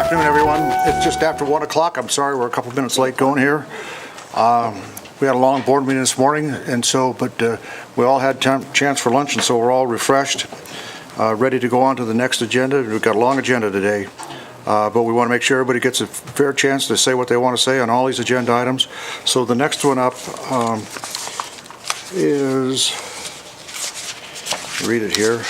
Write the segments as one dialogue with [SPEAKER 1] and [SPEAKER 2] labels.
[SPEAKER 1] afternoon, everyone. It's just after 1 o'clock. I'm sorry we're a couple minutes late going here. We had a long board meeting this morning, and so, but we all had chance for lunch, and so we're all refreshed, ready to go on to the next agenda. We've got a long agenda today, but we want to make sure everybody gets a fair chance to say what they want to say on all these agenda items. So the next one up is, read it here.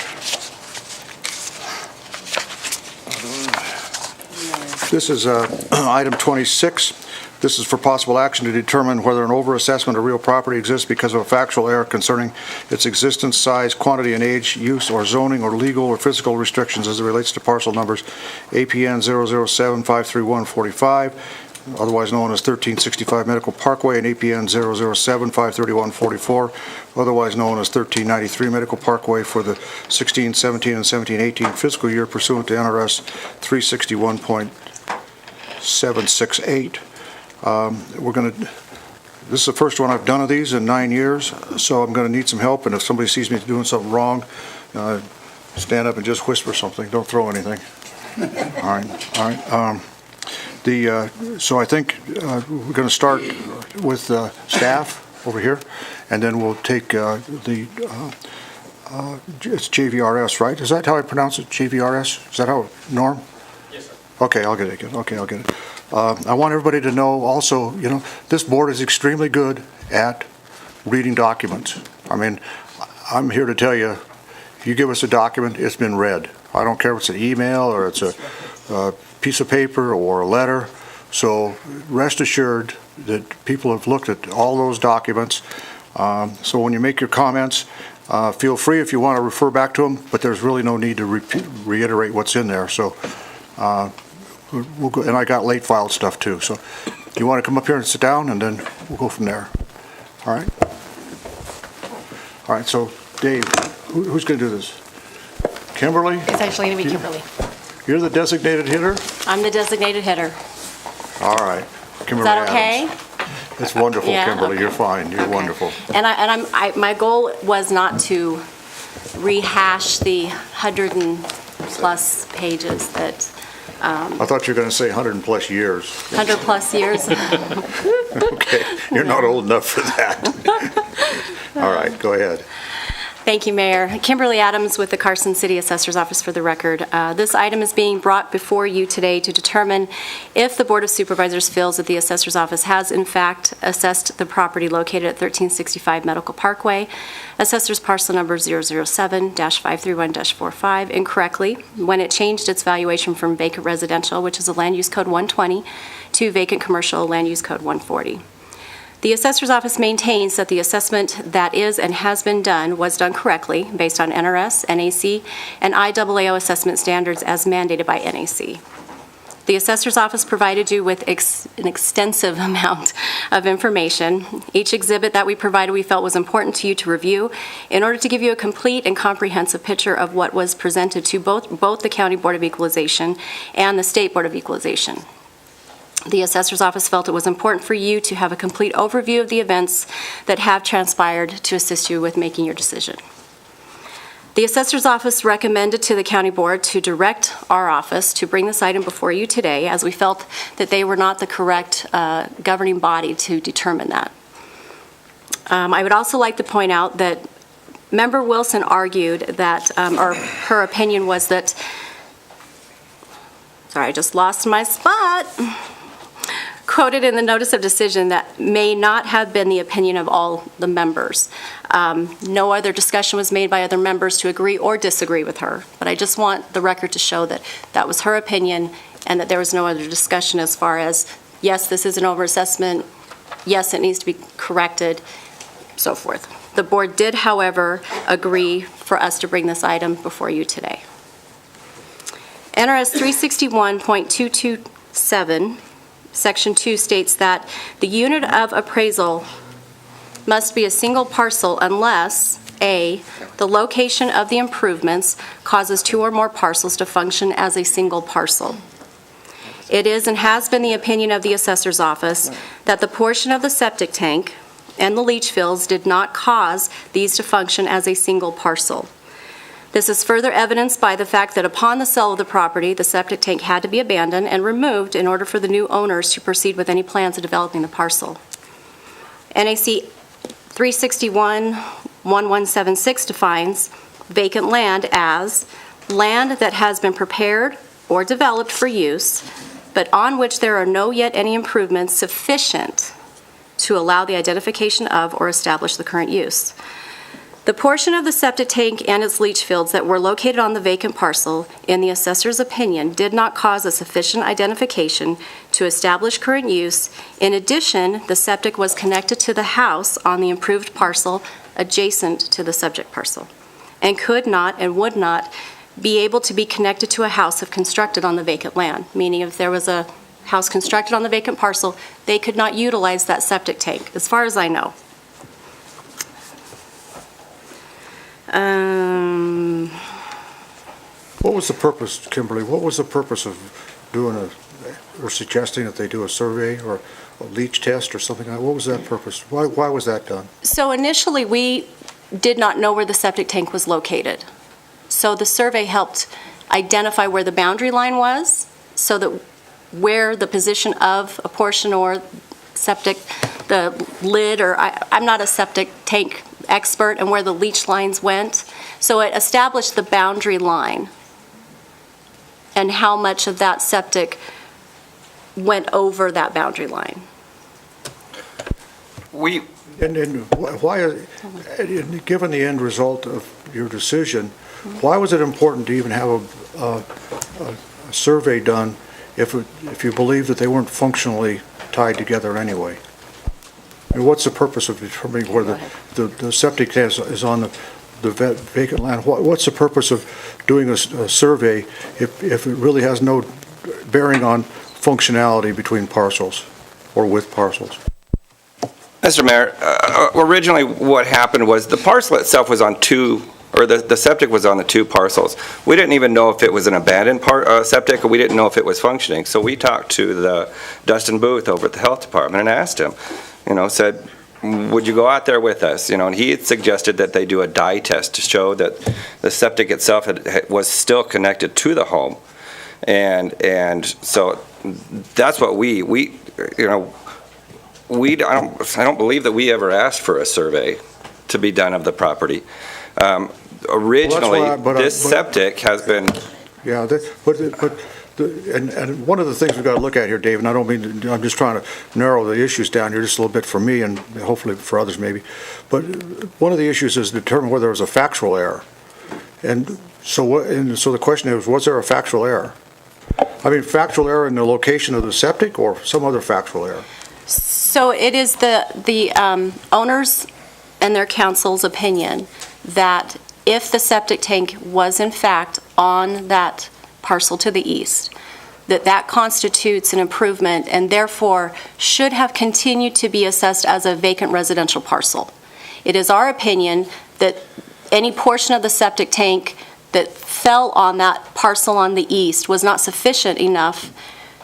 [SPEAKER 1] This is item 26. This is for possible action to determine whether an overassessment of real property exists because of a factual error concerning its existence, size, quantity, and age, use, or zoning, or legal or physical restrictions as it relates to parcel numbers APN 007-531-45, otherwise known as 1365 Medical Parkway, and APN 007-531-44, otherwise known as 1393 Medical Parkway, for the 16-17 and 17-18 fiscal year pursuant to NRS 361.768. This is the first one I've done of these in 9 years, so I'm going to need some help, and if somebody sees me doing something wrong, stand up and just whisper something. Don't throw anything. All right. So I think we're going to start with staff over here, and then we'll take it's JVRS, right? Is that how I pronounce it? JVRS? Is that how, Norm?
[SPEAKER 2] Yes, sir.
[SPEAKER 1] Okay, I'll get it. Okay, I'll get it. I want everybody to know also, this board is extremely good at reading documents. I mean, I'm here to tell you, if you give us a document, it's been read. I don't care if it's an email or it's a piece of paper or a letter. So rest assured that people have looked at all those documents. So when you make your comments, feel free if you want to refer back to them, but there's really no need to reiterate what's in there. So we'll go, and I got late filed stuff too. So you want to come up here and sit down, and then we'll go from there. All right. All right. So Dave, who's going to do this? Kimberly?
[SPEAKER 3] It's actually going to be Kimberly.
[SPEAKER 1] You're the designated hitter?
[SPEAKER 3] I'm the designated hitter.
[SPEAKER 1] All right. Kimberly
[SPEAKER 3] Is that okay?
[SPEAKER 1] Adams. It's wonderful,
[SPEAKER 3] Yeah,
[SPEAKER 1] Kimberly.
[SPEAKER 3] okay.
[SPEAKER 1] You're fine. You're wonderful.
[SPEAKER 3] And my goal was not to rehash the 100 and plus pages that.
[SPEAKER 1] I thought you were going to say 100 and plus years.
[SPEAKER 3] 100 plus years.
[SPEAKER 1] Okay. You're not old enough for that. All right. Go ahead.
[SPEAKER 3] Thank you, Mayor. Kimberly Adams with the Carson City Assessor's Office for the record. This item is being brought before you today to determine if the Board of Supervisors feels that the Assessor's Office has in fact assessed the property located at 1365 Medical Parkway, Assessor's parcel number 007-531-45, incorrectly when it changed its valuation from vacant residential, which is a Land Use Code 120, to vacant commercial, Land Use Code 140. The Assessor's Office maintains that the assessment that is and has been done was done correctly based on NRS, NAC, and IAAO assessment standards as mandated by NAC. The Assessor's Office provided you with an extensive amount of information. Each exhibit that we provided we felt was important to you to review in order to give you a complete and comprehensive picture of what was presented to both the County Board of Equalization and the State Board of Equalization. The Assessor's Office felt it was important for you to have a complete overview of the events that have transpired to assist you with making your decision. The Assessor's Office recommended to the County Board to direct our office to bring this item before you today, as we felt that they were not the correct governing body to determine that. I would also like to point out that Member Wilson argued that, or her opinion was that, sorry, I just lost my spot. Quoted in the notice of decision that may not have been the opinion of all the members. No other discussion was made by other members to agree or disagree with her, but I just want the record to show that that was her opinion and that there was no other discussion as far as, yes, this is an overassessment, yes, it needs to be corrected, so forth. The board did, however, agree for us to bring this item before you today. NRS 361.227 Section 2 states that the unit of appraisal must be a single parcel unless, A, the location of the improvements causes two or more parcels to function as a single parcel. It is and has been the opinion of the Assessor's Office that the portion of the septic tank and the leach fields did not cause these to function as a single parcel. This is further evidenced by the fact that upon the sale of the property, the septic tank had to be abandoned and removed in order for the new owners to proceed with any plans of developing the parcel. NAC 361-1176 defines vacant land as land that has been prepared or developed for use, but on which there are no yet any improvements sufficient to allow the identification of or establish the current use. The portion of the septic tank and its leach fields that were located on the vacant parcel, in the assessor's opinion, did not cause a sufficient identification to establish current use. In addition, the septic was connected to the house on the improved parcel adjacent to the subject parcel, and could not and would not be able to be connected to a house if constructed on the vacant land, meaning if there was a house constructed on the vacant parcel, they could not utilize that septic tank, as far as I know.
[SPEAKER 1] What was the purpose, Kimberly, what was the purpose of doing or suggesting that they do a survey or a leach test or something like that? What was that purpose? Why was that done?
[SPEAKER 3] So initially, we did not know where the septic tank was located. So the survey helped identify where the boundary line was, so that where the position of a portion or septic, the lid, or I'm not a septic tank expert, and where the leach lines went. So it established the boundary line and how much of that septic went over that boundary line.
[SPEAKER 1] And why, given the end result of your decision, why was it important to even have a survey done if you believe that they weren't functionally tied together anyway? I mean, what's the purpose of determining where the septic tank is on the vacant land? What's the purpose of doing a survey if it really has no bearing on functionality between parcels or with parcels?
[SPEAKER 2] Mr. Mayor, originally what happened was the parcel itself was on two, or the septic was on the two parcels. We didn't even know if it was an abandoned septic, or we didn't know if it was functioning. So we talked to the Dustin Booth over at the health department and asked him, said, would you go out there with us? And he had suggested that they do a dye test to show that the septic itself was still connected to the home. And so that's what I don't believe that we ever asked for a survey to be done of the property. Originally, this septic has been.
[SPEAKER 1] Yeah, and one of the things we've got to look at here, Dave, and I don't mean, I'm just trying to narrow the issues down here just a little bit for me and hopefully for others maybe, but one of the issues is to determine whether there was a factual error. And so the question is, was there a factual error? I mean, factual error in the location of the septic or some other factual error?
[SPEAKER 3] So it is the owners and their counsel's opinion that if the septic tank was in fact on that parcel to the east, that constitutes an improvement and therefore should have continued to be assessed as a vacant residential parcel. It is our opinion that any portion of the septic tank that fell on that parcel on the east was not sufficient enough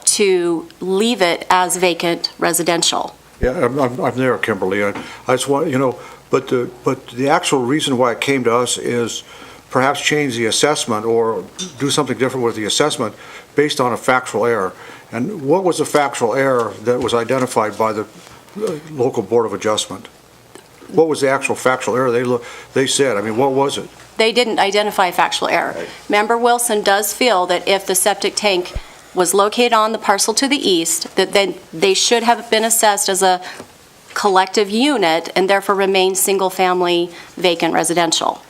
[SPEAKER 3] to leave it as vacant residential.
[SPEAKER 1] Yeah, I'm there, Kimberly. I just want, but the actual reason why it came to us is perhaps change the assessment or do something different with the assessment based on a factual error. And what was the factual error that was identified by the local Board of Adjustment? What was the actual factual error they said? I mean, what was it?
[SPEAKER 3] They didn't identify a factual error.
[SPEAKER 1] Right.
[SPEAKER 3] Member Wilson does feel that if the septic tank was located on the parcel to the east, that then they should have been assessed as a collective unit and therefore remain single-family vacant residential.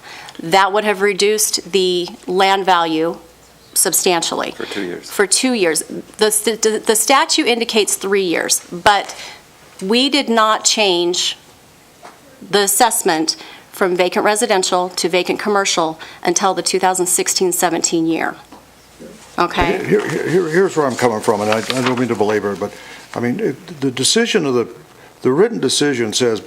[SPEAKER 3] That would have reduced the land value substantially.
[SPEAKER 2] For 2 years.
[SPEAKER 3] For 2 years. The statute indicates 3 years, but we did not change the assessment from vacant residential to vacant commercial until the 2016-17 year. Okay?
[SPEAKER 1] Here's where I'm coming from, and I don't mean to belabor it, but I mean, the decision of the written decision says,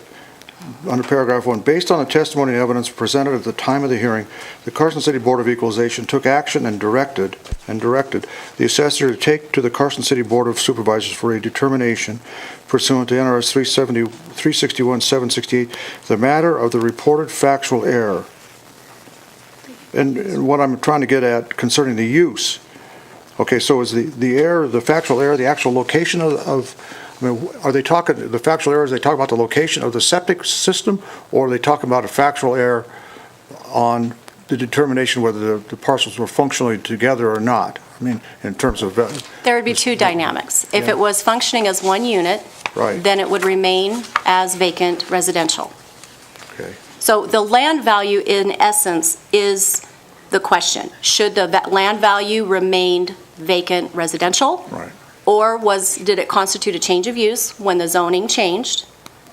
[SPEAKER 1] under paragraph 1, based on the testimony and evidence presented at the time of the hearing, the Carson City Board of Equalization took action and directed the assessor to take to the Carson City Board of Supervisors for a determination pursuant to NRS 361-768 the matter of the reported factual error. And what I'm trying to get at concerning the use, okay, so is the error, the factual error, the actual location I mean, are they talking, the factual errors, they talk about the location of the septic system, or are they talking about a factual error on the determination whether the parcels were functionally together or not? I mean, in terms of...
[SPEAKER 3] There would be two dynamics. If
[SPEAKER 1] Yeah.
[SPEAKER 3] it was functioning as one unit,
[SPEAKER 1] Right.
[SPEAKER 3] then it would remain as vacant residential.
[SPEAKER 1] Okay.
[SPEAKER 3] So the land value, in essence, is the question. Should the land value remain vacant residential?
[SPEAKER 1] Right.
[SPEAKER 3] Or did it constitute a change of use when the zoning changed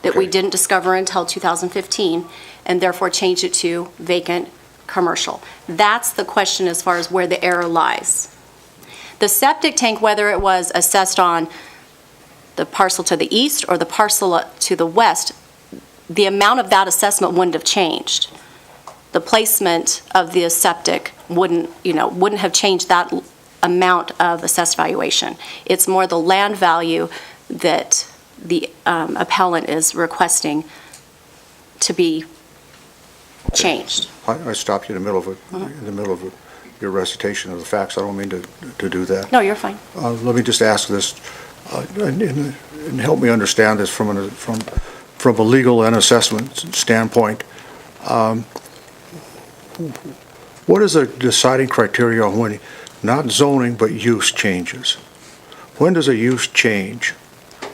[SPEAKER 3] that we
[SPEAKER 1] Okay.
[SPEAKER 3] didn't discover until 2015, and therefore changed it to vacant commercial? That's the question as far as where the error lies. The septic tank, whether it was assessed on the parcel to the east or the parcel to the west, the amount of that assessment wouldn't have changed. The placement of the septic wouldn't have changed that amount of assessed valuation. It's more the land value that the appellant is requesting to be changed.
[SPEAKER 1] I stopped you in the middle of your recitation of the facts. I don't mean to do that.
[SPEAKER 3] No, you're fine.
[SPEAKER 1] Let me just ask this, and help me understand this from a legal and assessment standpoint. What is the deciding criteria on when, not zoning, but use changes? When does a use change?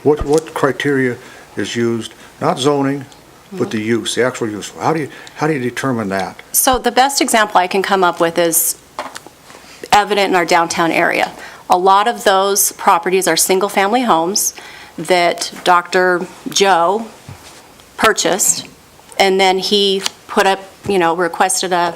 [SPEAKER 1] What criteria is used, not zoning, but the use, the actual use? How do you determine that?
[SPEAKER 3] So the best example I can come up with is evident in our downtown area. A lot of those properties are single-family homes that Dr. Joe purchased, and then he put up, requested a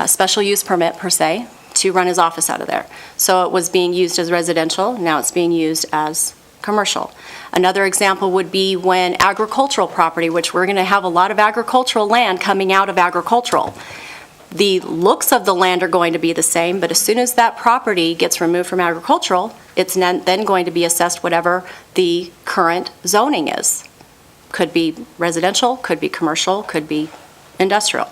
[SPEAKER 3] special use permit, per se, to run his office out of there. So it was being used as residential, now it's being used as commercial. Another example would be when agricultural property, which we're going to have a lot of agricultural land coming out of agricultural. The looks of the land are going to be the same, but as soon as that property gets removed from agricultural, it's then going to be assessed whatever the current zoning is. Could be residential, could be commercial, could be industrial.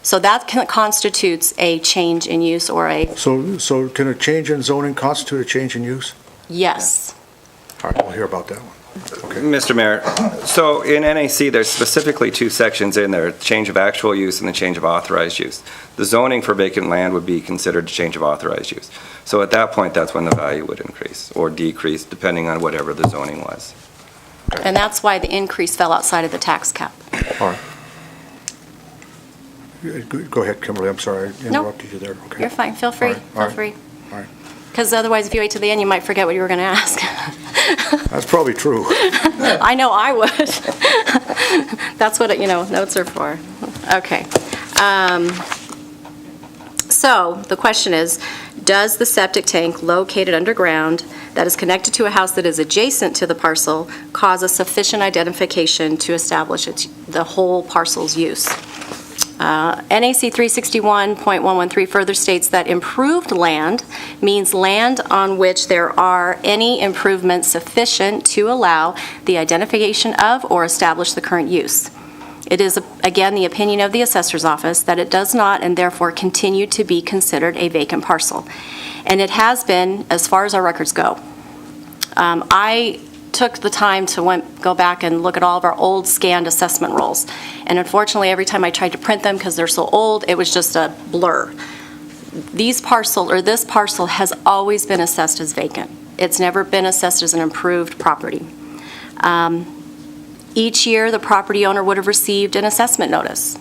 [SPEAKER 3] So that constitutes a change in use or a,
[SPEAKER 1] So can a change in zoning constitute a change in use?
[SPEAKER 3] yes.
[SPEAKER 1] All right, we'll hear about that one. Okay.
[SPEAKER 2] Mr. Mayor, so in NAC, there's specifically two sections in there, change of actual use and the change of authorized use. The zoning for vacant land would be considered a change of authorized use. So at that point, that's when the value would increase or decrease, depending on whatever the zoning was.
[SPEAKER 3] And that's why the increase fell outside of the tax cap.
[SPEAKER 1] All right. Go ahead, Kimberly, I'm sorry, I
[SPEAKER 3] No.
[SPEAKER 1] interrupted you there. Okay.
[SPEAKER 3] You're fine, feel free,
[SPEAKER 1] All right, all
[SPEAKER 3] feel
[SPEAKER 1] right.
[SPEAKER 3] free.
[SPEAKER 1] All right.
[SPEAKER 3] Because otherwise, if you wait till the end, you might forget what you were going to ask.
[SPEAKER 1] That's probably true.
[SPEAKER 3] I know I would. That's what, notes are for. Okay. So the question is, does the septic tank located underground that is connected to a house that is adjacent to the parcel cause a sufficient identification to establish the whole parcel's use? NAC 361.113 further states that improved land means land on which there are any improvements sufficient to allow the identification of or establish the current use. It is, again, the opinion of the assessor's office that it does not and therefore continue to be considered a vacant parcel. And it has been, as far as our records go. I took the time to go back and look at all of our old scanned assessment rolls. And unfortunately, every time I tried to print them, because they're so old, it was just a blur. This parcel has always been assessed as vacant. It's never been assessed as an improved property. Each year, the property owner would have received an assessment notice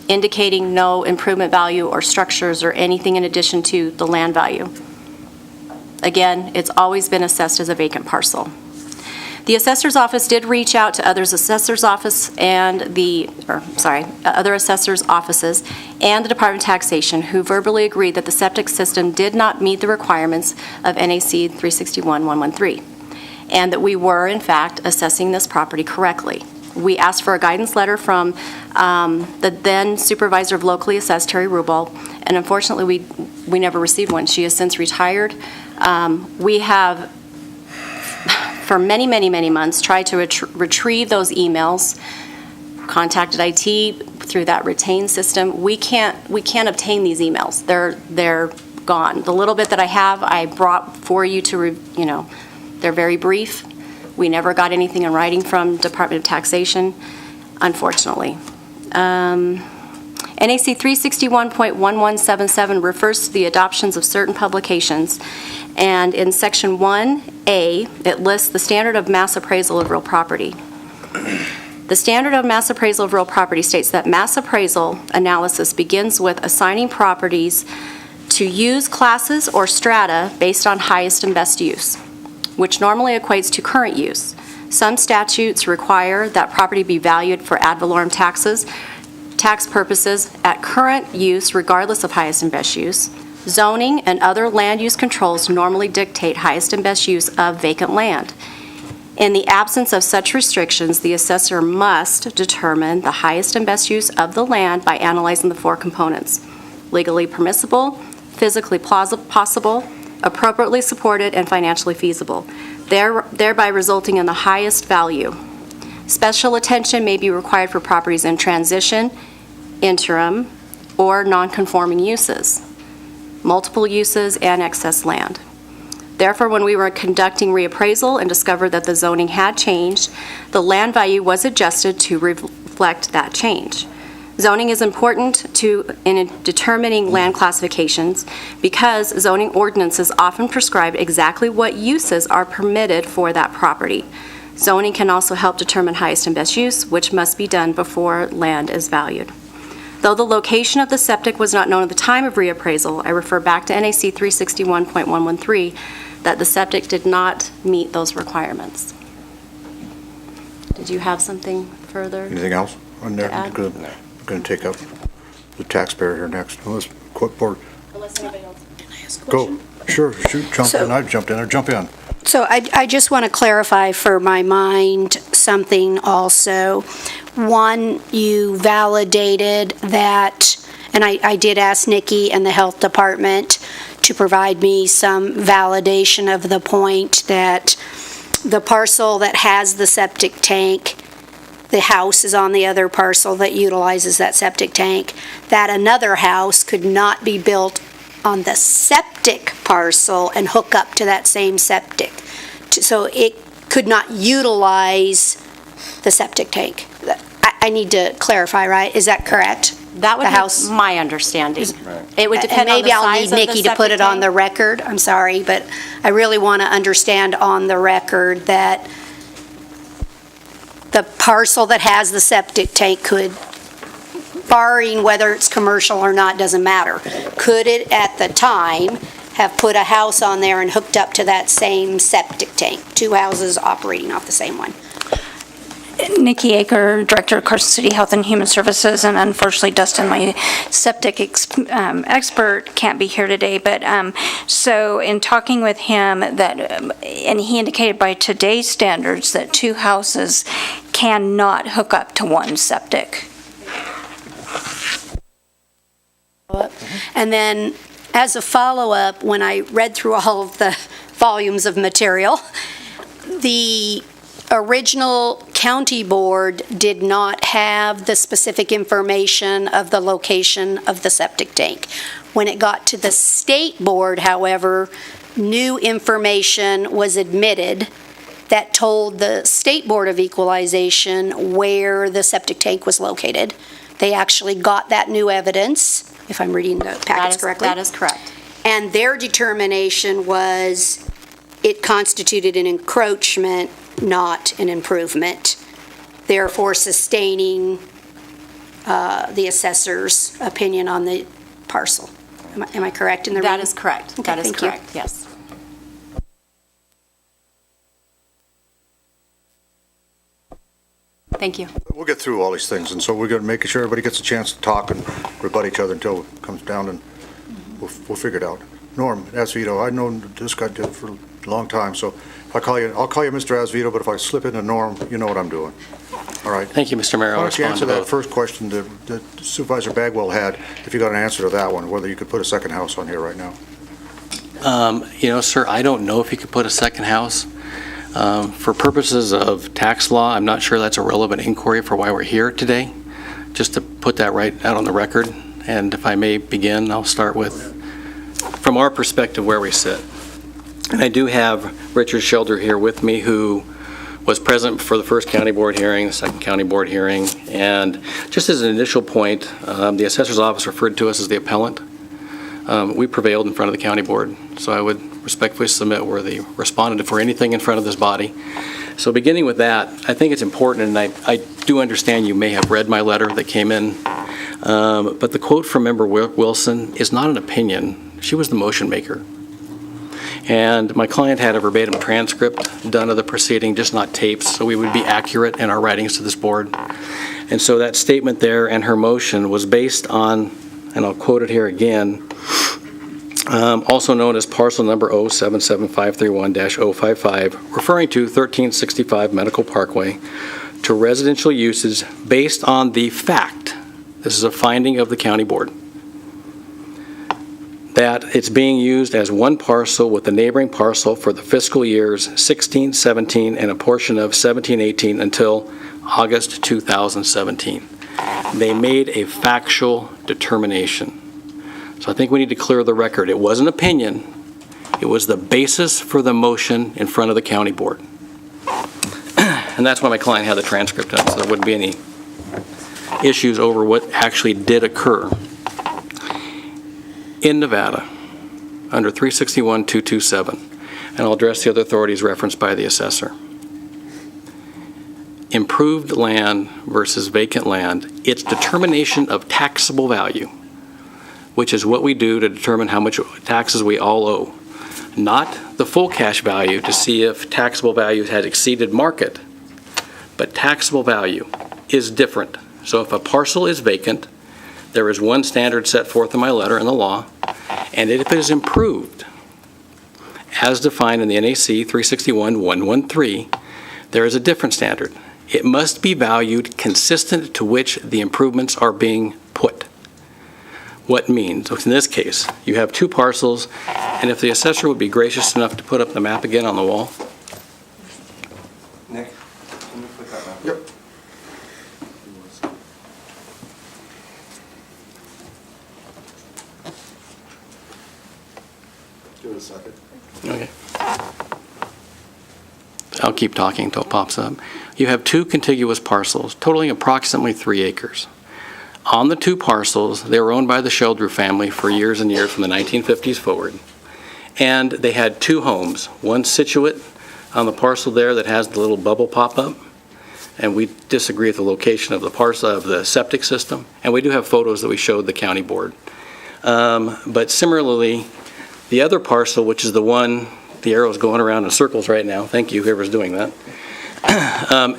[SPEAKER 3] indicating no improvement value or structures or anything in addition to the land value. Again, it's always been assessed as a vacant parcel. The assessor's office did reach out to other assessor's office and other assessor's offices and the Department of Taxation, who verbally agreed that the septic system did not meet the requirements of NAC 361.113, and that we were, in fact, assessing this property correctly. We asked for a guidance letter from the then supervisor of locally assessed, Terry Rubal, and unfortunately, we never received one. She has since retired. We have, for many, many, many months, tried to retrieve those emails, contacted IT through that retained system. We can't obtain these emails. They're gone. The little bit that I have, I brought for you to, they're very brief. We never got anything in writing from Department of Taxation, unfortunately. NAC 361.1177 refers to the adoptions of certain publications, and in Section 1A, it lists the standard of mass appraisal of real property. The standard of mass appraisal of real property states that mass appraisal analysis begins with assigning properties to use classes or strata based on highest and best use, which normally equates to current use. Some statutes require that property be valued for ad valorem tax purposes at current use regardless of highest and best use. Zoning and other land use controls normally dictate highest and best use of vacant land. In the absence of such restrictions, the assessor must determine the highest and best use of the land by analyzing the four components: legally permissible, physically possible, appropriately supported, and financially feasible, thereby resulting in the highest value. Special attention may be required for properties in transition, interim, or non-conforming uses, multiple uses, and excess land. Therefore, when we were conducting reappraisal and discovered that the zoning had changed, the land value was adjusted to reflect that change. Zoning is important in determining land classifications because zoning ordinances often prescribe exactly what uses are permitted for that property. Zoning can also help determine highest and best use, which must be done before land is valued. Though the location of the septic was not known at the time of reappraisal, I refer back to NAC 361.113 that the septic did not meet those requirements. Did you have something further?
[SPEAKER 1] Anything else on there?
[SPEAKER 3] To add?
[SPEAKER 1] Good. I'm going to take up the taxpayer here next. Let's quit board.
[SPEAKER 3] Unless anybody else.
[SPEAKER 1] Go. Sure, shoot, jump in. I jumped in there. Jump in.
[SPEAKER 4] So I just want to clarify for my mind something also. One, you validated that, and I did ask Nikki and the health department to provide me some validation of the point that the parcel that has the septic tank, the house is on the other parcel that utilizes that septic tank, that another house could not be built on the septic parcel and hook up to that same septic. So it could not utilize the septic tank. I need to clarify, right? Is that correct?
[SPEAKER 3] That would
[SPEAKER 4] The
[SPEAKER 3] be
[SPEAKER 4] house-
[SPEAKER 3] my understanding. It would
[SPEAKER 4] And
[SPEAKER 3] depend on the
[SPEAKER 4] maybe I'll
[SPEAKER 3] size
[SPEAKER 4] need
[SPEAKER 3] of the
[SPEAKER 4] Nikki to put
[SPEAKER 3] septic
[SPEAKER 4] it on
[SPEAKER 3] tank.
[SPEAKER 4] the record. I'm sorry, but I really want to understand on the record that the parcel that has the septic tank could, barring whether it's commercial or not, doesn't matter. Could it, at the time, have put a house on there and hooked up to that same septic tank? Two houses operating off the same one.
[SPEAKER 5] Nikki Aker, Director of Carson City Health and Human Services, and unfortunately Dustin, my septic expert, can't be here today, but so in talking with him that, and he indicated by today's standards that two houses cannot hook up to one septic.
[SPEAKER 4] And then, as a follow-up, when I read through all of the volumes of material, the original county board did not have the specific information of the location of the septic tank. When it got to the state board, however, new information was admitted that told the State Board of Equalization where the septic tank was located. They actually got that new evidence, if I'm reading the packets correctly.
[SPEAKER 3] That is correct.
[SPEAKER 4] And their determination was it constituted an encroachment, not an improvement, therefore sustaining the assessor's opinion on the parcel. Am I correct in the reading?
[SPEAKER 3] That is correct.
[SPEAKER 4] Okay,
[SPEAKER 3] That is
[SPEAKER 4] thank you.
[SPEAKER 3] correct, yes. Thank you.
[SPEAKER 1] We'll get through all these things, and so we're going to make sure everybody gets a chance to talk and rebut each other until it comes down, and we'll figure it out. Norm Azvito, I've known this guy for a long time, so if I'll call you Mr. Azvito, but if I slip into Norm, you know what I'm doing. All right?
[SPEAKER 6] Thank you, Mr. Mayor. I'll
[SPEAKER 1] Why don't you
[SPEAKER 6] respond
[SPEAKER 1] answer
[SPEAKER 6] to
[SPEAKER 1] that
[SPEAKER 6] both.
[SPEAKER 1] first question that Supervisor Bagwell had, if you got an answer to that one, whether you could put a second house on here right now?
[SPEAKER 6] Sir, I don't know if you could put a second house. For purposes of tax law, I'm not sure that's a relevant inquiry for why we're here today. just to put that right out on the record, and if I may begin, I'll start with, from our perspective, where we sit. And I do have Richard Shelder here with me, who was present for the first county board hearing, the second county board hearing, and just as an initial point, the assessor's office referred to us as the appellant. We prevailed in front of the county board, so I would respectfully submit we're the respondent for anything in front of this body. So beginning with that, I think it's important, and I do understand you may have read my letter that came in, but the quote from Member Wilson is not an opinion. She was the motion maker. And my client had a verbatim transcript done of the proceeding, just not tapes, so we would be accurate in our writings to this board. And so that statement there and her motion was based on, and I'll quote it here again, also known as parcel number 077531-055, referring to 1365 Medical Parkway, to residential uses based on the fact, this is a finding of the county board, that it's being used as one parcel with the neighboring parcel for the fiscal years 16, 17, and a portion of 17, 18 until August 2017. They made a factual determination. So I think we need to clear the record. It was an opinion. It was the basis for the motion in front of the county board. And that's why my client had the transcript up, so there wouldn't be any issues over what actually did occur. In Nevada, under 361-227, and I'll address the other authorities referenced by the assessor. Improved land versus vacant land, it's determination of taxable value, which is what we do to determine how much taxes we all owe, not the full cash value to see if taxable value has exceeded market, but taxable value is different. So if a parcel is vacant, there is one standard set forth in my letter in the law, and if it is improved, as defined in the NAC 361-113, there is a different standard. It must be valued consistent to which the improvements are being put. What means, in this case, you have two parcels, and if the assessor would be gracious enough to put up the map again on the wall.
[SPEAKER 2] Nick, can you put that map?
[SPEAKER 1] Yep. Give it a second.
[SPEAKER 6] Okay. I'll keep talking until it pops up. You have two contiguous parcels totaling approximately 3 acres. On the two parcels, they were owned by the Sheldrew family for years and years from the 1950s forward. And they had two homes, one situate on the parcel there that has the little bubble pop-up, and we disagree with the location of the parcel of the septic system, and we do have photos that we showed the county board. But similarly, the other parcel, which is the one, the arrow's going around in circles right now, thank you, whoever's doing that,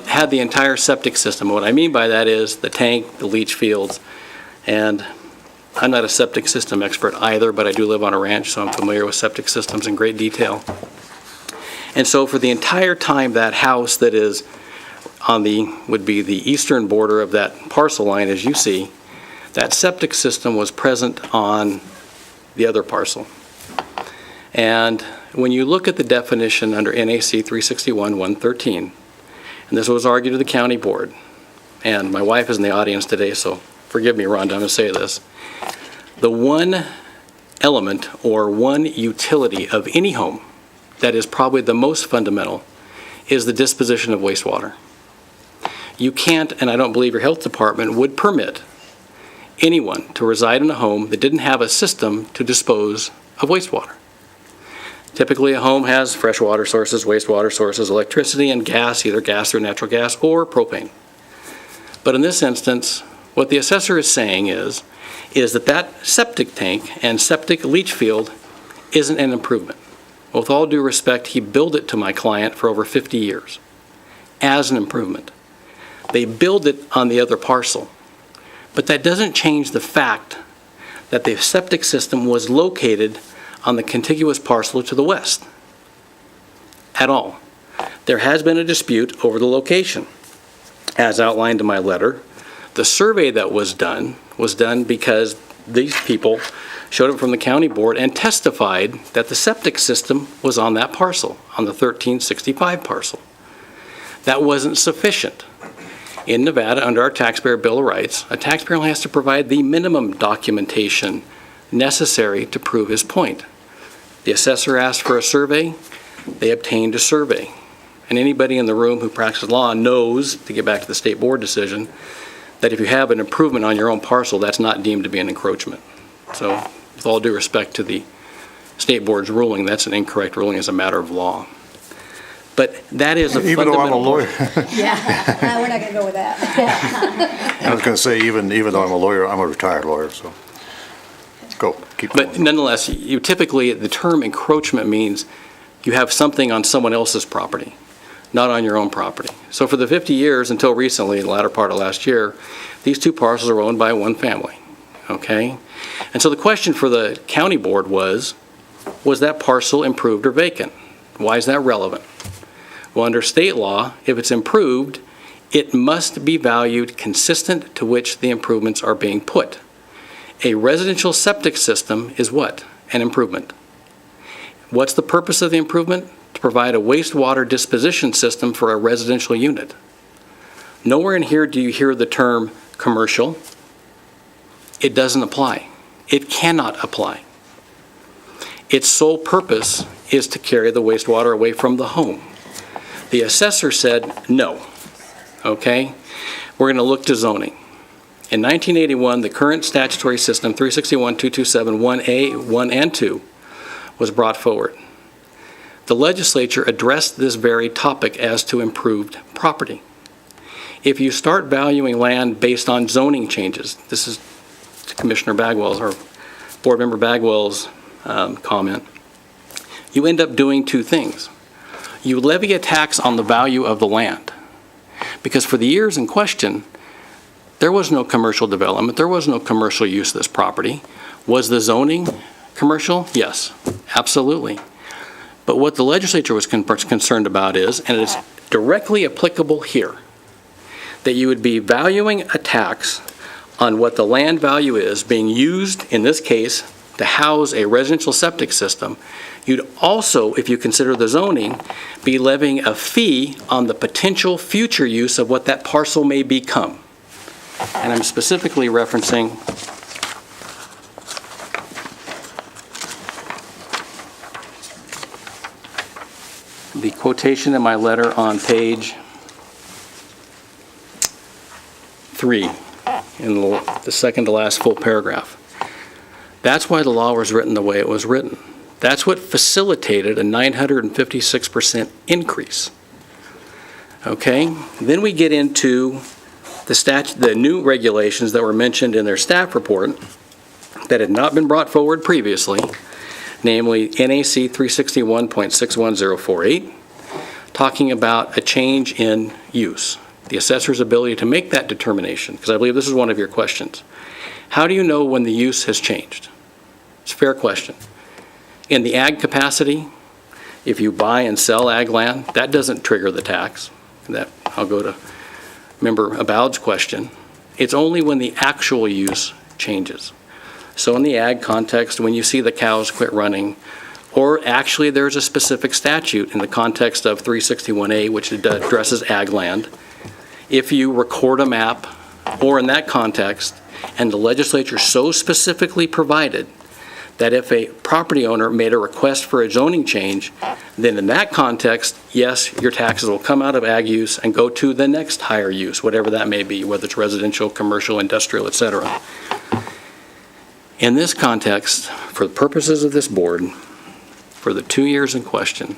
[SPEAKER 6] had the entire septic system. What I mean by that is the tank, the leach fields, and I'm not a septic system expert either, but I do live on a ranch, so I'm familiar with septic systems in great detail. And so for the entire time, that house that is on would be the eastern border of that parcel line, as you see, that septic system was present on the other parcel. And when you look at the definition under NAC 361-113, and this was argued to the county board, and my wife is in the audience today, so forgive me, Rhonda, I'm going to say this. The one element or one utility of any home that is probably the most fundamental is the disposition of wastewater. You can't, and I don't believe your health department would permit anyone to reside in a home that didn't have a system to dispose of wastewater. Typically, a home has fresh water sources, wastewater sources, electricity, and gas, either gas or natural gas or propane. But in this instance, what the assessor is saying is that septic tank and septic leach field isn't an improvement. With all due respect, he billed it to my client for over 50 years as an improvement. They billed it on the other parcel, but that doesn't change the fact that the septic system was located on the contiguous parcel to the west at all. There has been a dispute over the location. As outlined in my letter, the survey that was done because these people showed up from the county board and testified that the septic system was on that parcel, on the 1365 parcel. That wasn't sufficient. In Nevada, under our taxpayer bill of rights, a taxpayer only has to provide the minimum documentation necessary to prove his point. The assessor asked for a survey, they obtained a survey. And anybody in the room who practices law knows, to get back to the state board decision, that if you have an improvement on your own parcel, that's not deemed to be an encroachment. So with all due respect to the state board's ruling, that's an incorrect ruling as a matter of law. But that is a
[SPEAKER 1] Even though I'm a
[SPEAKER 6] fundamental-
[SPEAKER 1] lawyer,
[SPEAKER 7] Yeah, we're not going to go with that.
[SPEAKER 1] I was going to say, even though I'm a lawyer, I'm a retired lawyer, so go, keep going.
[SPEAKER 6] But nonetheless, you typically, the term encroachment means you have something on someone else's property, not on your own property. So for the 50 years until recently, the latter part of last year, these two parcels are owned by one family, okay? And so the question for the county board was that parcel improved or vacant? Why is that relevant? Well, under state law, if it's improved, it must be valued consistent to which the improvements are being put. A residential septic system is what? An improvement. What's the purpose of the improvement? To provide a wastewater disposition system for a residential unit. Nowhere in here do you hear the term commercial. It doesn't apply. It cannot apply. Its sole purpose is to carry the wastewater away from the home. The assessor said no, okay? We're going to look to zoning. In 1981, the current statutory system, 361-227, 1A, 1 and 2, was brought forward. The legislature addressed this very topic as to improved property. If you start valuing land based on zoning changes, this is Commissioner Bagwell's or Board Member Bagwell's comment, you end up doing two things. You levy a tax on the value of the land, because for the years in question, there was no commercial development, there was no commercial use of this property. Was the zoning commercial? Yes, absolutely. But what the legislature was concerned about is, and it's directly applicable here, that you would be valuing a tax on what the land value is being used, in this case, to house a residential septic system. You'd also, if you consider the zoning, be levying a fee on the potential future use of what that parcel may become. And I'm specifically referencing the quotation in my letter on page 3, in the second to last full paragraph. That's why the law was written the way it was written. That's what facilitated a 956% increase. Okay? Then we get into the new regulations that were mentioned in their staff report that had not been brought forward previously, namely NAC 361.61048, talking about a change in use, the assessor's ability to make that determination, because I believe this is one of your questions. How do you know when the use has changed? It's a fair question. In the ag capacity, if you buy and sell ag land, that doesn't trigger the tax. That, I'll go to Member Aboud's question. It's only when the actual use changes. So in the ag context, when you see the cows quit running, or actually there's a specific statute in the context of 361A, which addresses ag land, if you record a map, or in that context, and the legislature so specifically provided that if a property owner made a request for a zoning change, then in that context, yes, your taxes will come out of ag use and go to the next higher use, whatever that may be, whether it's residential, commercial, industrial, et cetera. In this context, for the purposes of this board, for the 2 years in question,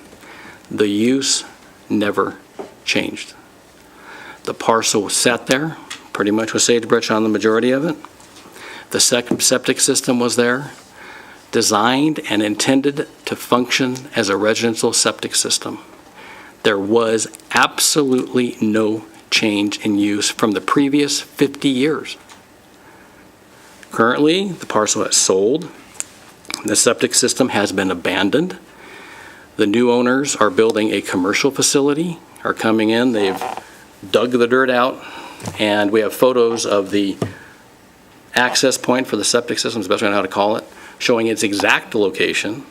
[SPEAKER 6] the use never changed. The parcel sat there, pretty much with sagebrush on the majority of it. The septic system was there, designed and intended to function as a residential septic system. There was absolutely no change in use from the previous 50 years. Currently, the parcel has sold. The septic system has been abandoned. The new owners are building a commercial facility, are coming in, they've dug the dirt out, and we have photos of the access point for the septic system, is the best way I know how to call it, showing its exact location.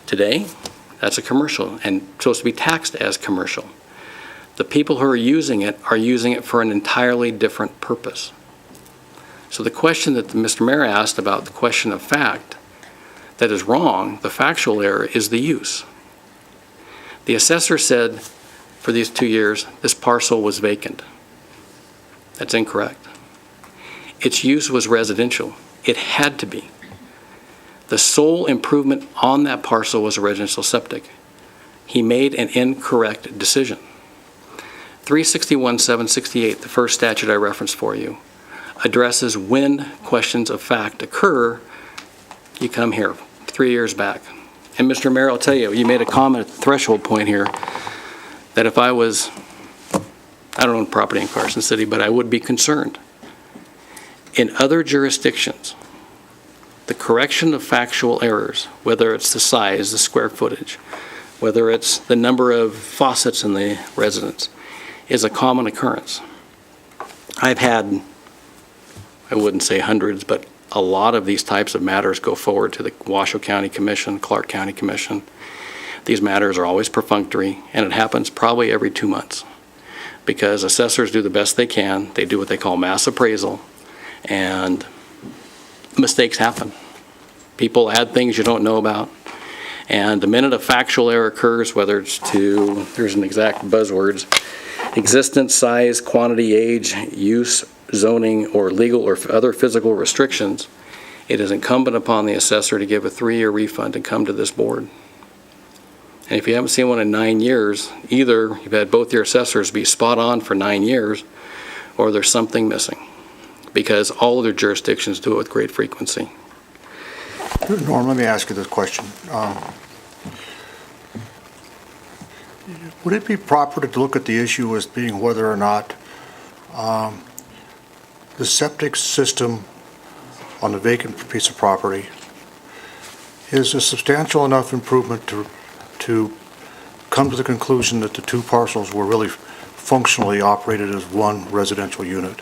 [SPEAKER 6] Today, that's a commercial and supposed to be taxed as commercial. The people who are using it for an entirely different purpose. So the question that Mr. Mayor asked about the question of fact, that is wrong, the factual error is the use. The assessor said for these 2 years, this parcel was vacant. That's incorrect. Its use was residential. It had to be. The sole improvement on that parcel was a residential septic. He made an incorrect decision. 361-768, the first statute I referenced for you, addresses when questions of fact occur. You come here 3 years back. And Mr. Mayor, I'll tell you, you made a comment at the threshold point here that if I don't own property in Carson City, but I would be concerned. In other jurisdictions, the correction of factual errors, whether it's the size, the square footage, whether it's the number of faucets in the residence, is a common occurrence. I've had, I wouldn't say hundreds, but a lot of these types of matters go forward to the Washoe County Commission, Clark County Commission. These matters are always perfunctory, and it happens probably every 2 months because assessors do the best they can. They do what they call mass appraisal, and mistakes happen. People add things you don't know about, and the minute a factual error occurs, whether it's there's an exact buzzwords, existence, size, quantity, age, use, zoning, or legal or other physical restrictions, it is incumbent upon the assessor to give a 3-year refund and come to this board. And if you haven't seen one in 9 years, either you've had both your assessors be spot on for 9 years, or there's something missing, because all other jurisdictions do it with great frequency.
[SPEAKER 1] Norm, let me ask you this question. Would it be proper to look at the issue as being whether or not the septic system on the vacant piece of property is a substantial enough improvement to come to the conclusion that the two parcels were really functionally operated as one residential unit?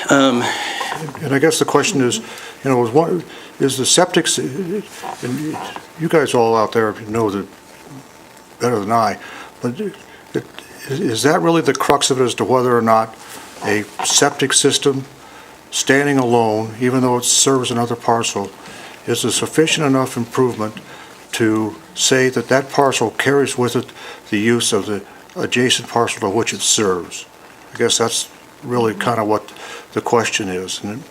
[SPEAKER 1] And I guess the question is, is the septic, and you guys all out there know that better than I, but is that really the crux of it as to whether or not a septic system standing alone, even though it serves another parcel, is a sufficient enough improvement to say that that parcel carries with it the use of the adjacent parcel to which it serves? I guess that's really kind of what the question is. And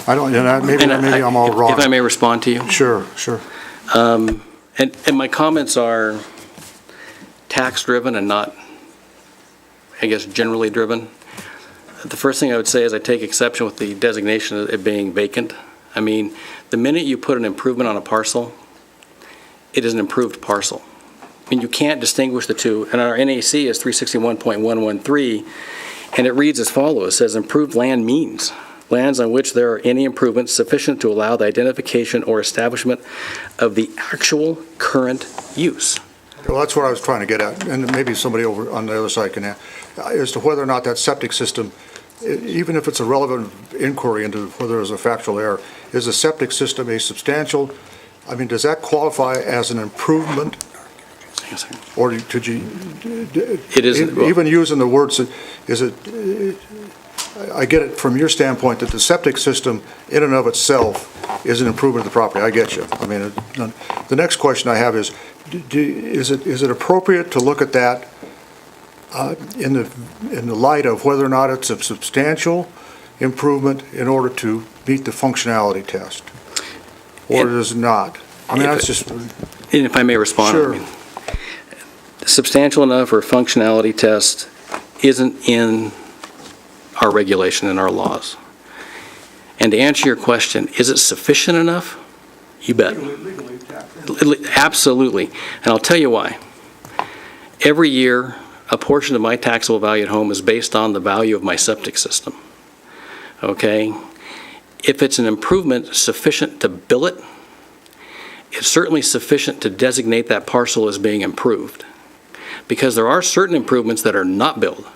[SPEAKER 1] maybe I'm all wrong.
[SPEAKER 6] If I may respond to you?
[SPEAKER 1] Sure.
[SPEAKER 6] And my comments are tax-driven and not, I guess, generally driven. The first thing I would say is I take exception with the designation of it being vacant. I mean, the minute you put an improvement on a parcel, it is an improved parcel. I mean, you can't distinguish the two. And our NAC is 361.113, and it reads as follows. It says, improved land means lands on which there are any improvements sufficient to allow the identification or establishment of the actual current use.
[SPEAKER 1] Well, that's what I was trying to get at, and maybe somebody over on the other side can add, as to whether or not that septic system, even if it's a relevant inquiry into whether there's a factual error, is the septic system a substantial, I mean, does that qualify as an improvement? Or could you,
[SPEAKER 6] It is,
[SPEAKER 1] even using the words, is it, I get it from your standpoint that the septic system in and of itself is an improvement of the property. I get you. I mean, the next question I have is it appropriate to look at that in the light of whether or not it's a substantial improvement in order to meet the functionality test, or is it not? I mean, that's just.
[SPEAKER 6] And if I may respond.
[SPEAKER 1] Sure.
[SPEAKER 6] I mean, substantial enough or functionality test isn't in our regulation and our laws. And to answer your question, is it sufficient enough? You bet. Absolutely. And I'll tell you why. Every year, a portion of my taxable value at home is based on the value of my septic system. Okay? If it's an improvement sufficient to bill it, it's certainly sufficient to designate that parcel as being improved. Because there are certain improvements that are not billed.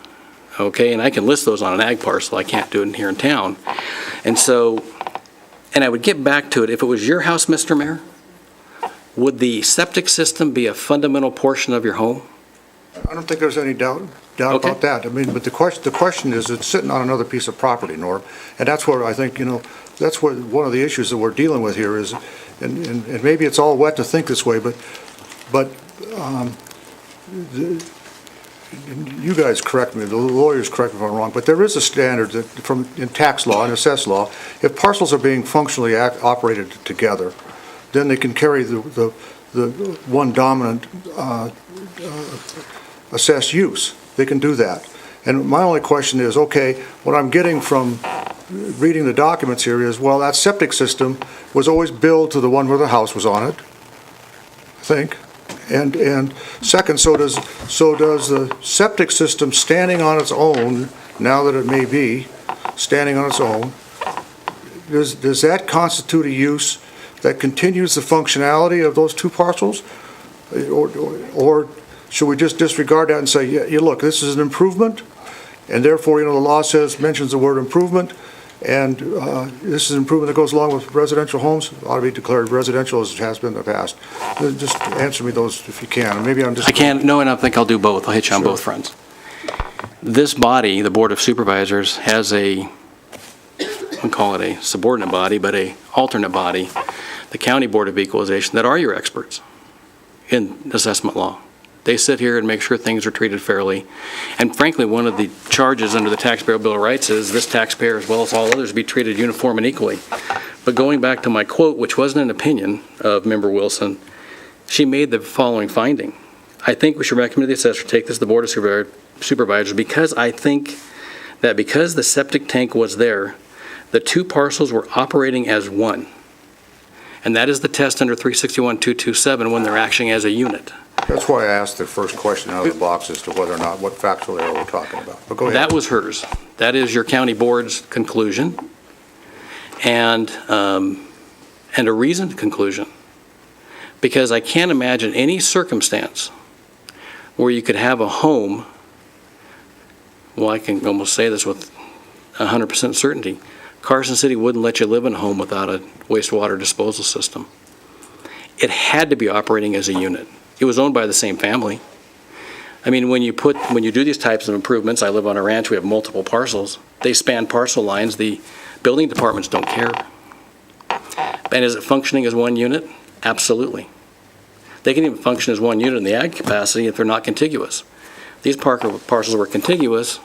[SPEAKER 6] Okay? And I can list those on an ag parcel. I can't do it here in town. And so, and I would get back to it, if it was your house, Mr. Mayor, Would the septic system be a fundamental portion of your home?
[SPEAKER 1] I don't think there's any doubt
[SPEAKER 6] Okay.
[SPEAKER 1] about that. I mean, but the question is, it's sitting on another piece of property, Norm, and that's where I think, that's what, one of the issues that we're dealing with here is, and maybe it's all wet to think this way, but you guys correct me, the lawyers correct me if I'm wrong, but there is a standard that in tax law and assess law, if parcels are being functionally operated together, then they can carry the one dominant assessed use. They can do that. And my only question is, okay, what I'm getting from reading the documents here is, well, that septic system was always billed to the one where the house was on it, I think. And second, so does the septic system standing on its own, now that it may be standing on its own, does that constitute a use that continues the functionality of those two parcels? Or should we just disregard that and say, yeah, look, this is an improvement, and therefore, the law mentions the word improvement, and this is an improvement that goes along with residential homes, ought to be declared residential as it has been in the past. Just answer me those if you can, and maybe I'm just...
[SPEAKER 6] I can't, no, and I think I'll do both. I'll hit you on both fronts. This body, the Board of Supervisors, has we'll call it a subordinate body, but a alternate body, the County Board of Equalization, that are your experts in assessment law. They sit here and make sure things are treated fairly. And frankly, one of the charges under the Taxpayer Bill of Rights is this taxpayer, as well as all others, be treated uniform and equally. But going back to my quote, which wasn't an opinion of Member Wilson, she made the following finding. I think we should recommend the assessor take this to the Board of Supervisors because I think that because the septic tank was there, the two parcels were operating as one. And that is the test under 361-227 when they're acting as a unit.
[SPEAKER 1] That's why I asked the first question out of the box as to whether or not, what factual error we're talking about. But go ahead.
[SPEAKER 6] That was hers. That is your county board's conclusion, and a reasoned conclusion. Because I can't imagine any circumstance where you could have a home, well, I can almost say this with 100% certainty, Carson City wouldn't let you live in a home without a wastewater disposal system. It had to be operating as a unit. It was owned by the same family. I mean, when you do these types of improvements, I live on a ranch, we have multiple parcels, they span parcel lines, the building departments don't care. And is it functioning as one unit? Absolutely. They can even function as one unit in the ag capacity if they're not contiguous. These parcels were contiguous,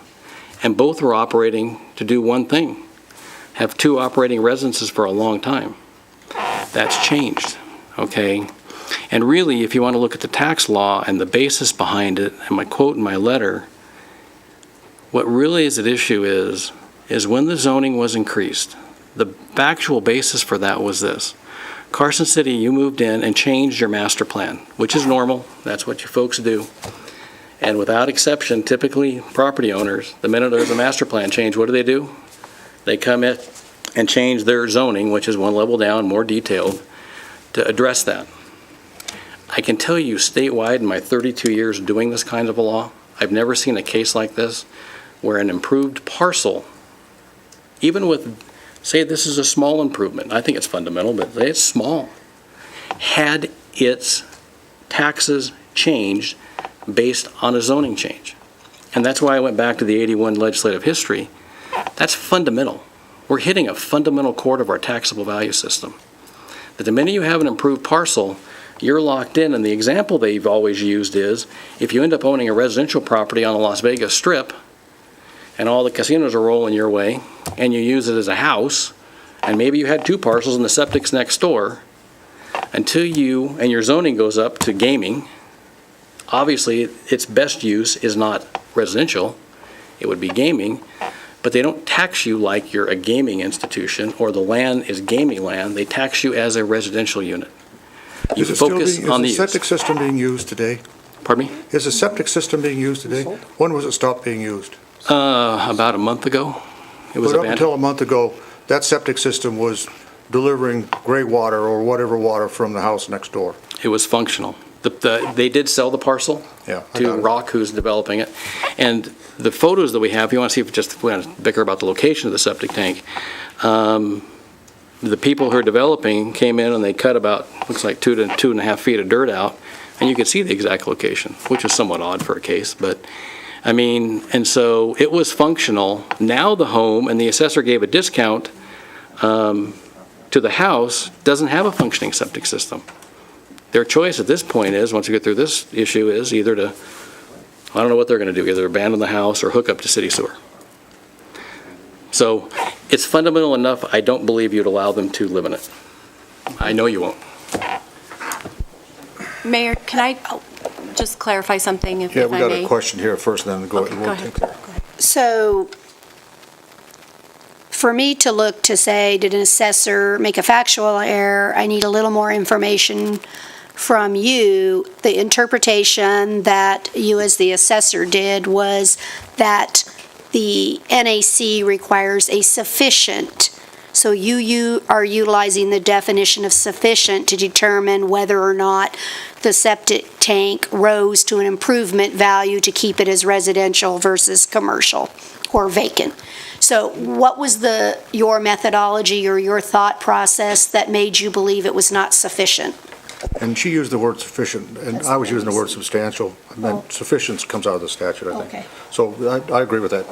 [SPEAKER 6] and both were operating to do one thing, have two operating residences for a long time. That's changed, okay? And really, if you want to look at the tax law and the basis behind it, and my quote in my letter, what really is at issue is when the zoning was increased, the factual basis for that was this. Carson City, you moved in and changed your master plan, which is normal. That's what you folks do. And without exception, typically property owners, the minute there's a master plan change, what do? They come in and change their zoning, which is one level down, more detailed, to address that. I can tell you statewide in my 32 years doing this kind of a law, I've never seen a case like this where an improved parcel, even with, say this is a small improvement, I think it's fundamental, but say it's small, had its taxes changed based on a zoning change. And that's why I went back to the 81 legislative history. That's fundamental. We're hitting a fundamental chord of our taxable value system. That the minute you have an improved parcel, you're locked in, and the example they've always used is, if you end up owning a residential property on the Las Vegas Strip, and all the casinos are rolling your way, and you use it as a house, and maybe you had two parcels and the septic's next door, until you, and your zoning goes up to gaming, obviously its best use is not residential, it would be gaming, but they don't tax you like you're a gaming institution, or the land is gaming land, they tax you as a residential unit. You focus on the
[SPEAKER 1] Is the septic system being used today?
[SPEAKER 6] Pardon me?
[SPEAKER 1] Is the septic system being used today? When was it stopped being used?
[SPEAKER 6] About a month ago. It was
[SPEAKER 1] But up
[SPEAKER 6] abandoned.
[SPEAKER 1] until a month ago, that septic system was delivering gray water or whatever water from the house next door.
[SPEAKER 6] It was functional. They did sell the parcel
[SPEAKER 1] Yeah, I
[SPEAKER 6] to
[SPEAKER 1] got it.
[SPEAKER 6] Rock, who's developing it. And the photos that we have, if you want to see if we want to bicker about the location of the septic tank, the people who are developing came in and they cut about, looks like 2 to 2.5 feet of dirt out, and you could see the exact location, which is somewhat odd for a case, but, I mean, and so it was functional. Now the home, and the assessor gave a discount to the house, doesn't have a functioning septic system. Their choice at this point is, once we get through this issue, is either to, I don't know what they're going to do, either abandon the house or hook up to city sewer. So it's fundamental enough, I don't believe you'd allow them to live in it. I know you won't.
[SPEAKER 3] Mayor, can I just clarify something, if I may?
[SPEAKER 1] Yeah, we got a question here first, then go
[SPEAKER 3] Okay,
[SPEAKER 1] ahead.
[SPEAKER 3] go ahead. Go ahead.
[SPEAKER 4] So for me to look to say, did an assessor make a factual error, I need a little more information from you. The interpretation that you as the assessor did was that the NAC requires a sufficient. So you are utilizing the definition of sufficient to determine whether or not the septic tank rose to an improvement value to keep it as residential versus commercial or vacant. So what was your methodology or your thought process that made you believe it was not sufficient?
[SPEAKER 1] And she used the word sufficient, and I was using the word substantial. And then sufficient comes out of the statute, I think.
[SPEAKER 4] Okay.
[SPEAKER 1] So I agree with that.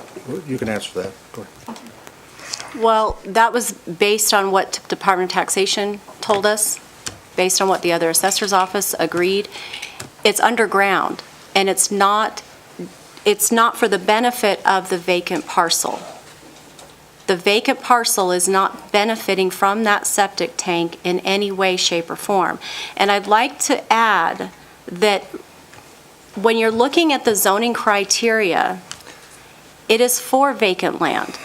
[SPEAKER 1] You can answer that. Go ahead.
[SPEAKER 3] Well, that was based on what Department of Taxation told us, based on what the other assessor's office agreed. It's underground, and it's not for the benefit of the vacant parcel. The vacant parcel is not benefiting from that septic tank in any way, shape, or form. And I'd like to add that when you're looking at the zoning criteria, it is for vacant land.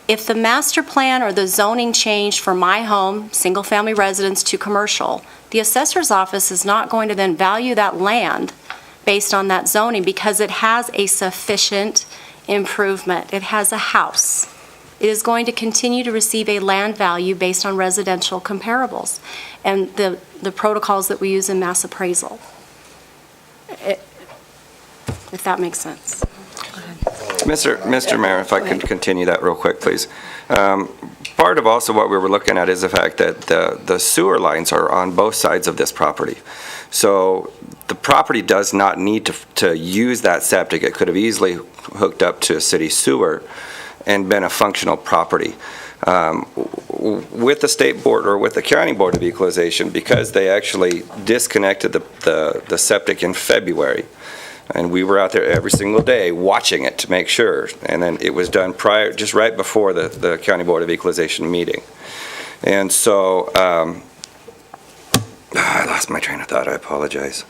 [SPEAKER 3] If the master plan or the zoning changed from my home, single-family residence, to commercial, the assessor's office is not going to then value that land based on that zoning because it has a sufficient improvement. It has a house. It is going to continue to receive a land value based on residential comparables and the protocols that we use in mass appraisal. If that makes sense.
[SPEAKER 2] Mr. Mayor, if I could continue that real quick, please. Part of also what we were looking at is the fact that the sewer lines are on both sides of this property. So the property does not need to use that septic. It could have easily hooked up to city sewer and been a functional property. With the state board or with the county board of equalization, because they actually disconnected the septic in February, and we were out there every single day watching it to make sure, and then it was done just right before the county board of equalization meeting. And so, I lost my train of thought, I apologize.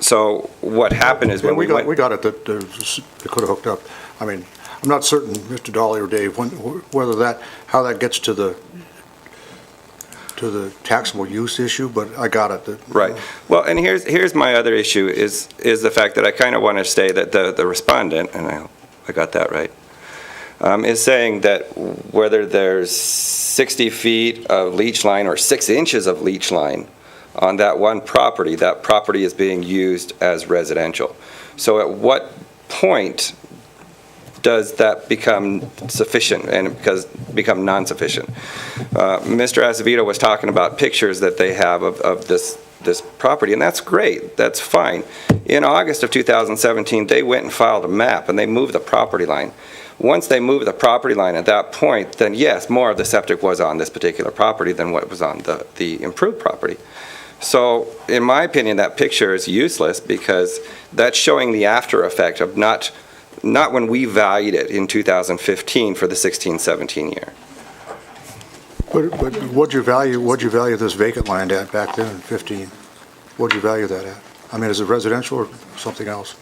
[SPEAKER 2] So what happened is when we
[SPEAKER 1] We got it that it could have hooked up. I mean, I'm not certain, Mr. Dolly or Dave, how that gets to the taxable use issue, but I got it.
[SPEAKER 2] Right. Well, and here's my other issue is the fact that I kind of want to say that the respondent, and I got that right, is saying that whether there's 60 feet of leach line or 6 inches of leach line on that one property, that property is being used as residential. So at what point does that become sufficient and become non-sufficient? Mr. Acevedo was talking about pictures that they have of this property, and that's great, that's fine. In August of 2017, they went and filed a map, and they moved the property line. Once they moved the property line at that point, then yes, more of the septic was on this particular property than what was on the improved property. So, in my opinion, that picture is useless because that's showing the after effect of not when we valued it in 2015 for the 16-17 year.
[SPEAKER 1] But what'd you value this vacant land at back then in 15? What'd you value that at? I mean, is it residential or something else?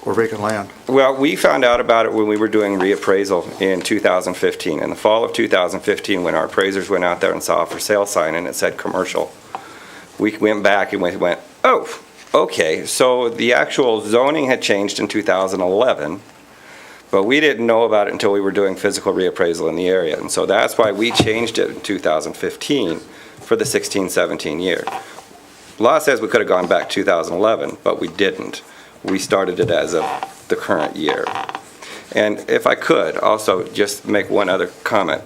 [SPEAKER 1] Or vacant land?
[SPEAKER 2] Well, we found out about it when we were doing reappraisal in 2015. In the fall of 2015, when our appraisers went out there and saw a for sale sign and it said commercial, we went back and went, oh, okay, so the actual zoning had changed in 2011, but we didn't know about it until we were doing physical reappraisal in the area. And so that's why we changed it in 2015 for the 16-17 year. Law says we could have gone back 2011, but we didn't. We started it as of the current year. And if I could also just make one other comment.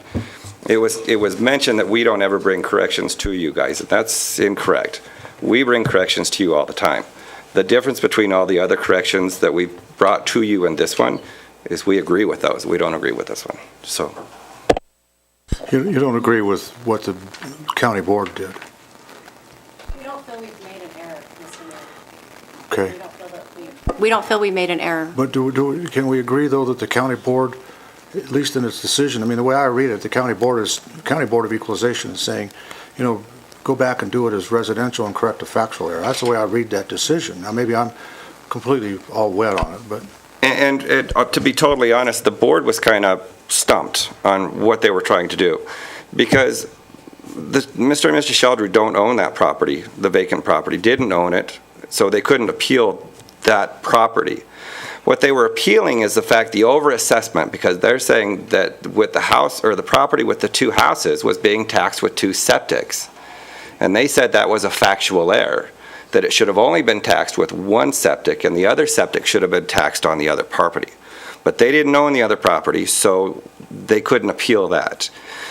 [SPEAKER 2] It was mentioned that we don't ever bring corrections to you guys, and that's incorrect. We bring corrections to you all the time. The difference between all the other corrections that we've brought to you and this one is we agree with those. We don't agree with this one. So
[SPEAKER 1] You don't agree with what the county board did?
[SPEAKER 3] We don't feel we've made an error, Mr. Mayor.
[SPEAKER 1] Okay.
[SPEAKER 3] We don't feel we made an error.
[SPEAKER 1] But can we agree, though, that the county board, at least in its decision, I mean, the way I read it, the County Board of Equalization is saying, go back and do it as residential and correct a factual error. That's the way I read that decision. Now, maybe I'm completely all wet on it, but.
[SPEAKER 2] And to be totally honest, the board was kind of stumped on what they were trying to do, because Mr. and Mrs. Sheldry don't own that property, the vacant property, didn't own it, so they couldn't appeal that property. What they were appealing is the fact the overassessment, because they're saying that with the house, or the property with the two houses, was being taxed with two septics. And they said that was a factual error, that it should have only been taxed with one septic, and the other septic should have been taxed on the other property. But they didn't own the other property, so they couldn't appeal that.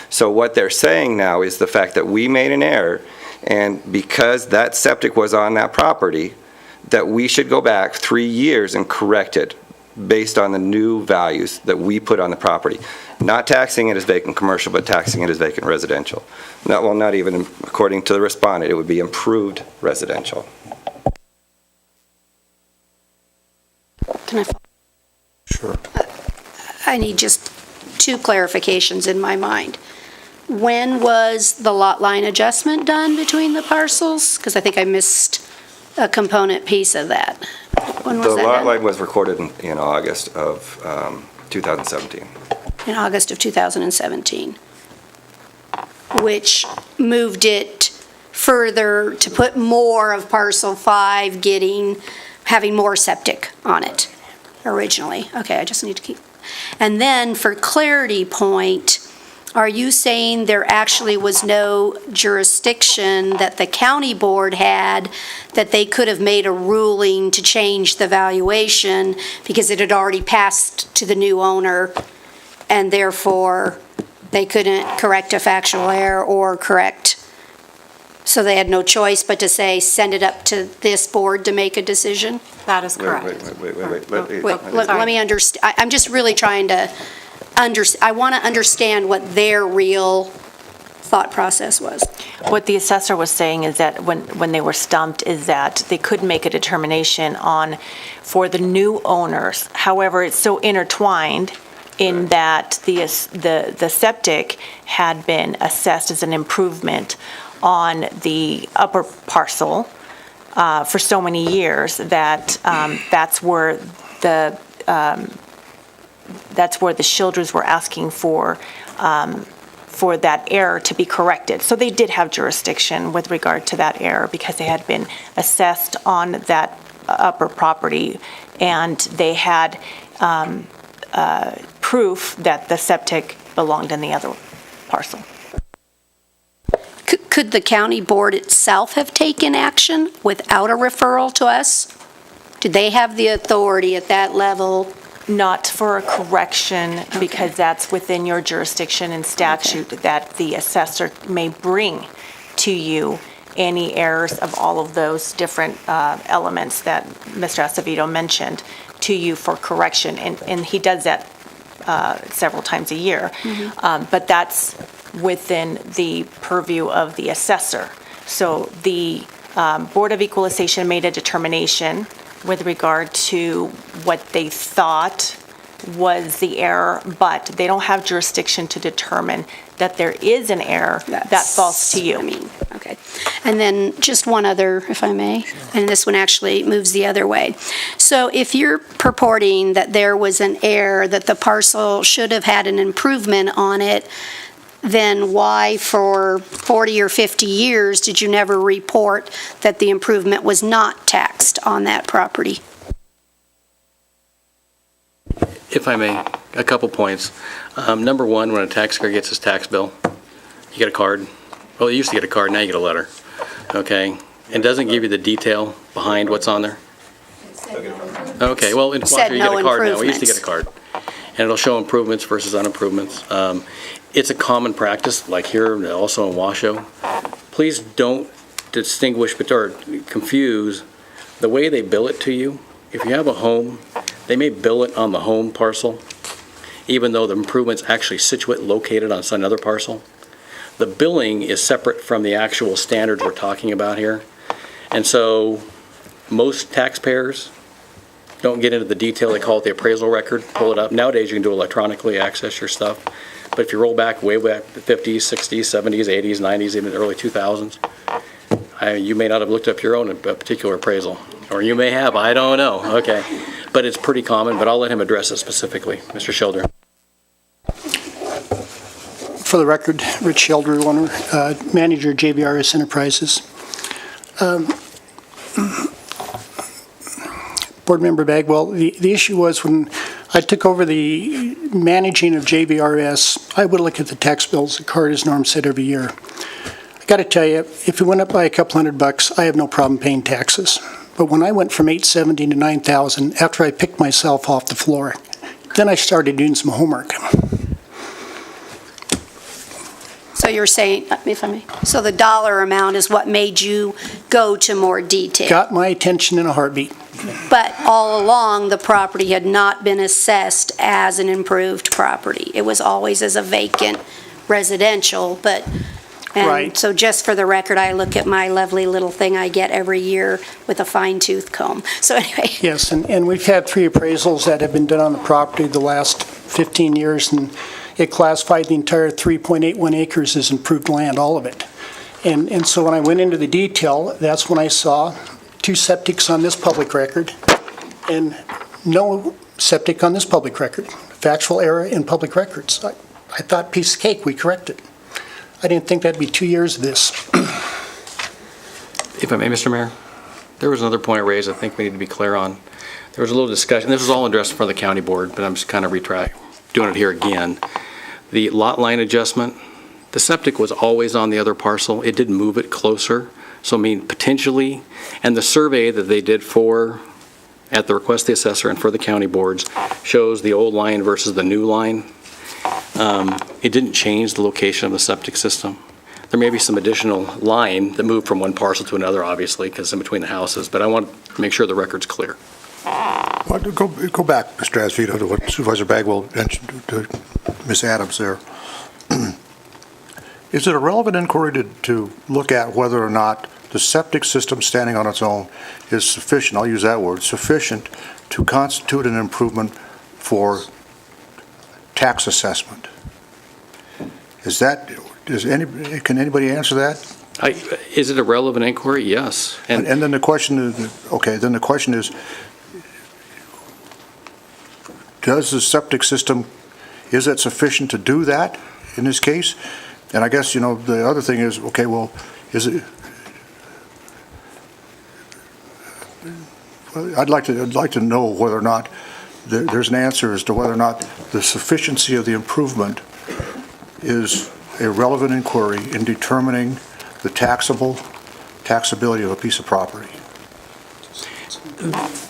[SPEAKER 2] So what they're saying now is the fact that we made an error, and because that septic was on that property, that we should go back 3 years and correct it based on the new values that we put on the property. Not taxing it as vacant commercial, but taxing it as vacant residential. Not even according to the respondent, it would be improved residential.
[SPEAKER 4] Can I?
[SPEAKER 1] Sure.
[SPEAKER 4] I need just two clarifications in my mind. When was the lot line adjustment done between the parcels? Because I think I missed a component piece of that. When was
[SPEAKER 2] The
[SPEAKER 4] that
[SPEAKER 2] lot
[SPEAKER 4] done?
[SPEAKER 2] line was recorded in August of 2017.
[SPEAKER 4] In August of 2017, which moved it further to put more of parcel 5 having more septic on it originally. Okay, I just need to keep. And then for clarity point, are you saying there actually was no jurisdiction that the county board had that they could have made a ruling to change the valuation because it had already passed to the new owner, and therefore they couldn't correct a factual error or correct, so they had no choice but to say, send it up to this board to make a decision?
[SPEAKER 3] That is correct.
[SPEAKER 2] Wait.
[SPEAKER 4] Let me understand. I'm just really trying to I want to understand what their real thought process was.
[SPEAKER 8] What the assessor was saying is that when they were stumped is that they couldn't make a determination for the new owners. However, it's so intertwined in that the septic had been assessed as an improvement on the upper parcel for so many years that that's where the Sheldrys were asking for that error to be corrected. So they did have jurisdiction with regard to that error because they had been assessed on that upper property, and they had proof that the septic belonged in the other parcel.
[SPEAKER 4] Could the county board itself have taken action without a referral to us? Did they have the authority at that level?
[SPEAKER 8] Not for a correction, because that's within your jurisdiction and statute that the assessor may bring to you any errors of all of those different elements that Mr. Acevedo mentioned to you for correction, and he does that several times a year. But that's within the purview of the assessor. So the Board of Equalization made a determination with regard to what they thought was the error, but they don't have jurisdiction to determine that there is an error that falls to you.
[SPEAKER 4] Okay. And then just one other, if I may, and this one actually moves the other way. So if you're purporting that there was an error, that the parcel should have had an improvement on it, then why for 40 or 50 years did you never report that the improvement was not taxed on that property?
[SPEAKER 6] If I may, a couple points. Number one, when a taxpayer gets his tax bill, you get a card. Well, you used to get a card, now you get a letter, okay? And doesn't give you the detail behind what's on there? Okay, well, in Washington, you get a card now. We used to get a card. and it'll show improvements versus unimprovements. It's a common practice, like here, and also in Washoe. Please don't distinguish or confuse the way they bill it to you. If you have a home, they may bill it on the home parcel, even though the improvement's actually situate located on another parcel. The billing is separate from the actual standards we're talking about here. And so most taxpayers don't get into the detail. They call it the appraisal record, pull it up. Nowadays, you can do electronically access your stuff. But if you roll back way back to the 50s, 60s, 70s, 80s, 90s, even the early 2000s, you may not have looked up your own particular appraisal. Or you may have, I don't know. Okay. But it's pretty common, but I'll let him address it specifically. Mr. Schilder.
[SPEAKER 9] For the record, Rich Shelder, owner, manager, JBRS Enterprises. Board Member Bagwell, the issue was when I took over the managing of JBRS, I would look at the tax bills, the card, as Norm said, every year. I got to tell you, if it went up by a couple $100, I have no problem paying taxes. But when I went from $870 to $9,000, after I picked myself off the floor, then I started doing some homework.
[SPEAKER 4] So you're saying, if I may, so the dollar amount is what made you go to more detail?
[SPEAKER 9] Got my attention in a heartbeat.
[SPEAKER 4] But all along, the property had not been assessed as an improved property. It was always as a vacant residential, but, and
[SPEAKER 9] Right.
[SPEAKER 4] so just for the record, I look at my lovely little thing I get every year with a fine-tooth comb. So anyway,
[SPEAKER 9] Yes, and we've had 3 appraisals that have been done on the property the last 15 years, and it classified the entire 3.81 acres as improved land, all of it. And so when I went into the detail, that's when I saw 2 septics on this public record and no septic on this public record. Factual error in public records. I thought piece of cake, we corrected. I didn't think that'd be 2 years of this.
[SPEAKER 6] If I may, Mr. Mayor, there was another point I raised I think we need to be clear on. There was a little discussion, this was all addressed in front of the county board, but I'm just kind of doing it here again. The lot line adjustment, the septic was always on the other parcel. It didn't move it closer. So I mean, potentially, and the survey that they did at the request of the assessor and for the county boards, shows the old line versus the new line. It didn't change the location of the septic system. There may be some additional line that moved from one parcel to another, obviously, because in between the houses, but I want to make sure the record's clear.
[SPEAKER 1] Well, go back, Mr. Asvito, to what Supervisor Bagwell mentioned to Ms. Adams there. Is it a relevant inquiry to look at whether or not the septic system standing on its own is sufficient, I'll use that word, sufficient to constitute an improvement for tax assessment? Can anybody answer that?
[SPEAKER 6] Is it a relevant inquiry? Yes.
[SPEAKER 1] And then the question is, does the septic system, is it sufficient to do that in this case? And I guess, the other thing is, okay, well, I'd like to know whether or not there's an answer as to whether or not the sufficiency of the improvement is a relevant inquiry in determining the taxability of a piece of property.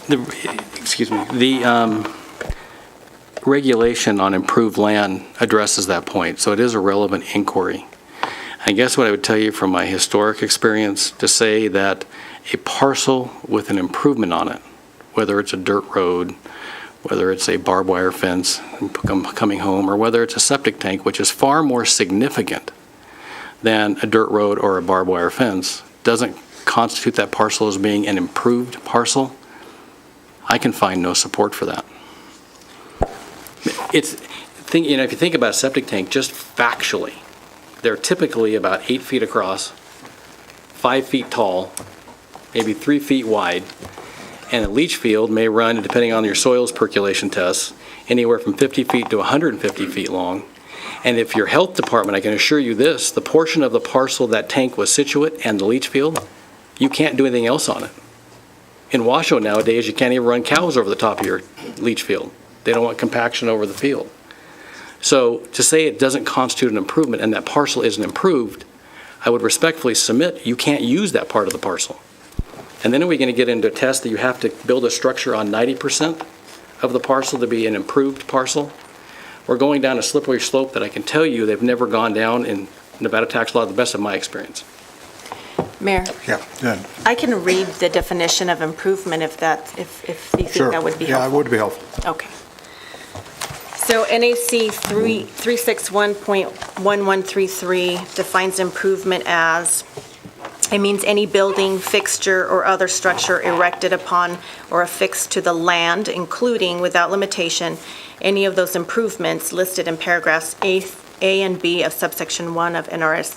[SPEAKER 6] The regulation on improved land addresses that point, so it is a relevant inquiry. I guess what I would tell you from my historic experience, to say that a parcel with an improvement on it, whether it's a dirt road, whether it's a barbed wire fence coming home, or whether it's a septic tank, which is far more significant than a dirt road or a barbed wire fence, doesn't constitute that parcel as being an improved parcel, I can find no support for that. If you think about a septic tank, just factually, they're typically about 8 feet across, 5 feet tall, maybe 3 feet wide, and a leach field may run, depending on your soils percolation tests, anywhere from 50 feet to 150 feet long. And if your health department, I can assure you this, the portion of the parcel that tank was situate and the leach field, you can't do anything else on it. In Washoe nowadays, you can't even run cows over the top of your leach field. They don't want compaction over the field. So to say it doesn't constitute an improvement and that parcel isn't improved, I would respectfully submit you can't use that part of the parcel. And then are we going to get into a test that you have to build a structure on 90% of the parcel to be an improved parcel? we're going down a slippery slope that I can tell you they've never gone down in Nevada tax law, to the best of my experience.
[SPEAKER 8] Mayor,
[SPEAKER 1] Yeah, yeah,
[SPEAKER 8] I can read the definition of improvement if you think
[SPEAKER 1] sure.
[SPEAKER 8] that would be
[SPEAKER 1] Yeah, it
[SPEAKER 8] helpful.
[SPEAKER 1] would be helpful.
[SPEAKER 8] Okay. So NAC 361.1133 defines improvement as, it means any building, fixture, or other structure erected upon or affixed to the land, including, without limitation, any of those improvements listed in paragraphs A and B of subsection 1 of NRS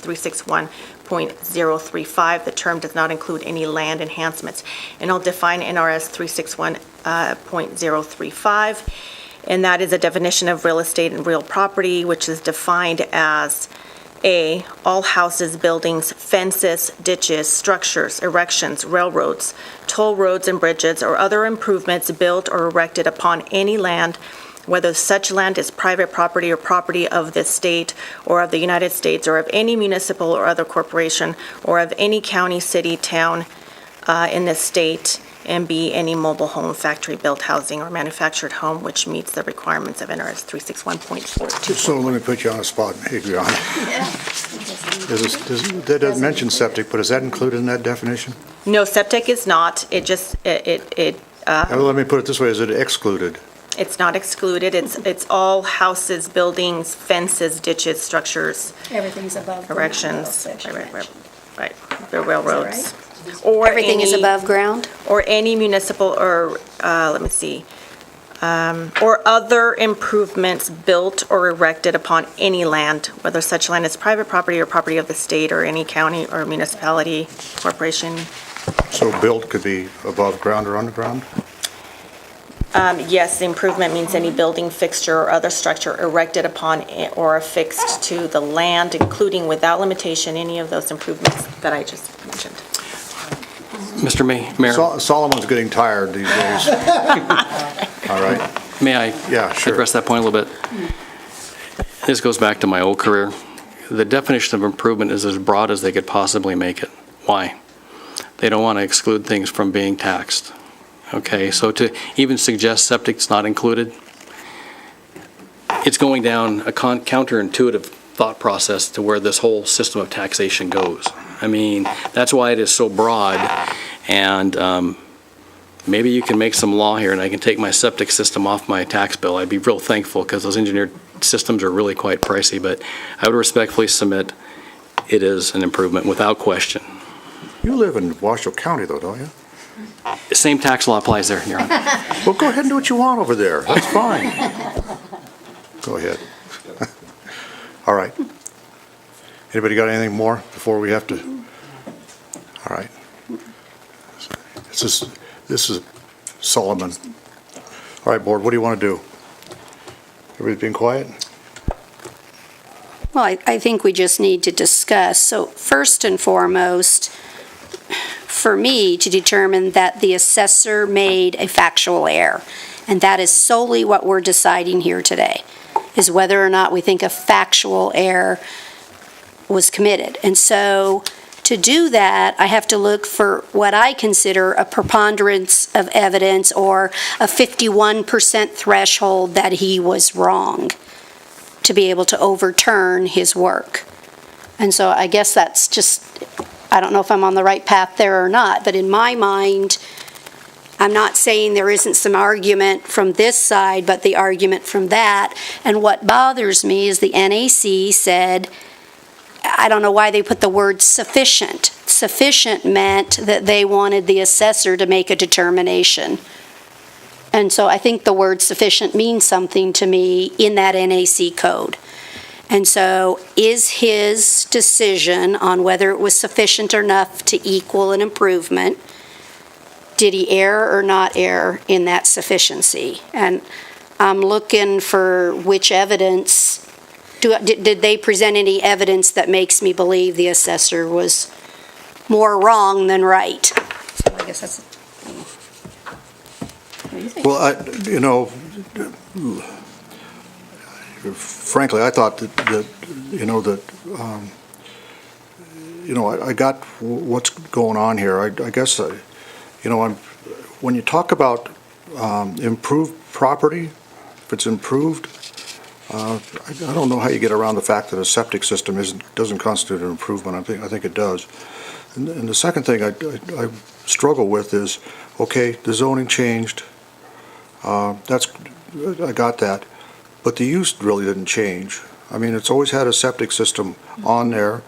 [SPEAKER 8] 361.035. The term does not include any land enhancements. And I'll define NRS 361.035. And that is a definition of real estate and real property, which is defined as A, all houses, buildings, fences, ditches, structures, erections, railroads, toll roads and bridges, or other improvements built or erected upon any land, whether such land is private property or property of the state or of the United States or of any municipal or other corporation or of any county, city, town in the state, and B, any mobile home, factory-built housing, or manufactured home which meets the requirements of NRS 361.42.
[SPEAKER 1] So let me put you on the spot, Adriana. That doesn't mention septic, but is that included in that definition?
[SPEAKER 8] No, septic is not. It just,
[SPEAKER 1] Let me put it this way, is it excluded?
[SPEAKER 8] it's not excluded. It's all houses, buildings, fences, ditches, structures,
[SPEAKER 7] Everything's above. ground,
[SPEAKER 8] erections,
[SPEAKER 7] section mentioned.
[SPEAKER 8] right, the railroads.
[SPEAKER 7] Is
[SPEAKER 8] Or
[SPEAKER 4] Everything is
[SPEAKER 8] any-
[SPEAKER 4] above ground?
[SPEAKER 8] Or any municipal, or, let me see, or other improvements built or erected upon any land, whether such land is private property or property of the state or any county or municipality, corporation.
[SPEAKER 1] So built could be above ground or underground?
[SPEAKER 8] Yes, the improvement means any building, fixture, or other structure erected upon or affixed to the land, including without limitation any of those improvements that I just mentioned.
[SPEAKER 6] Mr. Mayor,
[SPEAKER 1] Solomon's getting tired these days. All right,
[SPEAKER 6] may I
[SPEAKER 1] yeah, sure.
[SPEAKER 6] address that point a little bit? This goes back to my old career. The definition of improvement is as broad as they could possibly make it. Why? They don't want to exclude things from being taxed. Okay, so to even suggest septic's not included, it's going down a counterintuitive thought process to where this whole system of taxation goes. I mean, that's why it is so broad, and maybe you can make some law here and I can take my septic system off my tax bill. I'd be real thankful because those engineered systems are really quite pricey, but I would respectfully submit it is an improvement without question.
[SPEAKER 1] You live in Washoe County though, don't you?
[SPEAKER 6] Same tax law applies there, Your Honor.
[SPEAKER 1] Well, go ahead and do what you want over there. That's fine. Go ahead. All right. Anybody got anything more before we have to? All right. This is Solomon. All right, board, what do you want to do? Everybody being quiet?
[SPEAKER 4] Well, I think we just need to discuss. So first and foremost, for me to determine that the assessor made a factual error, and that is solely what we're deciding here today, is whether or not we think a factual error was committed. And so to do that, I have to look for what I consider a preponderance of evidence or a 51% threshold that he was wrong to be able to overturn his work. And so I guess that's just, I don't know if I'm on the right path there or not, but in my mind, I'm not saying there isn't some argument from this side, but the argument from that. And what bothers me is the NAC said, I don't know why they put the word sufficient. Sufficient meant that they wanted the assessor to make a determination. And so I think the word sufficient means something to me in that NAC code. And so is his decision on whether it was sufficient or enough to equal an improvement, did he err or not err in that sufficiency? And I'm looking for which evidence, did they present any evidence that makes me believe the assessor was more wrong than right?
[SPEAKER 7] So I guess that's, what do you think?
[SPEAKER 1] Well, frankly, I thought I got what's going on here. I guess, when you talk about improved property, if it's improved, I don't know how you get around the fact that a septic system doesn't constitute an improvement. I think it does. And the second thing I struggle with is, okay, the zoning changed. I got that. But the use really didn't change. I mean, it's always had a septic system on there.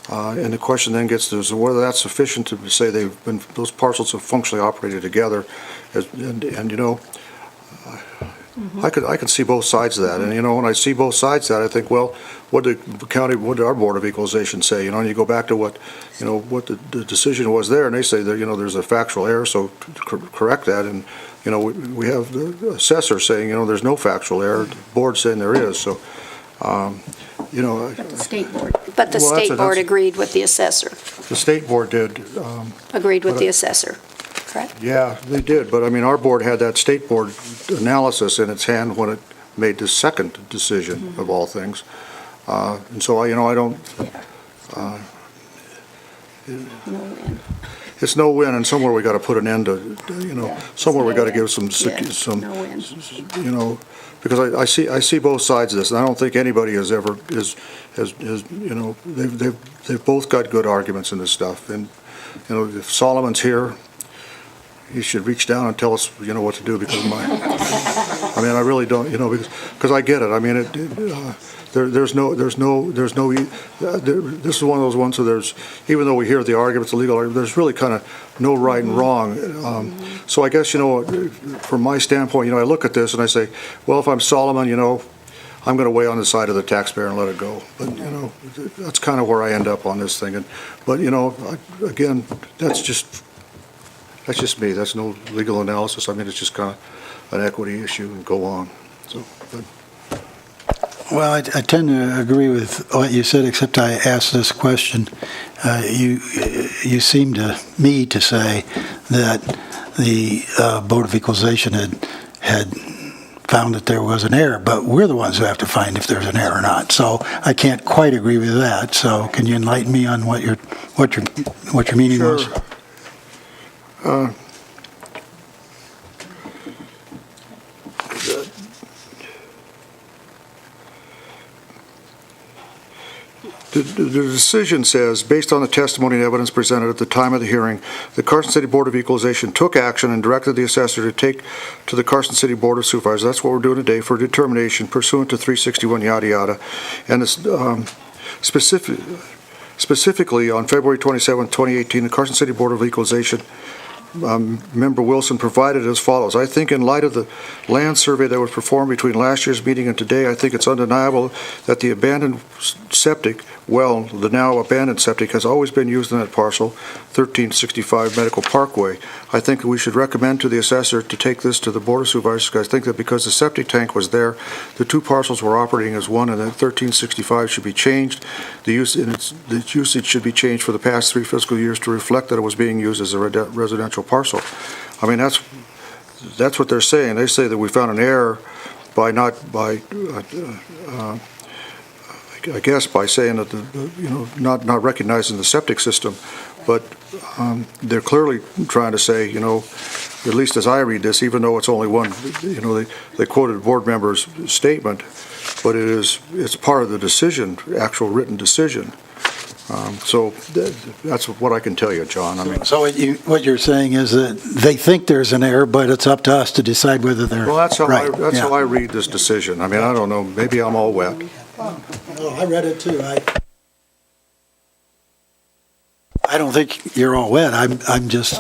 [SPEAKER 1] And the question then gets to is whether that's sufficient to say those parcels have functionally operated together. And you know, I could see both sides of that. And, you know, when I see both sides of that, I think, well, what did our Board of Equalization say? You know, and you go back to what the decision was there, and they say that, you know, there's a factual error, so to correct that. And, you know, we have the assessor saying, you know, there's no factual error. The board saying there is. So, you know.
[SPEAKER 4] But the state board. But the
[SPEAKER 1] Well,
[SPEAKER 4] state board agreed with the assessor.
[SPEAKER 1] The state board did.
[SPEAKER 4] Agreed with the assessor, correct?
[SPEAKER 1] Yeah, they did, but I mean, our board had that state board analysis in its hand when it made the second decision of all things. And so, I don't,
[SPEAKER 4] No win.
[SPEAKER 1] it's no win, and somewhere we got to put an end to, you know,
[SPEAKER 4] Yeah.
[SPEAKER 1] somewhere we got to give some,
[SPEAKER 4] No win.
[SPEAKER 1] you know, because I see both sides of this, and I don't think anybody has, you know, they've both got good arguments in this stuff. And, you know, if Solomon's here, he should reach down and tell us, you know, what to do, because I mean, I really don't, you know, because I get it. I mean, this is one of those ones where even though we hear the arguments, the legal arguments, there's really kind of no right and wrong. So I guess, you know, from my standpoint, you know, I look at this and I say, well, if I'm Solomon, you know, I'm going to weigh on the side of the taxpayer and let it go. But, you know, that's kind of where I end up on this thing. But, you know, again, that's just me. That's no legal analysis. I mean, it's just kind of an equity issue and go on. So, but.
[SPEAKER 10] Well, I tend to agree with what you said, except I asked this question. You seem to me to say that the Board of Equalization had found that there was an error, but we're the ones who have to find if there's an error or not. So I can't quite agree with that. So can you enlighten me on what your meaning
[SPEAKER 1] Sure.
[SPEAKER 10] was?
[SPEAKER 1] The decision says, based on the testimony and evidence presented at the time of the hearing, the Carson City Board of Equalization took action and directed the assessor to take to the Carson City Board of Supervisors. That's what we're doing today, for determination pursuant to 361 yada yada. And it's specifically on February 27, 2018, the Carson City Board of Equalization Member Wilson provided as follows. I think in light of the land survey that was performed between last year's meeting and today, I think it's undeniable that the abandoned septic well, the now abandoned septic has always been used in that parcel, 1365 Medical Parkway. I think that we should recommend to the assessor to take this to the Board of Supervisors, because I think that because the septic tank was there, the two parcels were operating as one, and that 1365 should be changed. The usage should be changed for the past 3 fiscal years to reflect that it was being used as a residential parcel. I mean, that's what they're saying. They say that we found an error by I guess by saying that not recognizing the septic system, but they're clearly trying to say, you know, at least as I read this, even though it's only one, you know, they quoted a board member's statement, but it's part of the decision, actual written decision. So that's what I can tell you, John. I mean,
[SPEAKER 10] So what you're saying is that they think there's an error, but it's up to us to decide whether they're
[SPEAKER 1] well, that's how
[SPEAKER 10] right.
[SPEAKER 1] how I read this decision. I mean, I don't know. Maybe I'm all wet.
[SPEAKER 10] Oh, I read it too. I don't think you're all wet. I'm just.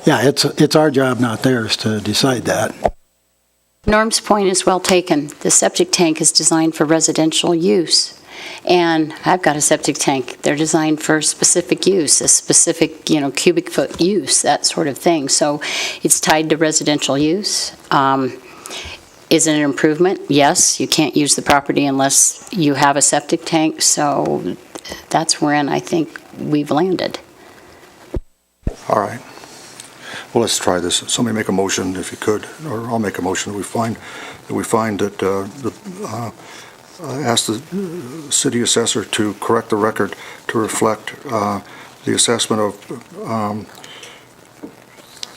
[SPEAKER 10] Yeah, it's our job, not theirs, to decide that.
[SPEAKER 11] Norm's point is well taken. The septic tank is designed for residential use. And I've got a septic tank. They're designed for specific use, a specific, cubic foot use, that sort of thing. So it's tied to residential use. Is it an improvement? Yes. You can't use the property unless you have a septic tank. So that's wherein I think we've landed.
[SPEAKER 1] All right. Well, let's try this. Somebody make a motion, if you could, or I'll make a motion that we find that ask the city assessor to correct the record to reflect the assessment of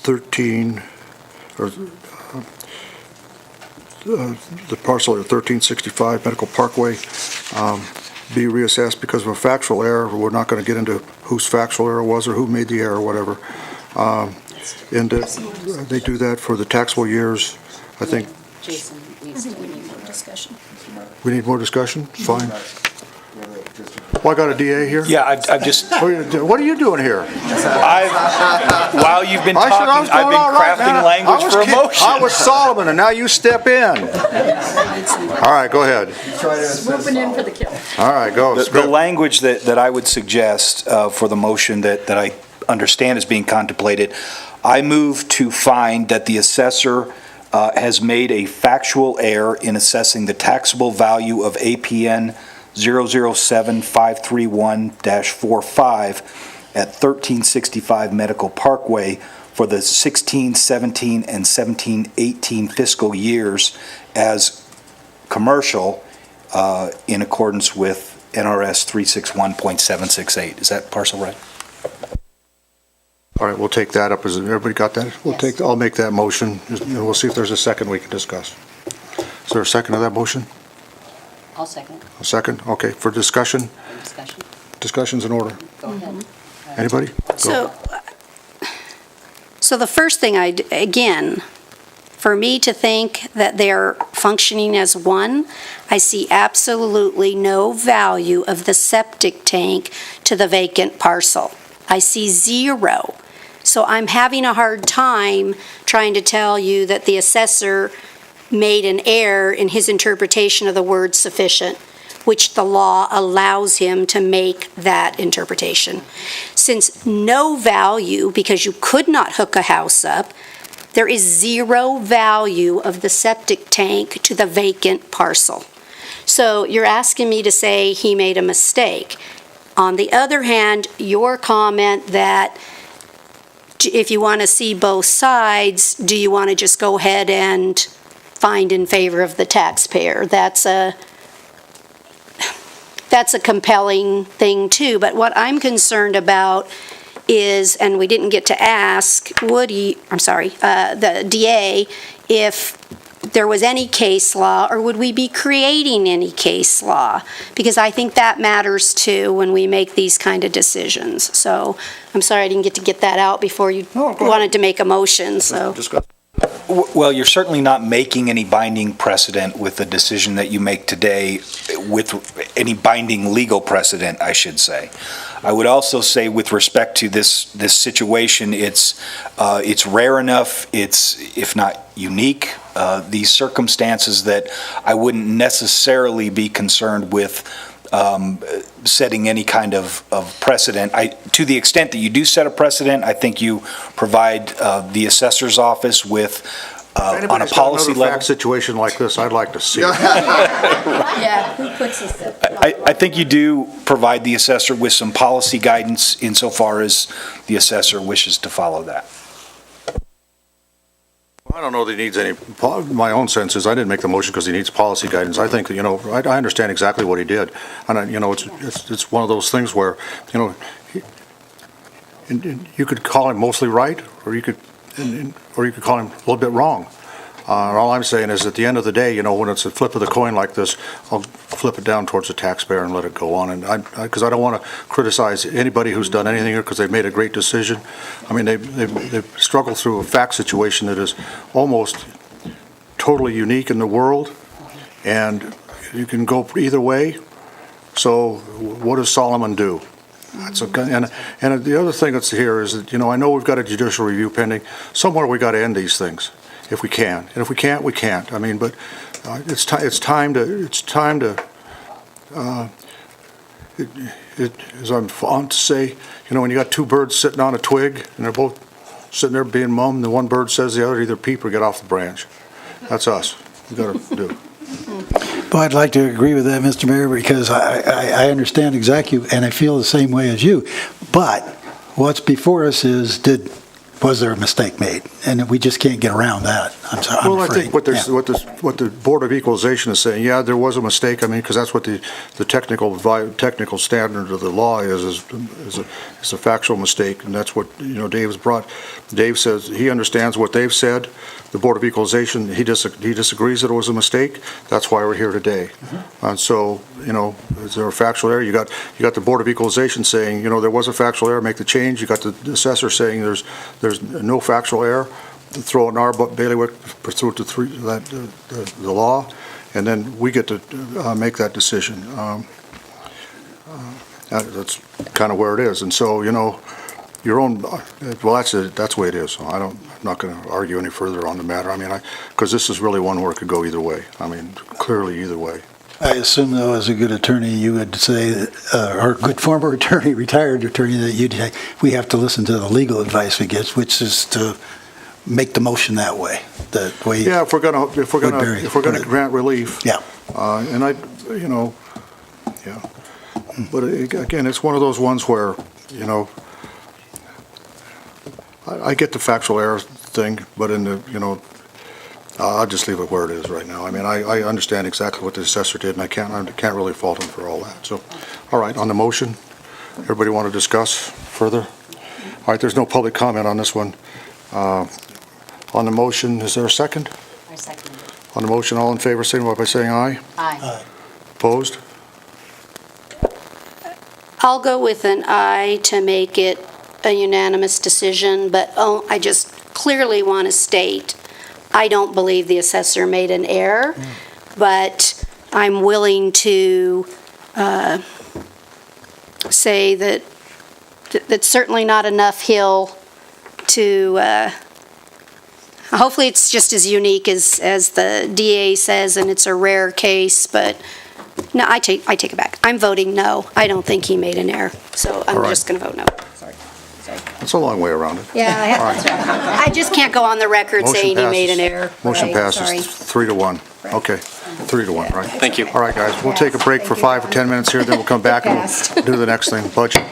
[SPEAKER 1] 13 or the parcel at 1365 Medical Parkway be reassessed because of a factual error. We're not going to get into whose factual error was or who made the error or whatever. And they do that for the taxable years, I think.
[SPEAKER 11] Jason needs to need more discussion.
[SPEAKER 1] We need more discussion? Fine. Well, I got a DA here.
[SPEAKER 12] Yeah, I've just,
[SPEAKER 1] What are you doing here?
[SPEAKER 12] while you've been talking, I've been crafting language for a motion.
[SPEAKER 1] I was Solomon, and now you step in. All right, go ahead.
[SPEAKER 11] Swooping in for the kill.
[SPEAKER 1] All right, go.
[SPEAKER 12] The language that I would suggest for the motion that I understand is being contemplated, I move to find that the assessor has made a factual error in assessing the taxable value of APN 007531-45 at 1365 Medical Parkway for the 16-17 and 17-18 fiscal years as commercial in accordance with NRS 361.768. Is that parcel right?
[SPEAKER 1] All right, we'll take that up. Everybody got that? I'll make that motion, and we'll see if there's a second we can discuss. Is there a second to that motion?
[SPEAKER 11] I'll second.
[SPEAKER 1] A second? Okay, for discussion?
[SPEAKER 11] Discussion.
[SPEAKER 1] Discussion's in order.
[SPEAKER 11] Go ahead.
[SPEAKER 1] Anybody? Go.
[SPEAKER 4] So the first thing again, for me to think that they're functioning as one, I see absolutely no value of the septic tank to the vacant parcel. I see zero. So I'm having a hard time trying to tell you that the assessor made an error in his interpretation of the word sufficient, which the law allows him to make that interpretation. Since no value, because you could not hook a house up, there is zero value of the septic tank to the vacant parcel. So you're asking me to say he made a mistake. On the other hand, your comment that if you want to see both sides, do you want to just go ahead and find in favor of the taxpayer? That's a compelling thing too. But what I'm concerned about is, and we didn't get to ask the DA, if there was any case law, or would we be creating any case law? Because I think that matters too when we make these kind of decisions. So I'm sorry I didn't get that out before you wanted to make a motion, so.
[SPEAKER 12] Well, you're certainly not making any binding precedent with the decision that you make today, with any binding legal precedent, I should say. I would also say, with respect to this situation, it's rare enough, it's, if not unique, these circumstances, that I wouldn't necessarily be concerned with setting any kind of precedent. To the extent that you do set a precedent, I think you provide the assessor's office with, on a policy level.
[SPEAKER 1] Fact situation like this, I'd like to see.
[SPEAKER 7] Yeah, who puts us there?
[SPEAKER 12] I think you do provide the assessor with some policy guidance insofar as the assessor wishes to follow that.
[SPEAKER 1] I don't know that he needs any, my own sense is I didn't make the motion because he needs policy guidance. I think, I understand exactly what he did. And, it's one of those things where, you could call him mostly right, or you could call him a little bit wrong. All I'm saying is, at the end of the day, when it's a flip of the coin like this, I'll flip it down towards the taxpayer and let it go on. And because I don't want to criticize anybody who's done anything here, because they've made a great decision. I mean, they've struggled through a fact situation that is almost totally unique in the world, and you can go either way. So what does Solomon do? And the other thing that's here is that, I know we've got a judicial review pending. Somewhere we got to end these things, if we can. And if we can't, we can't. I mean, but it's time to, as I'm fond to say, when you got two birds sitting on a twig, and they're both sitting there being mummed, the one bird says to the other, either peep or get off the branch. That's us. We got to do.
[SPEAKER 10] Well, I'd like to agree with that, Mr. Mayor, because I understand exactly, and I feel the same way as you. But what's before us is, was there a mistake made? And we just can't get around that. I'm
[SPEAKER 1] Well,
[SPEAKER 10] afraid.
[SPEAKER 1] I think what the Board of Equalization is saying, yeah, there was a mistake. I mean, because that's what the technical standard of the law is a factual mistake, and that's what Dave says he understands what they've said. the Board of Equalization, he disagrees that it was a mistake. That's why we're here today. And so, is there a factual error? You got the Board of Equalization saying, there was a factual error, make the change. You got the assessor saying there's no factual error. Throw it in our bailiwick, pursuant to the law, and then we get to make that decision. That's kind of where it is. And so, your own, well, that's the way it is. So I'm not going to argue any further on the matter. I mean, because this is really one where it could go either way. I mean, clearly either way.
[SPEAKER 10] I assume, though, as a good attorney, you would say, or good former attorney, retired attorney, that we have to listen to the legal advice we get, which is to make the motion that way. That way.
[SPEAKER 1] Yeah, if we're gonna grant relief.
[SPEAKER 10] Yeah.
[SPEAKER 1] And yeah. But again, it's one of those ones where, I get the factual error thing, but I'll just leave it where it is right now. I mean, I understand exactly what the assessor did, and I can't really fault him for all that. So, all right, on the motion, everybody want to discuss further? All right, there's no public comment on this one. On the motion, is there a second?
[SPEAKER 11] I second it.
[SPEAKER 1] On the motion, all in favor, signify by saying aye.
[SPEAKER 11] Aye.
[SPEAKER 1] Opposed?
[SPEAKER 4] I'll go with an aye to make it a unanimous decision, but I just clearly want to state, I don't believe the assessor made an error, but I'm willing to say that that's certainly not enough hill to, hopefully it's just as unique as the DA says, and it's a rare case, but no, I take it back. I'm voting no. I don't think he made an error, so I'm
[SPEAKER 1] All right.
[SPEAKER 4] just going to vote no.
[SPEAKER 1] That's a long way around it.
[SPEAKER 4] Yeah,
[SPEAKER 1] All right.
[SPEAKER 4] I just can't go on the record
[SPEAKER 1] Motion
[SPEAKER 4] saying he made an
[SPEAKER 1] passes.
[SPEAKER 4] error.
[SPEAKER 1] Motion
[SPEAKER 4] Right, sorry.
[SPEAKER 1] passes 3-1. Okay, 3-1, right?
[SPEAKER 6] Thank you.
[SPEAKER 1] All right, guys, we'll take a break for 5 or 10 minutes here, then we'll come back and we'll do the next thing, budget.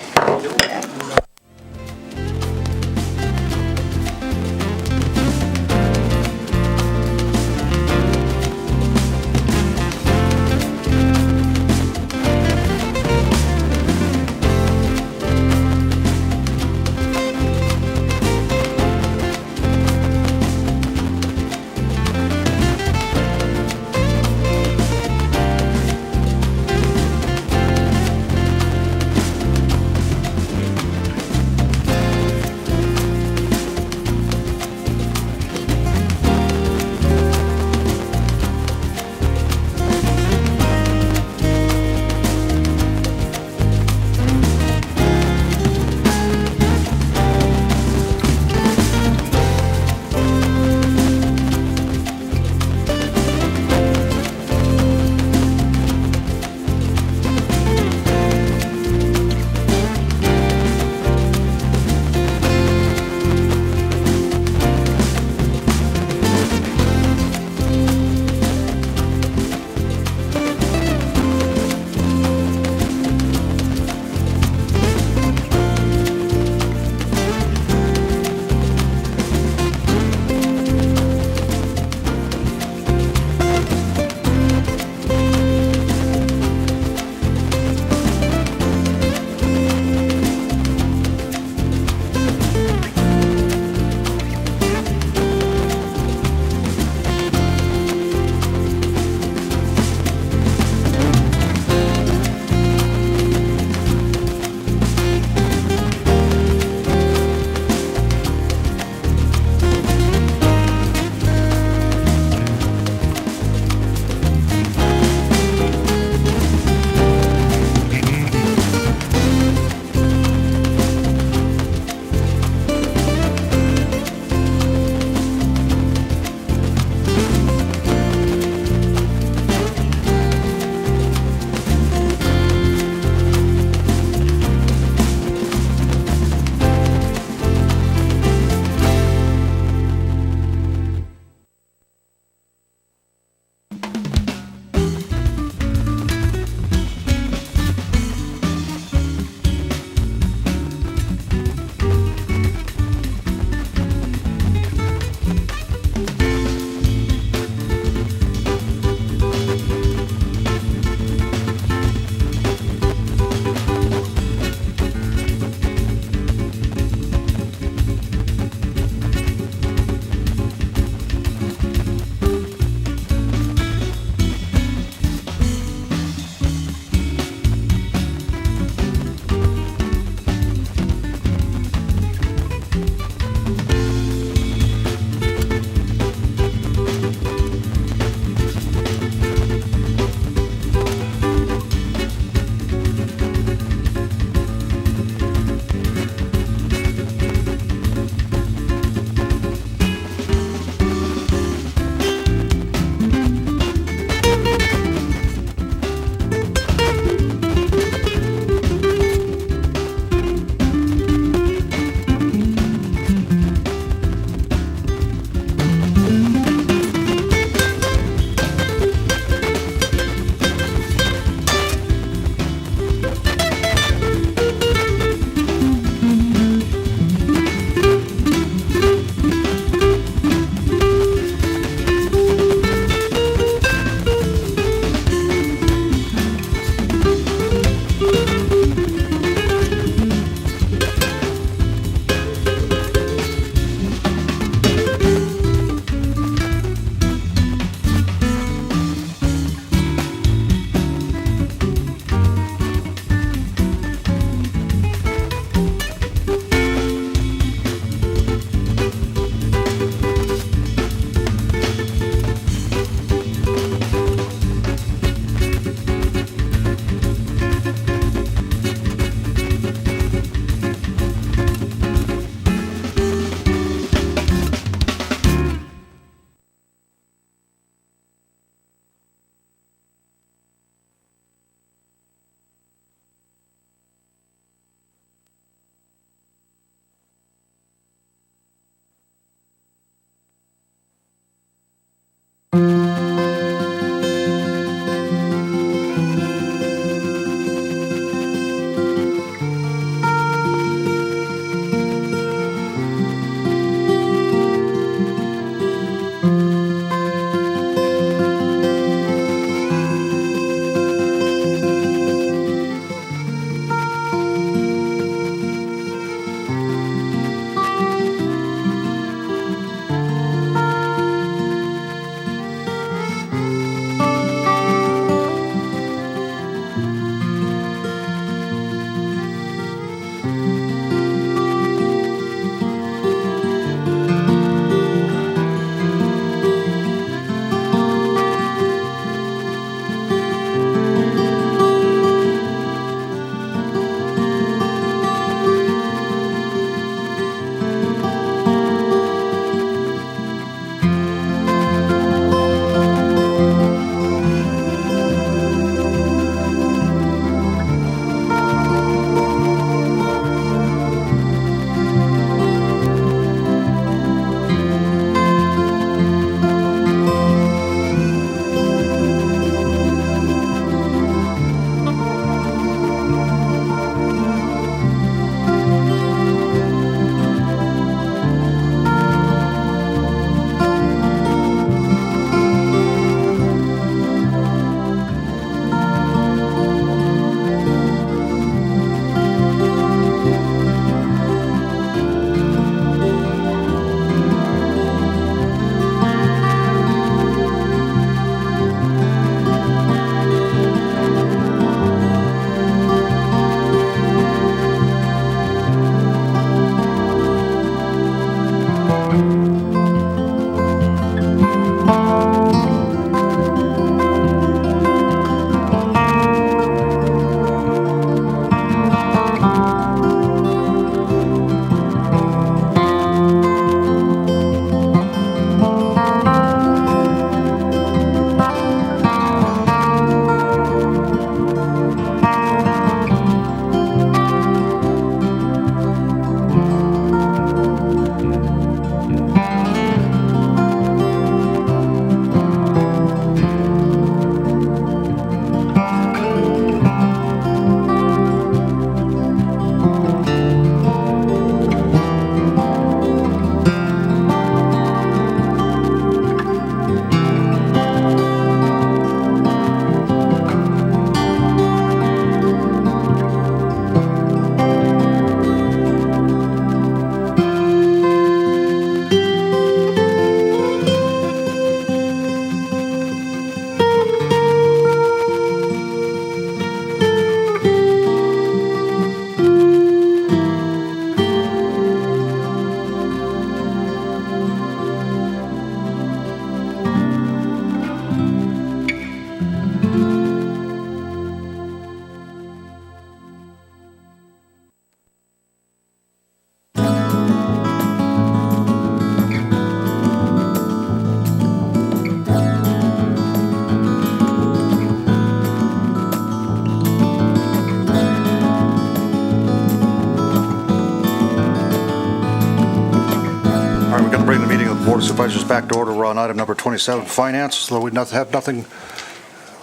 [SPEAKER 1] Board of Supervisors back to order. We're on item number 27, Finance. Though we have nothing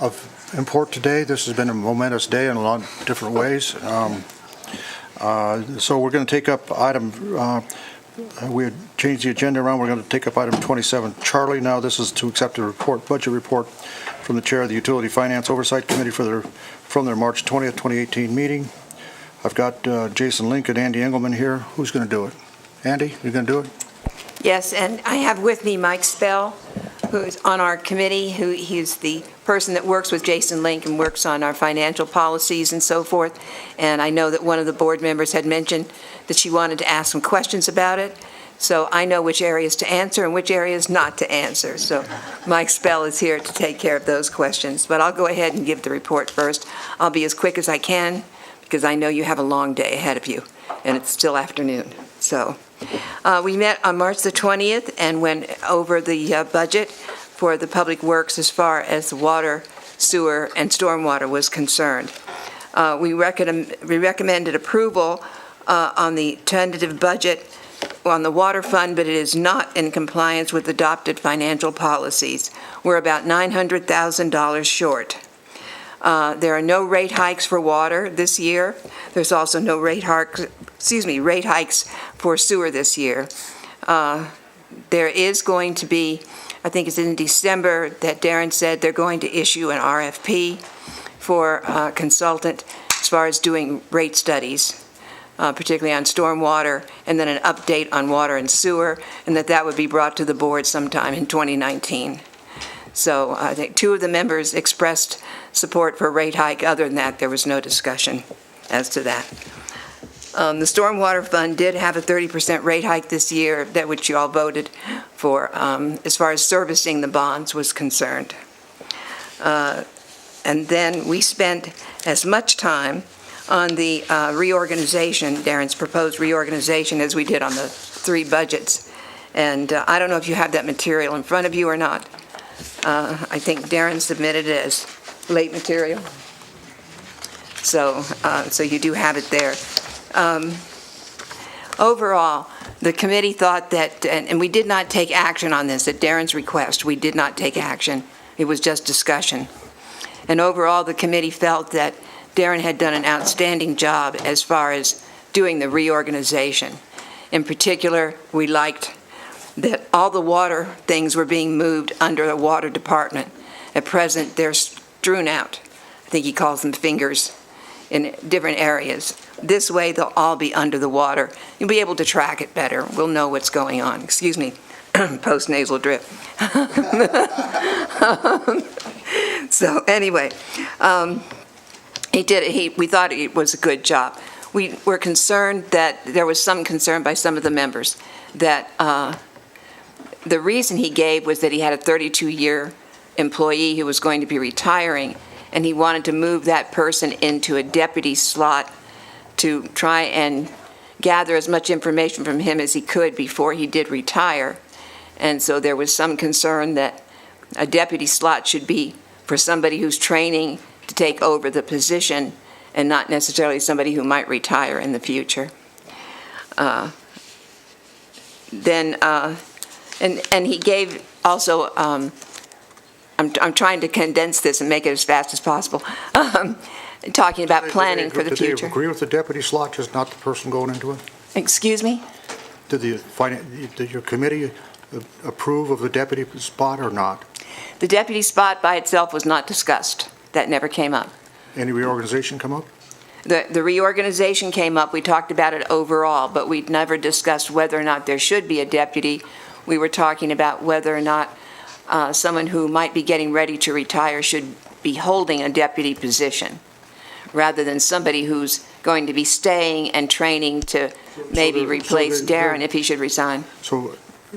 [SPEAKER 1] of import today, this has been a momentous day in a lot of different ways. So we're going to take up item, we had changed the agenda around. We're going to take up item 27. Charlie, now this is to accept the budget report from the Chair of the Utility Finance Oversight Committee from their March 20th, 2018 meeting. I've got Jason Link and Andy Engelman here. Who's going to do it? Andy, you going to do it?
[SPEAKER 13] Yes, and I have with me Mike Spell, who's on our committee, he's the person that works with Jason Link and works on our financial policies and so forth. And I know that one of the board members had mentioned that she wanted to ask some questions about it. So I know which areas to answer and which areas not to answer. So Mike Spell is here to take care of those questions. But I'll go ahead and give the report first. I'll be as quick as I can because I know you have a long day ahead of you and it's still afternoon. So we met on March the 20th and went over the budget for the public works as far as water, sewer, and stormwater was concerned. We recommended approval on the tentative budget on the water fund, but it is not in compliance with adopted financial policies. We're about $900,000 short. There are no rate hikes for water this year. There's also no rate hikes for sewer this year. There is going to be, I think it's in December that Darren said they're going to issue an RFP for a consultant as far as doing rate studies, particularly on stormwater, and then an update on water and sewer, and that would be brought to the board sometime in 2019. So I think two of the members expressed support for a rate hike. Other than that, there was no discussion as to that. The Stormwater Fund did have a 30% rate hike this year, that which you all voted for, as far as servicing the bonds was concerned. And then we spent as much time on the reorganization, Darren's proposed reorganization, as we did on the three budgets. And I don't know if you have that material in front of you or not. I think Darren submitted it as late material. So you do have it there. Overall, the committee thought that, and we did not take action on this, at Darren's request, we did not take action. It was just discussion. And overall, the committee felt that Darren had done an outstanding job as far as doing the reorganization. In particular, we liked that all the water things were being moved under the water department. At present, they're strewn out. I think he calls them fingers in different areas. This way, they'll all be under the water. You'll be able to track it better. We'll know what's going on. Excuse me, post-nasal drip. So anyway, we thought it was a good job. We were concerned that there was some concern by some of the members that the reason he gave was that he had a 32-year employee who was going to be retiring, and he wanted to move that person into a deputy slot to try and gather as much information from him as he could before he did retire. And so there was some concern that a deputy slot should be for somebody who's training to take over the position and not necessarily somebody who might retire in the future. And he gave also, I'm trying to condense this and make it as fast as possible, talking about planning for the future.
[SPEAKER 1] Did they agree with the deputy slot, just not the person going into it?
[SPEAKER 13] Excuse me?
[SPEAKER 1] Did your committee approve of the deputy spot or not?
[SPEAKER 13] The deputy spot by itself was not discussed. That never came up.
[SPEAKER 1] Any reorganization come up?
[SPEAKER 13] The reorganization came up. We talked about it overall, but we'd never discussed whether or not there should be a deputy. We were talking about whether or not someone who might be getting ready to retire should be holding a deputy position, rather than somebody who's going to be staying and training to maybe replace Darren if he should resign.
[SPEAKER 1] So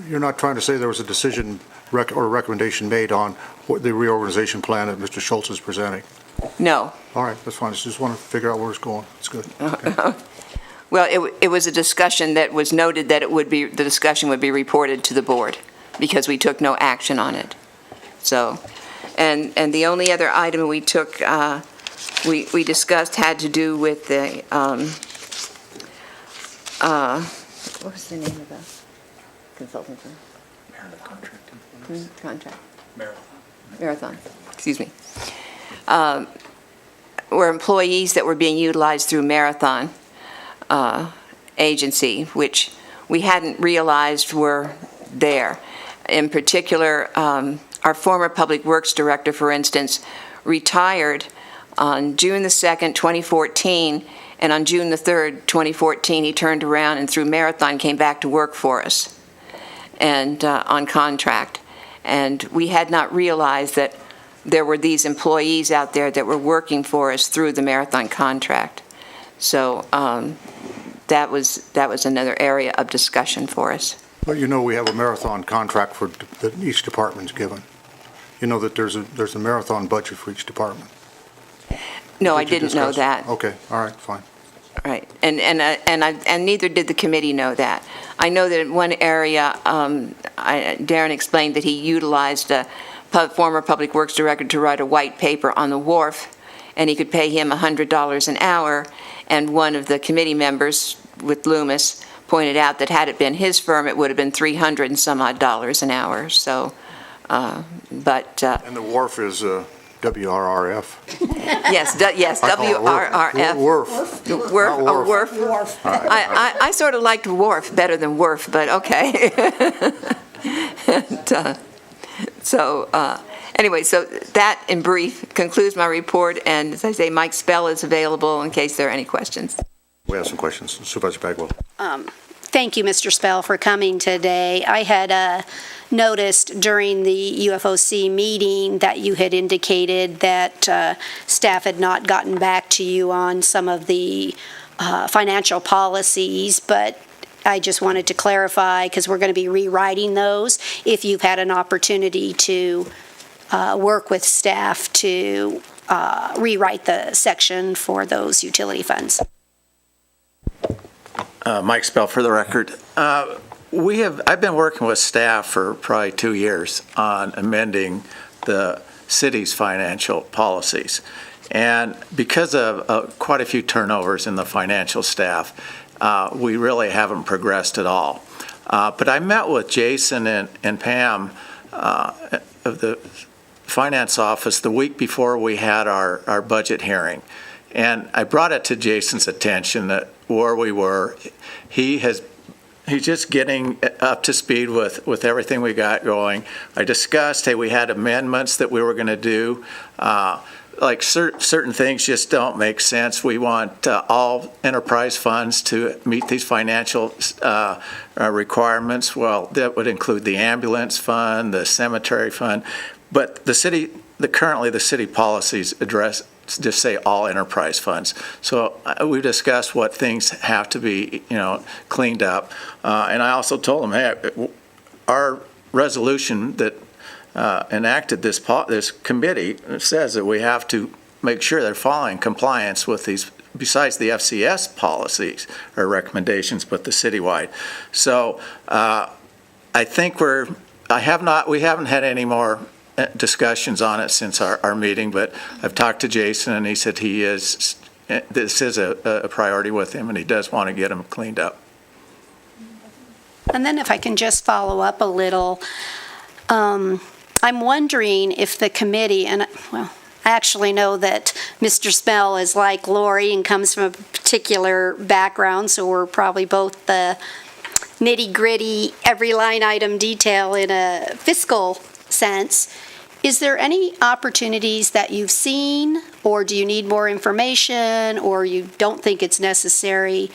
[SPEAKER 1] you're not trying to say there was a decision or recommendation made on what the reorganization plan that Mr. Schultz is presenting?
[SPEAKER 13] No.
[SPEAKER 1] All right, that's fine. I just want to figure out where it's going. It's good. Okay.
[SPEAKER 13] Well, it was a discussion that was noted that the discussion would be reported to the board because we took no action on it. So, and the only other item we took, we discussed had to do with the, what was the name of the consulting firm? Contract. Marathon, excuse me. Were employees that were being utilized through Marathon agency, which we hadn't realized were there. In particular, our former Public Works Director, for instance, retired on June the 2nd, 2014, and on June the 3rd, 2014, he turned around and through Marathon came back to work for us and on contract. And we had not realized that there were these employees out there that were working for us through the Marathon contract. So that was another area of discussion for us.
[SPEAKER 1] But you know we have a Marathon contract for that each department's given. You know that there's a Marathon budget for each department.
[SPEAKER 13] No, I
[SPEAKER 1] Did you
[SPEAKER 13] didn't know
[SPEAKER 1] discuss?
[SPEAKER 13] that.
[SPEAKER 1] Okay, all right, fine.
[SPEAKER 13] Right, and neither did the committee know that. I know that in one area, Darren explained that he utilized a former Public Works Director to write a white paper on the wharf, and he could pay him $100 an hour, and one of the committee members with Loomis pointed out that had it been his firm, it would have been $300 and some odd an hour, so, but...
[SPEAKER 1] And the wharf is WRRF.
[SPEAKER 13] Yes, WRRF.
[SPEAKER 1] Worf.
[SPEAKER 13] Worf. I sort of liked Wharf better than Worf, but okay. And, anyway, so that in brief concludes my report, and as I say, Mike Spell is available in case there are any questions.
[SPEAKER 1] We have some questions. Supervisor Bagwell.
[SPEAKER 4] Thank you, Mr. Spell, for coming today. I had noticed during the UFOC meeting that you had indicated that staff had not gotten back to you on some of the financial policies, but I just wanted to clarify, because we're going to be rewriting those, if you've had an opportunity to work with staff to rewrite the section for those utility funds.
[SPEAKER 14] Mike Spell for the record. I've been working with staff for probably 2 years on amending the city's financial policies. And because of quite a few turnovers in the financial staff, we really haven't progressed at all. But I met with Jason and Pam of the finance office the week before we had our budget hearing. And I brought it to Jason's attention that where we were, he's just getting up to speed with everything we got going. I discussed, hey, we had amendments that we were going to do. Like certain things just don't make sense. We want all enterprise funds to meet these financial requirements. Well, that would include the ambulance fund, the cemetery fund. But currently the city policies just say all enterprise funds. So we discussed what things have to be, cleaned up. And I also told them, hey, our resolution that enacted this committee says that we have to make sure they're following compliance with these, besides the FCS policies or recommendations, but the citywide. So I think we haven't had any more discussions on it since our meeting, but I've talked to Jason and he said this is a priority with him and he does want to get them cleaned up.
[SPEAKER 4] And then if I can just follow up a little, I'm wondering if the committee, and well, I actually know that Mr. Spell is like Lori and comes from a particular background, so we're probably both the nitty-gritty, every line item detail in a fiscal sense. Is there any opportunities that you've seen, or do you need more information, or you don't think it's necessary?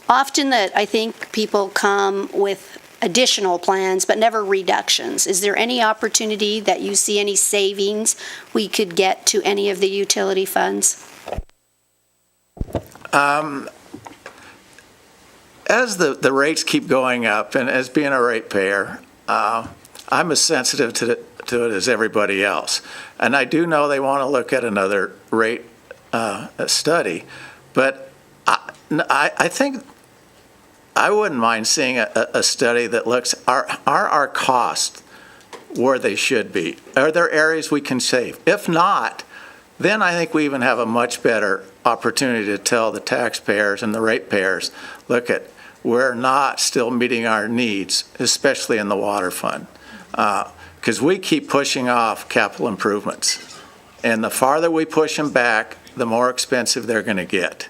[SPEAKER 4] Often that I think people come with additional plans, but never reductions. Is there any opportunity that you see any savings we could get to any of the utility funds?
[SPEAKER 14] As the rates keep going up, and as being a ratepayer, I'm as sensitive to it as everybody else. And I do know they want to look at another rate study, but I think I wouldn't mind seeing a study that looks, are our costs where they should be? Are there areas we can save? If not, then I think we even have a much better opportunity to tell the taxpayers and the ratepayers, look at, we're not still meeting our needs, especially in the water fund. Because we keep pushing off capital improvements. And the farther we push them back, the more expensive they're going to get.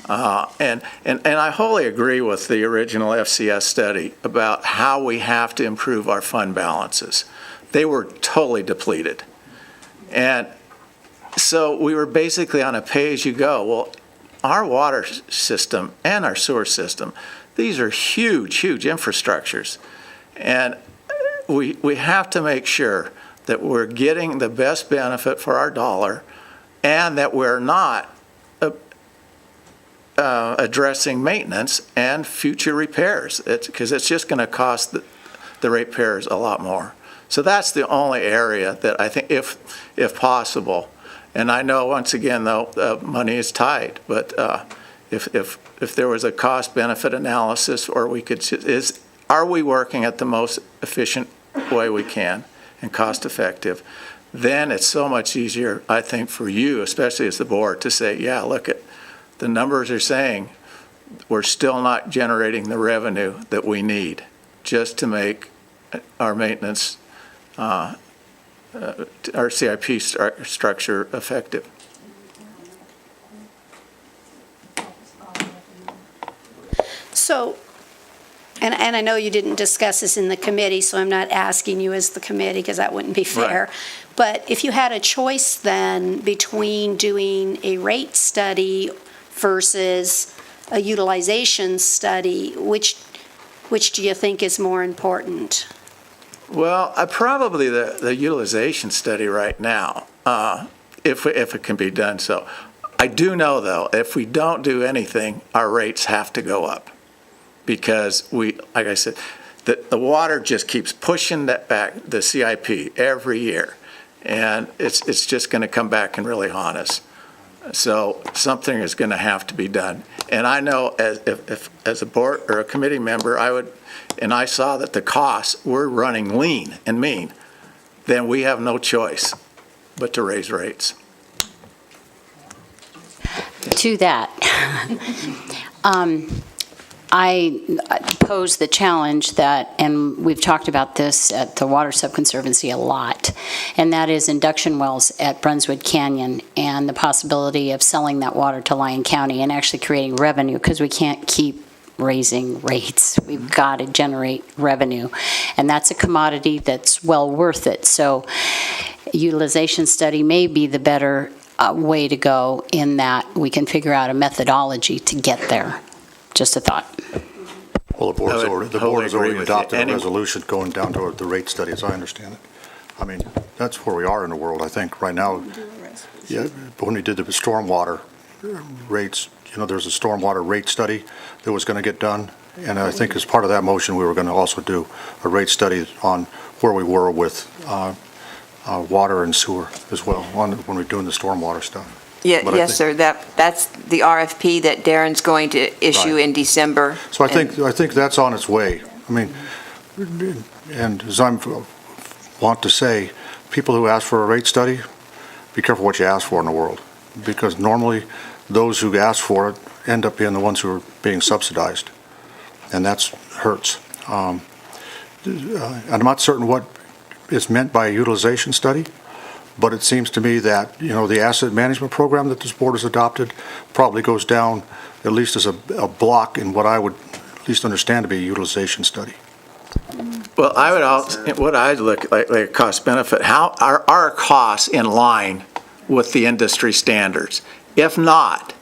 [SPEAKER 14] And I wholly agree with the original FCS study about how we have to improve our fund balances. They were totally depleted. And so we were basically on a pay-as-you-go. Well, our water system and our sewer system, these are huge, huge infrastructures. And we have to make sure that we're getting the best benefit for our dollar and that we're not addressing maintenance and future repairs, because it's just going to cost the ratepayers a lot more. So that's the only area that I think, if possible, and I know once again though money is tight, but if there was a cost-benefit analysis, or we could are we working at the most efficient way we can and cost-effective? Then it's so much easier, I think, for you, especially as the board, to say, yeah, look at. The numbers are saying we're still not generating the revenue that we need just to make our maintenance, our CIP structure effective.
[SPEAKER 4] So, and I know you didn't discuss this in the committee, so I'm not asking you as the committee, because that wouldn't be fair.
[SPEAKER 14] Right.
[SPEAKER 4] But if you had a choice then between doing a rate study versus a utilization study, which do you think is more important?
[SPEAKER 14] Well, probably the utilization study right now, if it can be done so. I do know, though, if we don't do anything, our rates have to go up, because like I said, the water just keeps pushing that back, the CIP, every year, and it's just going to come back and really haunt us. So something is going to have to be done. And I know as a board or a committee member, and I saw that the costs were running lean and mean, then we have no choice but to raise rates.
[SPEAKER 11] To that, I pose the challenge that, and we've talked about this at the Water Subconservancy a lot, and that is induction wells at Brunswick Canyon and the possibility of selling that water to Lyon County and actually creating revenue, because we can't keep raising rates. We've got to generate revenue, and that's a commodity that's well worth it. So utilization study may be the better way to go, in that we can figure out a methodology to get there. Just a thought.
[SPEAKER 1] Well, the board has already adopted a resolution going down to the rate study, as I understand it. I mean, that's where we are in the world, I think, right now. Yeah, when we did the stormwater rates, there's a stormwater rate study that was going to get done, and I think as part of that motion, we were going to also do a rate study on where we were with water and sewer as well, when we're doing the stormwater stuff.
[SPEAKER 13] Yes, sir. That's the RFP that Darren's going to issue in December.
[SPEAKER 1] So I think that's on its way. I mean, and as I want to say, people who ask for a rate study, be careful what you ask for in the world, because normally those who ask for it end up being the ones who are being subsidized, and that hurts. I'm not certain what is meant by a utilization study, but it seems to me that, the asset management program that this board has adopted probably goes down at least as a block in what I would at least understand to be a utilization study.
[SPEAKER 14] Well, I would also, what I'd look like cost benefit, how are our costs in line with the industry standards? If not,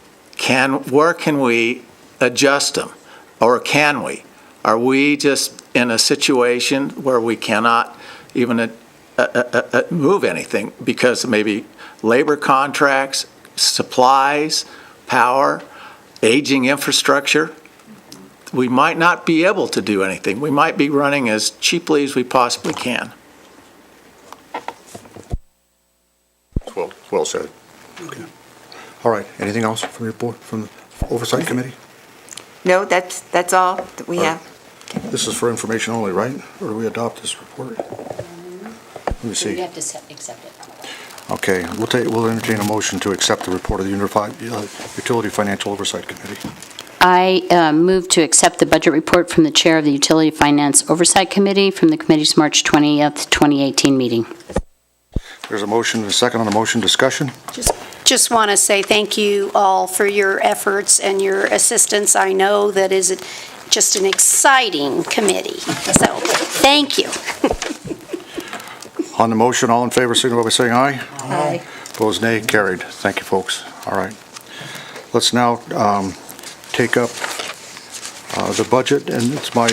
[SPEAKER 14] where can we adjust them, or can we? Are we just in a situation where we cannot even move anything because maybe labor contracts, supplies, power, aging infrastructure? We might not be able to do anything. We might be running as cheaply as we possibly can.
[SPEAKER 1] Well said. Okay. All right. Anything else from your board, from the Oversight Committee?
[SPEAKER 13] No, that's all that we have.
[SPEAKER 1] This is for information only, right? Or do we adopt this report? Let me see.
[SPEAKER 11] You have to accept it.
[SPEAKER 1] Okay, we'll entertain a motion to accept the report of the Utility Financial Oversight Committee.
[SPEAKER 11] I move to accept the budget report from the Chair of the Utility Finance Oversight Committee from the committee's March 20th, 2018 meeting.
[SPEAKER 1] There's a motion and a second on the motion. Discussion?
[SPEAKER 4] Just want to say thank you all for your efforts and your assistance. I know that is just an exciting committee, so thank you.
[SPEAKER 1] On the motion, all in favor, signify by saying aye.
[SPEAKER 7] Aye.
[SPEAKER 1] Opposed, nay. Carried. Thank you, folks. All right. Let's now take up the budget, and it's my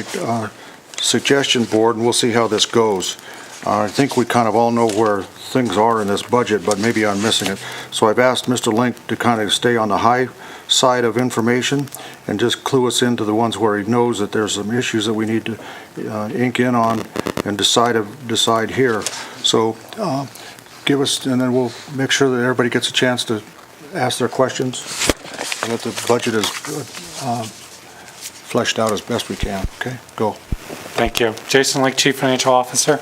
[SPEAKER 1] suggestion board, and we'll see how this goes. I think we kind of all know where things are in this budget, but maybe I'm missing it. So I've asked Mr. Link to kind of stay on the high side of information and just clue us into the ones where he knows that there's some issues that we need to ink in on and decide here. So give us, and then we'll make sure that everybody gets a chance to ask their questions and that the budget is fleshed out as best we can. Okay, go.
[SPEAKER 15] Thank you. Jason Lake, Chief Financial Officer.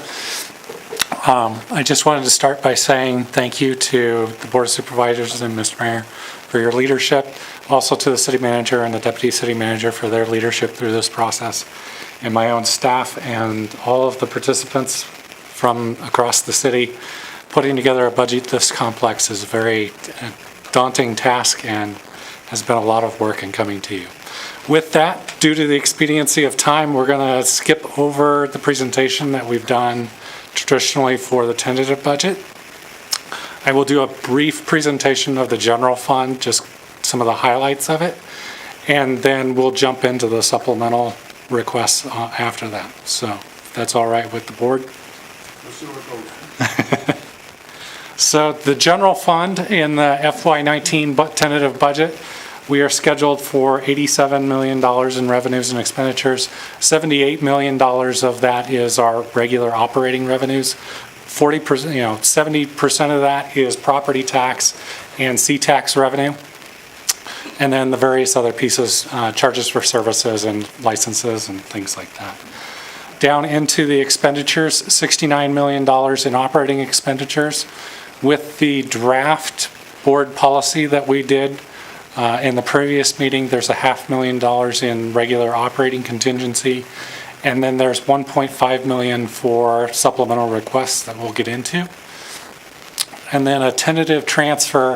[SPEAKER 15] I just wanted to start by saying thank you to the Board of Supervisors and Mr. Mayor for your leadership, also to the City Manager and the Deputy City Manager for their leadership through this process, and my own staff and all of the participants from across the city. Putting together a budget this complex is a very daunting task and has been a lot of work in coming to you. With that, due to the expediency of time, we're going to skip over the presentation that we've done traditionally for the tentative budget. I will do a brief presentation of the general fund, just some of the highlights of it, and then we'll jump into the supplemental requests after that. So if that's all right with the board.
[SPEAKER 1] Let's see where it goes.
[SPEAKER 15] So the general fund in the FY19 tentative budget, we are scheduled for $87 million in revenues and expenditures. $78 million of that is our regular operating revenues. 40%, 70% of that is property tax and C-tax revenue. And then the various other pieces, charges for services and licenses and things like that. Down into the expenditures, $69 million in operating expenditures. With the draft board policy that we did in the previous meeting, there's $500,000 in regular operating contingency, and then there's $1.5 million for supplemental requests that we'll get into. And then a tentative transfer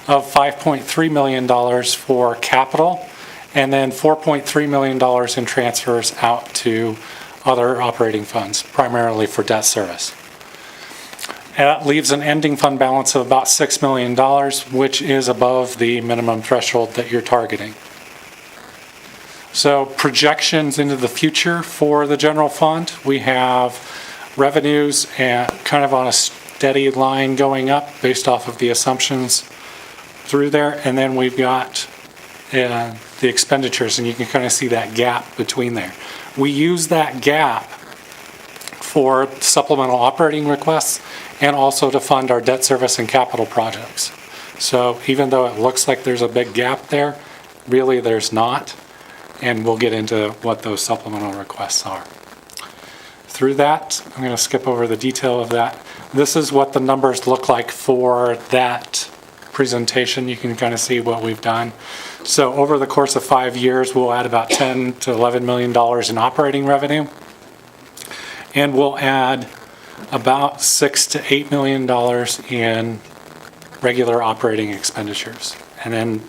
[SPEAKER 15] of $5.3 million for capital, and then $4.3 million in transfers out to other operating funds, primarily for debt service. And that leaves an ending fund balance of about $6 million, which is above the minimum threshold that you're targeting. So projections into the future for the general fund, we have revenues kind of on a steady line going up based off of the assumptions through there. And then we've got the expenditures, and you can kind of see that gap between there. We use that gap for supplemental operating requests and also to fund our debt service and capital projects. So even though it looks like there's a big gap there, really there's not, and we'll get into what those supplemental requests are. Through that, I'm going to skip over the detail of that. This is what the numbers look like for that presentation. You can kind of see what we've done. So over the course of 5 years, we'll add about $10 to $11 million in operating revenue, and we'll add about $6 to $8 million in regular operating expenditures. And then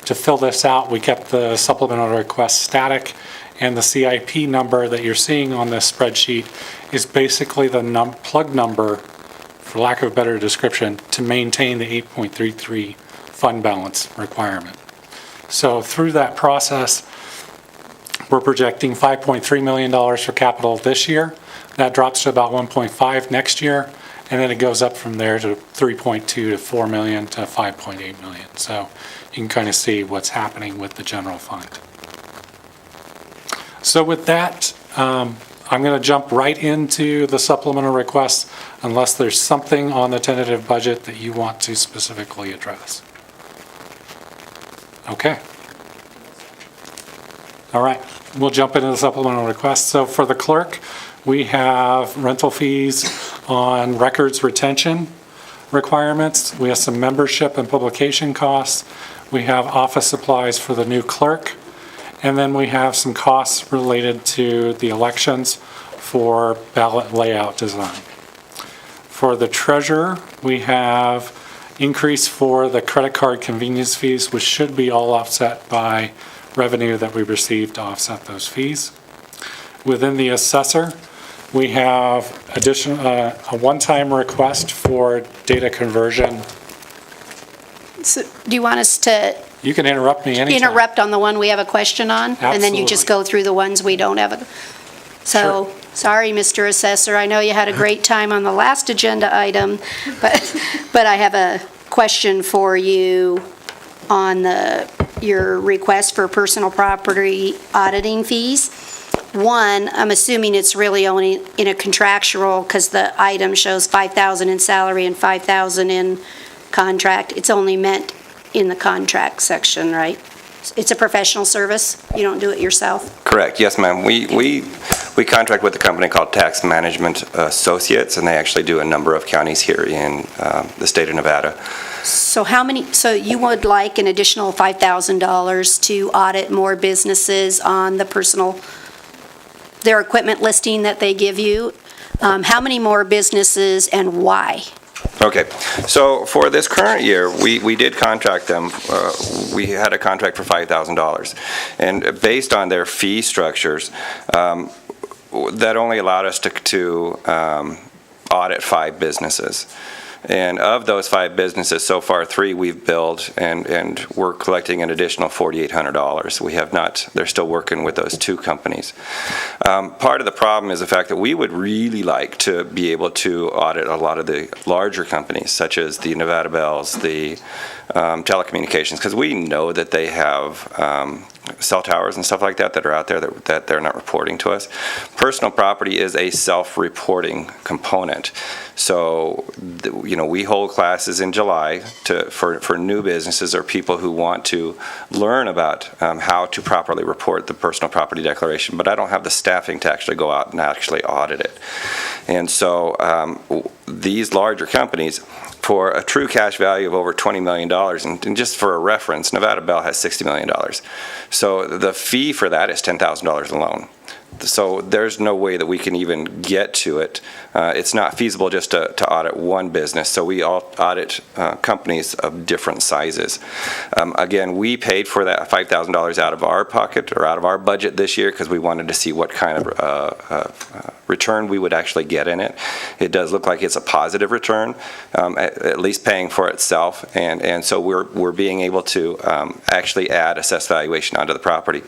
[SPEAKER 15] to fill this out, we kept the supplemental request static, and the CIP number that you're seeing on this spreadsheet is basically the plug number, for lack of a better description, to maintain the 8.33 fund balance requirement. So through that process, we're projecting $5.3 million for capital this year. That drops to about 1.5 next year, and then it goes up from there to 3.2 to 4 million to 5.8 million. So you can kind of see what's happening with the general fund. So with that, I'm going to jump right into the supplemental requests unless there's something on the tentative budget that you want to specifically address. Okay. All right, we'll jump into the supplemental requests. So for the clerk, we have rental fees on records retention requirements. We have some membership and publication costs. We have office supplies for the new clerk. And then we have some costs related to the elections for ballot layout design. For the treasurer, we have increase for the credit card convenience fees, which should be all offset by revenue that we received to offset those fees. Within the assessor, we have a one-time request for data conversion.
[SPEAKER 4] So do you want us to
[SPEAKER 15] You can interrupt me anytime.
[SPEAKER 4] interrupt on the one we have a question on? And then you just go through the ones we don't have a... So, sorry, Mr. Assessor, I know you had a great time on the last agenda item, but I have a question for you on your request for personal property auditing fees. One, I'm assuming it's really only in a contractual, because the item shows 5,000 in salary and 5,000 in contract. It's only meant in the contract section, right? It's a professional service? You don't do it yourself?
[SPEAKER 2] Correct, yes, ma'am. We contract with a company called Tax Management Associates, and they actually do a number of counties here in the state of Nevada.
[SPEAKER 4] So so you would like an additional $5,000 to audit more businesses on their equipment listing that they give you? How many more businesses and why?
[SPEAKER 2] Okay, so for this current year, we did contract them. We had a contract for $5,000. And based on their fee structures, that only allowed us to audit 5 businesses. And of those 5 businesses, so far 3 we've billed, and we're collecting an additional $4,800. We have not, they're still working with those 2 companies. Part of the problem is the fact that we would really like to be able to audit a lot of the larger companies, such as the Nevada Bells, the telecommunications, because we know that they have cell towers and stuff like that are out there that they're not reporting to us. Personal property is a self-reporting component. So, we hold classes in July for new businesses or people who want to learn about how to properly report the personal property declaration, but I don't have the staffing to actually go out and actually audit it. And so these larger companies, for a true cash value of over $20 million, and just for a reference, Nevada Bell has $60 million. So the fee for that is $10,000 alone. So there's no way that we can even get to it. It's not feasible just to audit one business, so we all audit companies of different sizes. Again, we paid for that $5,000 out of our pocket or out of our budget this year because we wanted to see what kind of return we would actually get in it. It does look like it's a positive return, at least paying for itself, and so we're being able to actually add assessed valuation onto the property.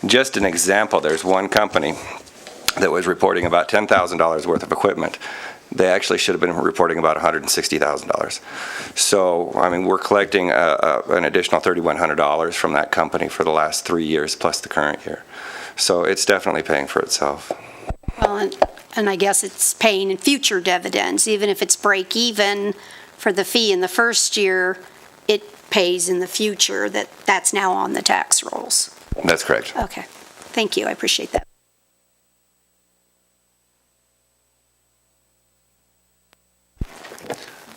[SPEAKER 2] Just an example, there's one company that was reporting about $10,000 worth of equipment. They actually should have been reporting about $160,000. So, we're collecting an additional $3,100 from that company for the last 3 years plus the current year. So it's definitely paying for itself.
[SPEAKER 4] Well, and I guess it's paying in future dividends, even if it's break even for the fee in the first year, it pays in the future. That's now on the tax rolls.
[SPEAKER 2] That's correct.
[SPEAKER 4] Okay. Thank you. I appreciate that.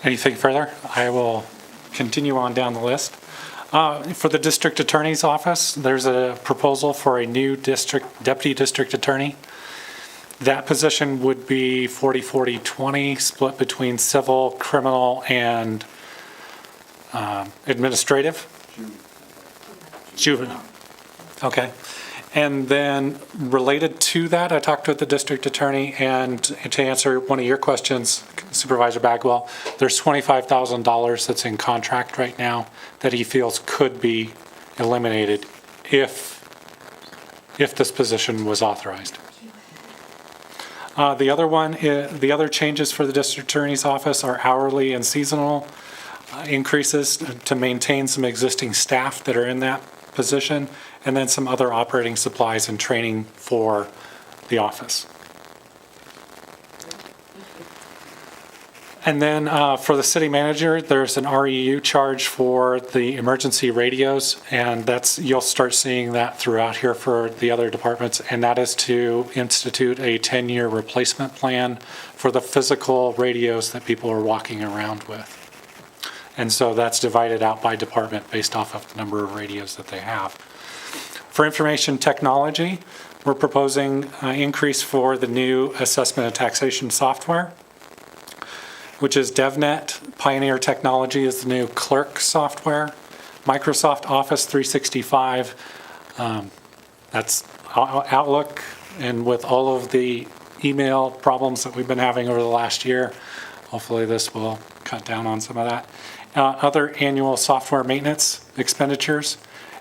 [SPEAKER 15] Anything further? I will continue on down the list. For the district attorney's office, there's a proposal for a new deputy district attorney. That position would be 40-40-20, split between civil, criminal, and administrative. Juvenile. Okay. And then related to that, I talked with the district attorney, and to answer one of your questions, Supervisor Bagwell, there's $25,000 that's in contract right now that he feels could be eliminated if this position was authorized. The other changes for the district attorney's office are hourly and seasonal increases to maintain some existing staff that are in that position, and then some other operating supplies and training for the office. And then for the city manager, there's an REU charge for the emergency radios, and you'll start seeing that throughout here for the other departments, and that is to institute a 10-year replacement plan for the physical radios that people are walking around with. And so that's divided out by department based off of the number of radios that they have. For information technology, we're proposing an increase for the new assessment and taxation software, which is DevNet. Pioneer Technology is the new clerk software. Microsoft Office 365, that's Outlook, and with all of the email problems that we've been having over the last year, hopefully this will cut down on some of that. Other annual software maintenance expenditures,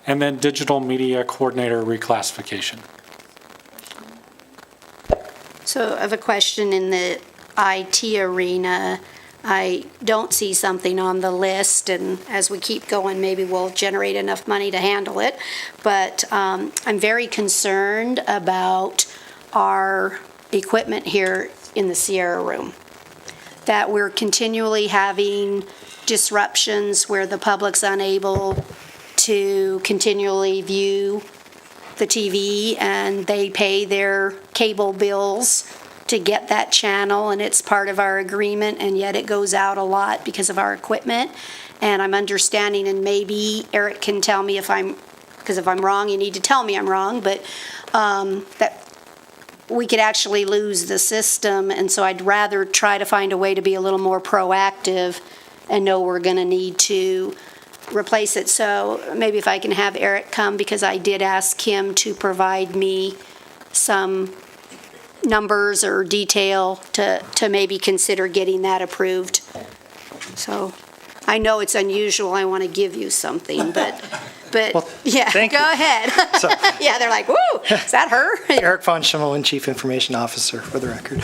[SPEAKER 15] and then digital media coordinator reclassification.
[SPEAKER 4] So I have a question in the IT arena. I don't see something on the list, and as we keep going, maybe we'll generate enough money to handle it. But I'm very concerned about our equipment here in the Sierra Room, that we're continually having disruptions where the public's unable to continually view the TV, and they pay their cable bills to get that channel, and it's part of our agreement, and yet it goes out a lot because of our equipment. And I'm understanding, and maybe Eric can tell me because if I'm wrong, you need to tell me I'm wrong, but that we could actually lose the system, and so I'd rather try to find a way to be a little more proactive and know we're going to need to replace it. So maybe if I can have Eric come, because I did ask him to provide me some numbers or detail to maybe consider getting that approved. So I know it's unusual, I want to give you something, but
[SPEAKER 16] Well,
[SPEAKER 4] yeah,
[SPEAKER 16] thank
[SPEAKER 4] go
[SPEAKER 16] you.
[SPEAKER 4] ahead.
[SPEAKER 16] So-
[SPEAKER 4] Yeah, they're like, woo, is that her?
[SPEAKER 16] Eric Von Schimmelin, Chief Information Officer, for the record.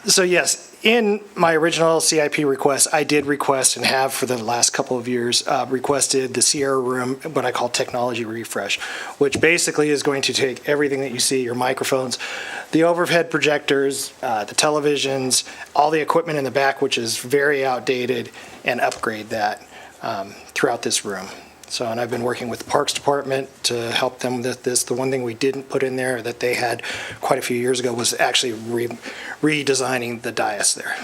[SPEAKER 16] So yes, in my original CIP request, I did request and have for the last couple of years requested the Sierra Room, what I call technology refresh, which basically is going to take everything that you see, your microphones, the overhead projectors, the televisions, all the equipment in the back, which is very outdated, and upgrade that throughout this room. So, and I've been working with the Parks Department to help them with this. The one thing we didn't put in there that they had quite a few years ago was actually redesigning the dais there.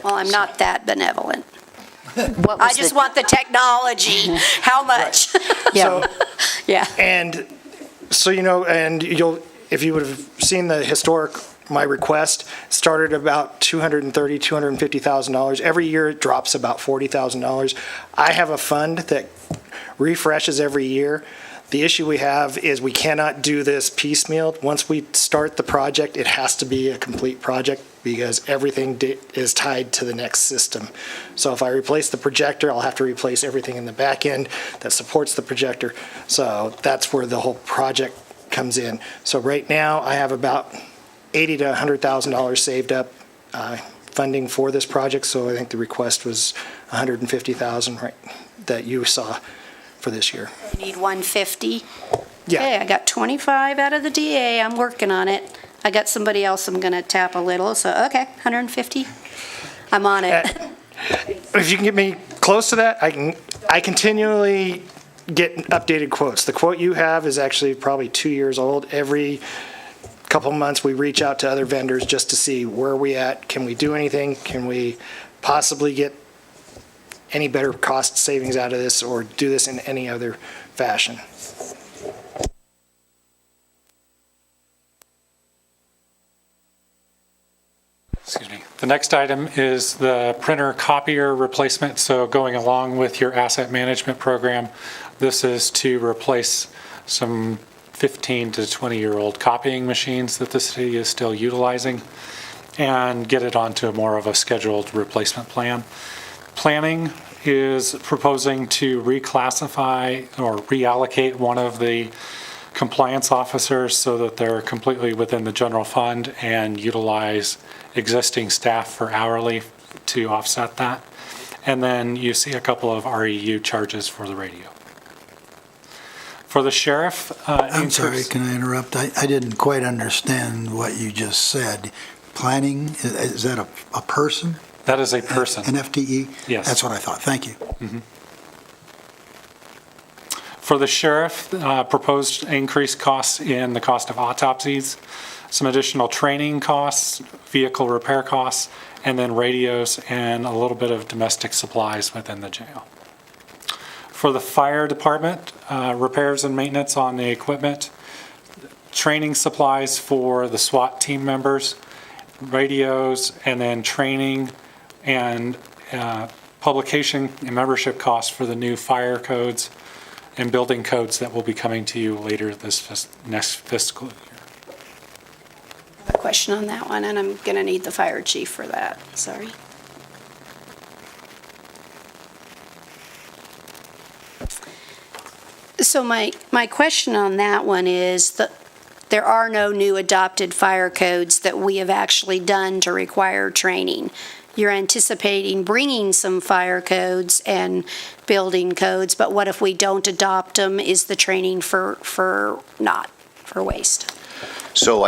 [SPEAKER 4] Well, I'm not that benevolent. I just want the technology. How much?
[SPEAKER 16] So,
[SPEAKER 4] Yeah.
[SPEAKER 16] and so, you know, and if you would have seen the historic, my request started about $230,000, $250,000. Every year it drops about $40,000. I have a fund that refreshes every year. The issue we have is we cannot do this piecemeal. Once we start the project, it has to be a complete project because everything is tied to the next system. So if I replace the projector, I'll have to replace everything in the back end that supports the projector. So that's where the whole project comes in. So right now I have about $80,000 to $100,000 saved up funding for this project. So I think the request was $150,000, right, that you saw for this year.
[SPEAKER 4] You need 150?
[SPEAKER 16] Yeah.
[SPEAKER 4] Okay, I got 25 out of the DA. I'm working on it. I got somebody else I'm going to tap a little, so okay, 150. I'm on it.
[SPEAKER 16] If you can get me close to that, I continually get updated quotes. The quote you have is actually probably 2 years old. Every couple months, we reach out to other vendors just to see where are we at. Can we do anything? Can we possibly get any better cost savings out of this or do this in any other fashion?
[SPEAKER 15] Excuse me. The next item is the printer copier replacement. So going along with your asset management program, this is to replace some 15 to 20-year-old copying machines that the city is still utilizing and get it onto more of a scheduled replacement plan. Planning is proposing to reclassify or reallocate one of the compliance officers so that they're completely within the general fund and utilize existing staff for hourly to offset that. And then you see a couple of REU charges for the radio. For the sheriff,
[SPEAKER 10] I'm sorry, can I interrupt? I didn't quite understand what you just said. Planning, is that a person?
[SPEAKER 15] That is a person.
[SPEAKER 10] An FTE?
[SPEAKER 15] Yes.
[SPEAKER 10] That's what I thought. Thank you.
[SPEAKER 15] Mhm. For the sheriff, proposed increased costs in the cost of autopsies, some additional training costs, vehicle repair costs, and then radios and a little bit of domestic supplies within the jail. For the fire department, repairs and maintenance on the equipment, training supplies for the SWAT team members, radios, and then training and publication and membership costs for the new fire codes and building codes that will be coming to you later this next fiscal year.
[SPEAKER 4] A question on that one, and I'm going to need the fire chief for that. Sorry. So my question on that one is that there are no new adopted fire codes that we have actually done to require training. You're anticipating bringing some fire codes and building codes, but what if we don't adopt them? Is the training for not for waste?
[SPEAKER 12] So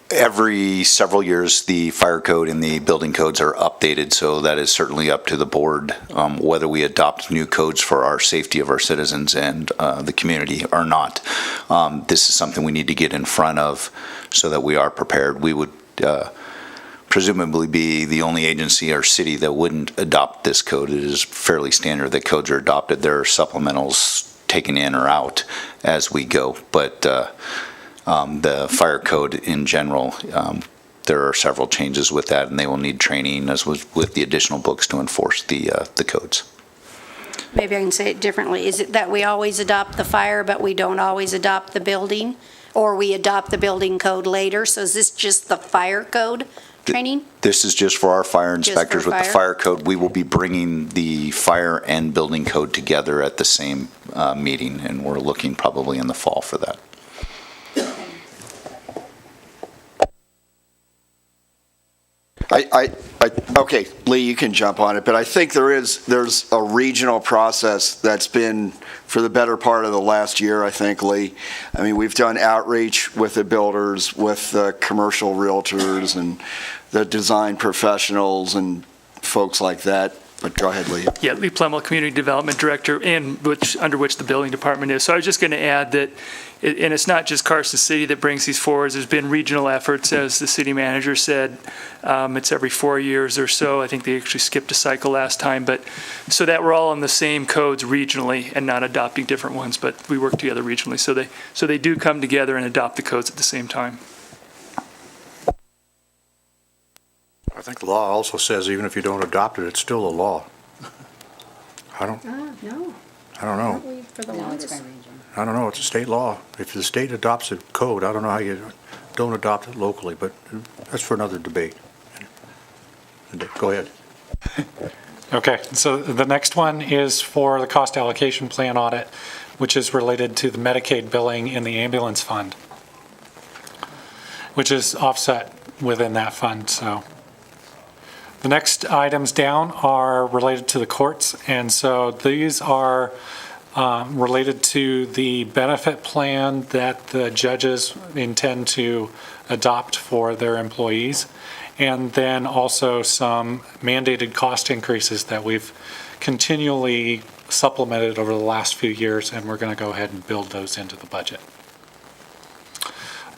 [SPEAKER 12] every several years, the fire code and the building codes are updated, so that is certainly up to the board whether we adopt new codes for our safety of our citizens and the community or not. This is something we need to get in front of so that we are prepared. We would presumably be the only agency or city that wouldn't adopt this code. It is fairly standard that codes are adopted. There are supplementals taken in or out as we go, but the fire code in general, there are several changes with that, and they will need training as with the additional books to enforce the codes.
[SPEAKER 4] Maybe I can say it differently. Is it that we always adopt the fire, but we don't always adopt the building? Or we adopt the building code later? So is this just the fire code training?
[SPEAKER 12] This is just for our fire inspectors.
[SPEAKER 4] for
[SPEAKER 12] With the
[SPEAKER 4] fire?
[SPEAKER 12] fire code, we will be bringing the fire and building code together at the same meeting, and we're looking probably in the fall for that.
[SPEAKER 17] Okay, Lee, you can jump on it, but I think there's a regional process that's been for the better part of the last year, I think, Lee. I mean, we've done outreach with the builders, with the commercial realtors, and the design professionals and folks like that. But go ahead, Lee.
[SPEAKER 18] Yeah, Lee Plemmel, Community Development Director, under which the building department is. So I was just going to add that, and it's not just Carson City that brings these forward. There's been regional efforts, as the city manager said. It's every 4 years or so. I think they actually skipped a cycle last time. But so that we're all on the same codes regionally and not adopting different ones, but we work together regionally. So they do come together and adopt the codes at the same time.
[SPEAKER 1] I think the law also says even if you don't adopt it, it's still a law. I don't
[SPEAKER 7] No.
[SPEAKER 1] know.
[SPEAKER 7] Aren't we for the longest?
[SPEAKER 1] I don't know. It's a state law. If the state adopts a code, I don't know how you don't adopt it locally, but that's for another debate. Go ahead.
[SPEAKER 15] Okay, so the next one is for the cost allocation plan audit, which is related to the Medicaid billing in the ambulance fund, which is offset within that fund, so. The next items down are related to the courts, and so these are related to the benefit plan that the judges intend to adopt for their employees, and then also some mandated cost increases that we've continually supplemented over the last few years, and we're going to go ahead and build those into the budget.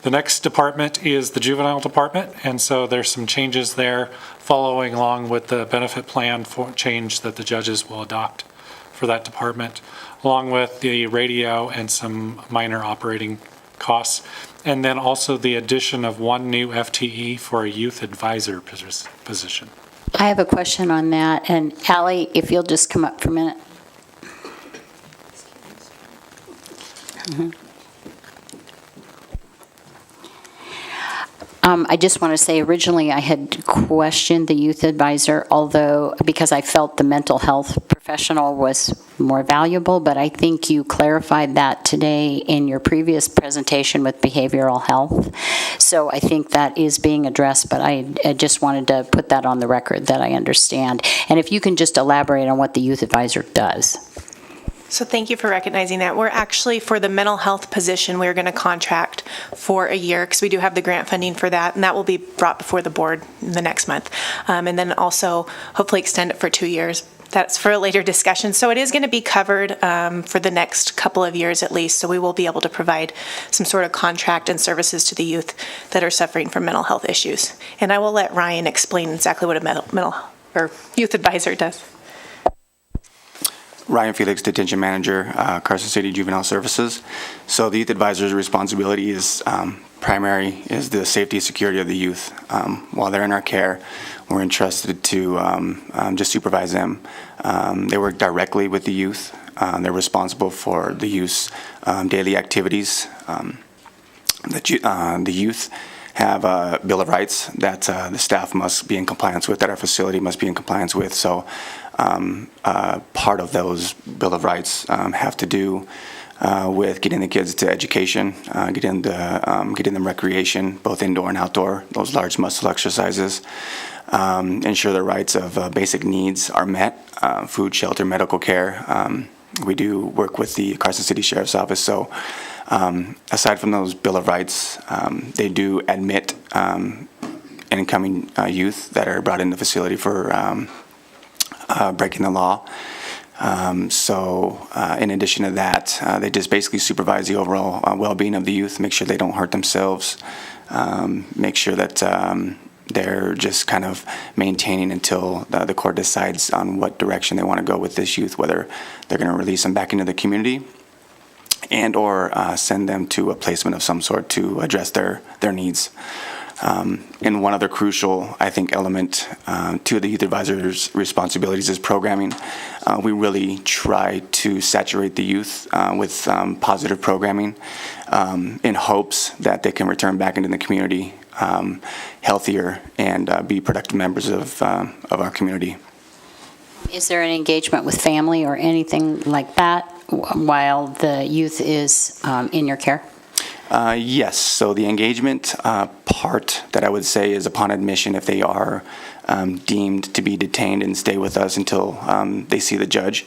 [SPEAKER 15] The next department is the juvenile department, and so there's some changes there following along with the benefit plan for change that the judges will adopt for that department, along with the radio and some minor operating costs, and then also the addition of one new FTE for a youth advisor position.
[SPEAKER 11] I have a question on that, and Allie, if you'll just come up for a minute. I just want to say, originally I had questioned the youth advisor, although, because I felt the mental health professional was more valuable, but I think you clarified that today in your previous presentation with behavioral health. So I think that is being addressed, but I just wanted to put that on the record that I understand. And if you can just elaborate on what the youth advisor does.
[SPEAKER 8] So thank you for recognizing that. We're actually, for the mental health position, we're going to contract for a year because we do have the grant funding for that, and that will be brought before the board in the next month. And then also hopefully extend it for 2 years. That's for a later discussion. So it is going to be covered for the next couple of years at least. So we will be able to provide some sort of contract and services to the youth that are suffering from mental health issues. And I will let Ryan explain exactly what a mental or youth advisor does.
[SPEAKER 19] Ryan Felix, Detention Manager, Carson City Juvenile Services. So the youth advisor's responsibility is primary is the safety and security of the youth. While they're in our care, we're entrusted to just supervise them. They work directly with the youth. They're responsible for the youth's daily activities. The youth have a Bill of Rights that the staff must be in compliance with, that our facility must be in compliance with. So part of those Bill of Rights have to do with getting the kids to education, getting them recreation, both indoor and outdoor, those large muscle exercises, ensure their rights of basic needs are met, food, shelter, medical care. We do work with the Carson City Sheriff's Office, so aside from those Bill of Rights, they do admit incoming youth that are brought in the facility for breaking the law. In addition to that, they just basically supervise the overall well-being of the youth, make sure they don't hurt themselves, make sure that they're just kind of maintaining until the court decides on what direction they want to go with this youth, whether they're going to release them back into the community and or send them to a placement of some sort to address their needs. And one other crucial, I think, element to the youth advisor's responsibilities is programming. We really try to saturate the youth with positive programming in hopes that they can return back into the community healthier and be productive members of our community.
[SPEAKER 11] Is there an engagement with family or anything like that while the youth is in your care?
[SPEAKER 19] Yes. So the engagement part that I would say is upon admission, if they are deemed to be detained and stay with us until they see the judge.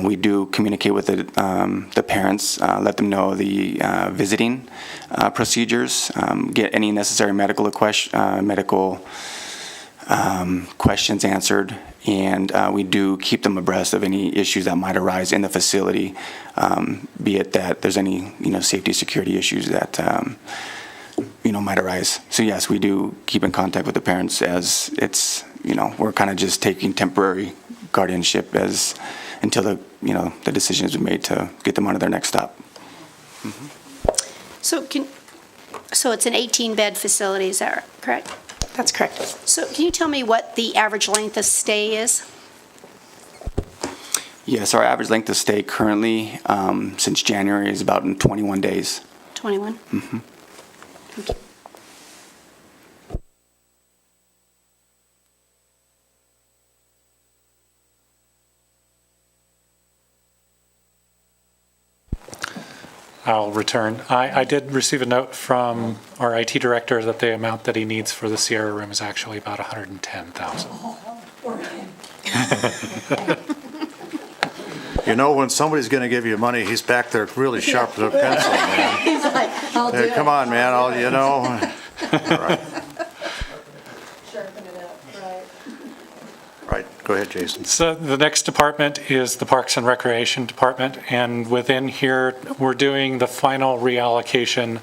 [SPEAKER 19] We do communicate with the parents, let them know the visiting procedures, get any necessary medical questions answered, and we do keep them abreast of any issues that might arise in the facility, be it that there's any safety security issues that might arise. So yes, we do keep in contact with the parents as it's we're kind of just taking temporary guardianship until the decision has been made to get them on to their next stop. Mm-hmm.
[SPEAKER 4] So it's an 18-bed facility, is that correct?
[SPEAKER 8] That's correct.
[SPEAKER 4] So can you tell me what the average length of stay is?
[SPEAKER 19] Yes, our average length of stay currently since January is about 21 days.
[SPEAKER 4] 21?
[SPEAKER 19] Mm-hmm.
[SPEAKER 4] Thank you.
[SPEAKER 15] I'll return. I did receive a note from our IT director that the amount that he needs for the Sierra room is actually about $110,000.
[SPEAKER 1] When somebody's going to give you money, he's back there really sharp with a pencil, man.
[SPEAKER 7] He's like, I'll do it.
[SPEAKER 1] Come on, man, All right.
[SPEAKER 7] Sharpen it up, right.
[SPEAKER 1] Right, go ahead, Jason.
[SPEAKER 15] So the next department is the Parks and Recreation Department, and within here, we're doing the final reallocation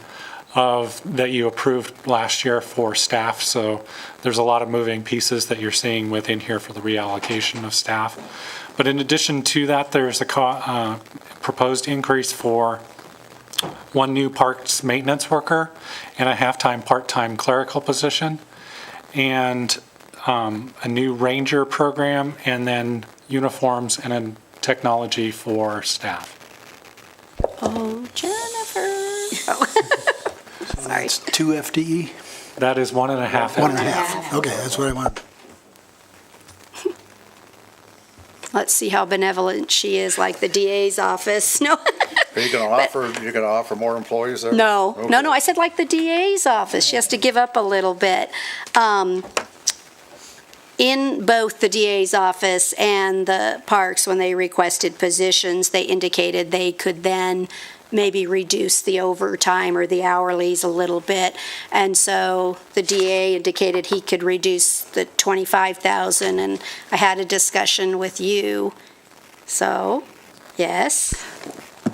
[SPEAKER 15] that you approved last year for staff. So there's a lot of moving pieces that you're seeing within here for the reallocation of staff. But in addition to that, there's a proposed increase for one new parks maintenance worker and a half-time, part-time clerical position, and a new ranger program, and then uniforms and a technology for staff.
[SPEAKER 4] Oh, Jennifer. Sorry.
[SPEAKER 10] It's 2 FTE?
[SPEAKER 15] That is 1.5 FTE.
[SPEAKER 10] 1.5. Okay, that's what I want.
[SPEAKER 4] Let's see how benevolent she is, like the DA's office. No.
[SPEAKER 1] Are you going to offer more employees there?
[SPEAKER 4] No,
[SPEAKER 1] Okay.
[SPEAKER 4] no, I said like the DA's office. She has to give up a little bit. In both the DA's office and the parks, when they requested positions, they indicated they could then maybe reduce the overtime or the hourlies a little bit. And so the DA indicated he could reduce the $25,000, and I had a discussion with you. So, yes.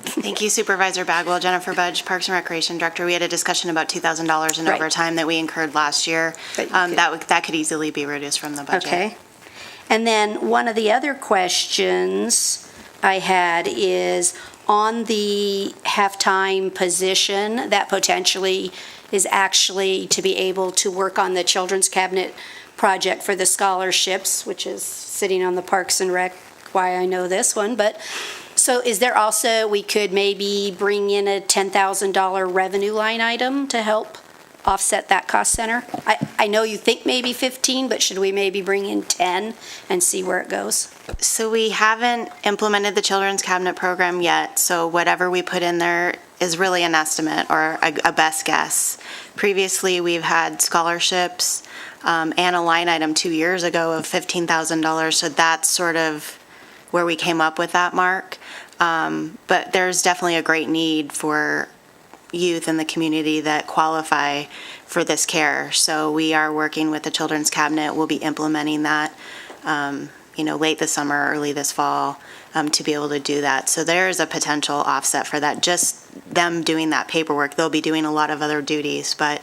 [SPEAKER 20] Thank you, Supervisor Bagwell. Jennifer Budge, Parks and Recreation Director. We had a discussion about $2,000 in
[SPEAKER 4] Right.
[SPEAKER 20] overtime that we incurred last year. That could easily be reduced from the budget.
[SPEAKER 4] Okay. And then one of the other questions I had is on the halftime position that potentially is actually to be able to work on the Children's Cabinet project for the scholarships, which is sitting on the Parks and Rec, why I know this one, but so is there also, we could maybe bring in a $10,000 revenue line item to help offset that cost center? I know you think maybe 15, but should we maybe bring in 10 and see where it goes?
[SPEAKER 20] So we haven't implemented the Children's Cabinet program yet, so whatever we put in there is really an estimate or a best guess. Previously, we've had scholarships and a line item 2 years ago of $15,000, so that's sort of where we came up with that mark. But there's definitely a great need for youth in the community that qualify for this care. So we are working with the Children's Cabinet. We'll be implementing that, late this summer, early this fall, to be able to do that. So there is a potential offset for that. Just them doing that paperwork, they'll be doing a lot of other duties, but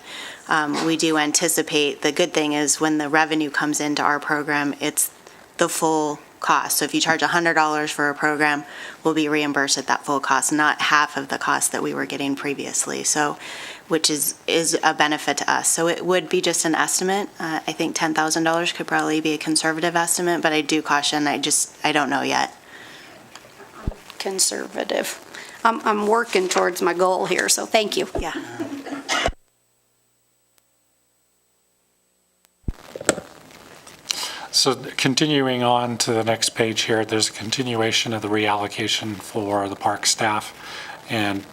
[SPEAKER 20] we do anticipate, the good thing is when the revenue comes into our program, it's the full cost. So if you charge $100 for a program, we'll be reimbursed at that full cost, not half of the cost that we were getting previously. So, which is a benefit to us. So it would be just an estimate. I think $10,000 could probably be a conservative estimate, but I do caution, I don't know yet.
[SPEAKER 4] Conservative. I'm working towards my goal here, so thank you.
[SPEAKER 20] Yeah.
[SPEAKER 15] So continuing on to the next page here, there's a continuation of the reallocation for the park staff, and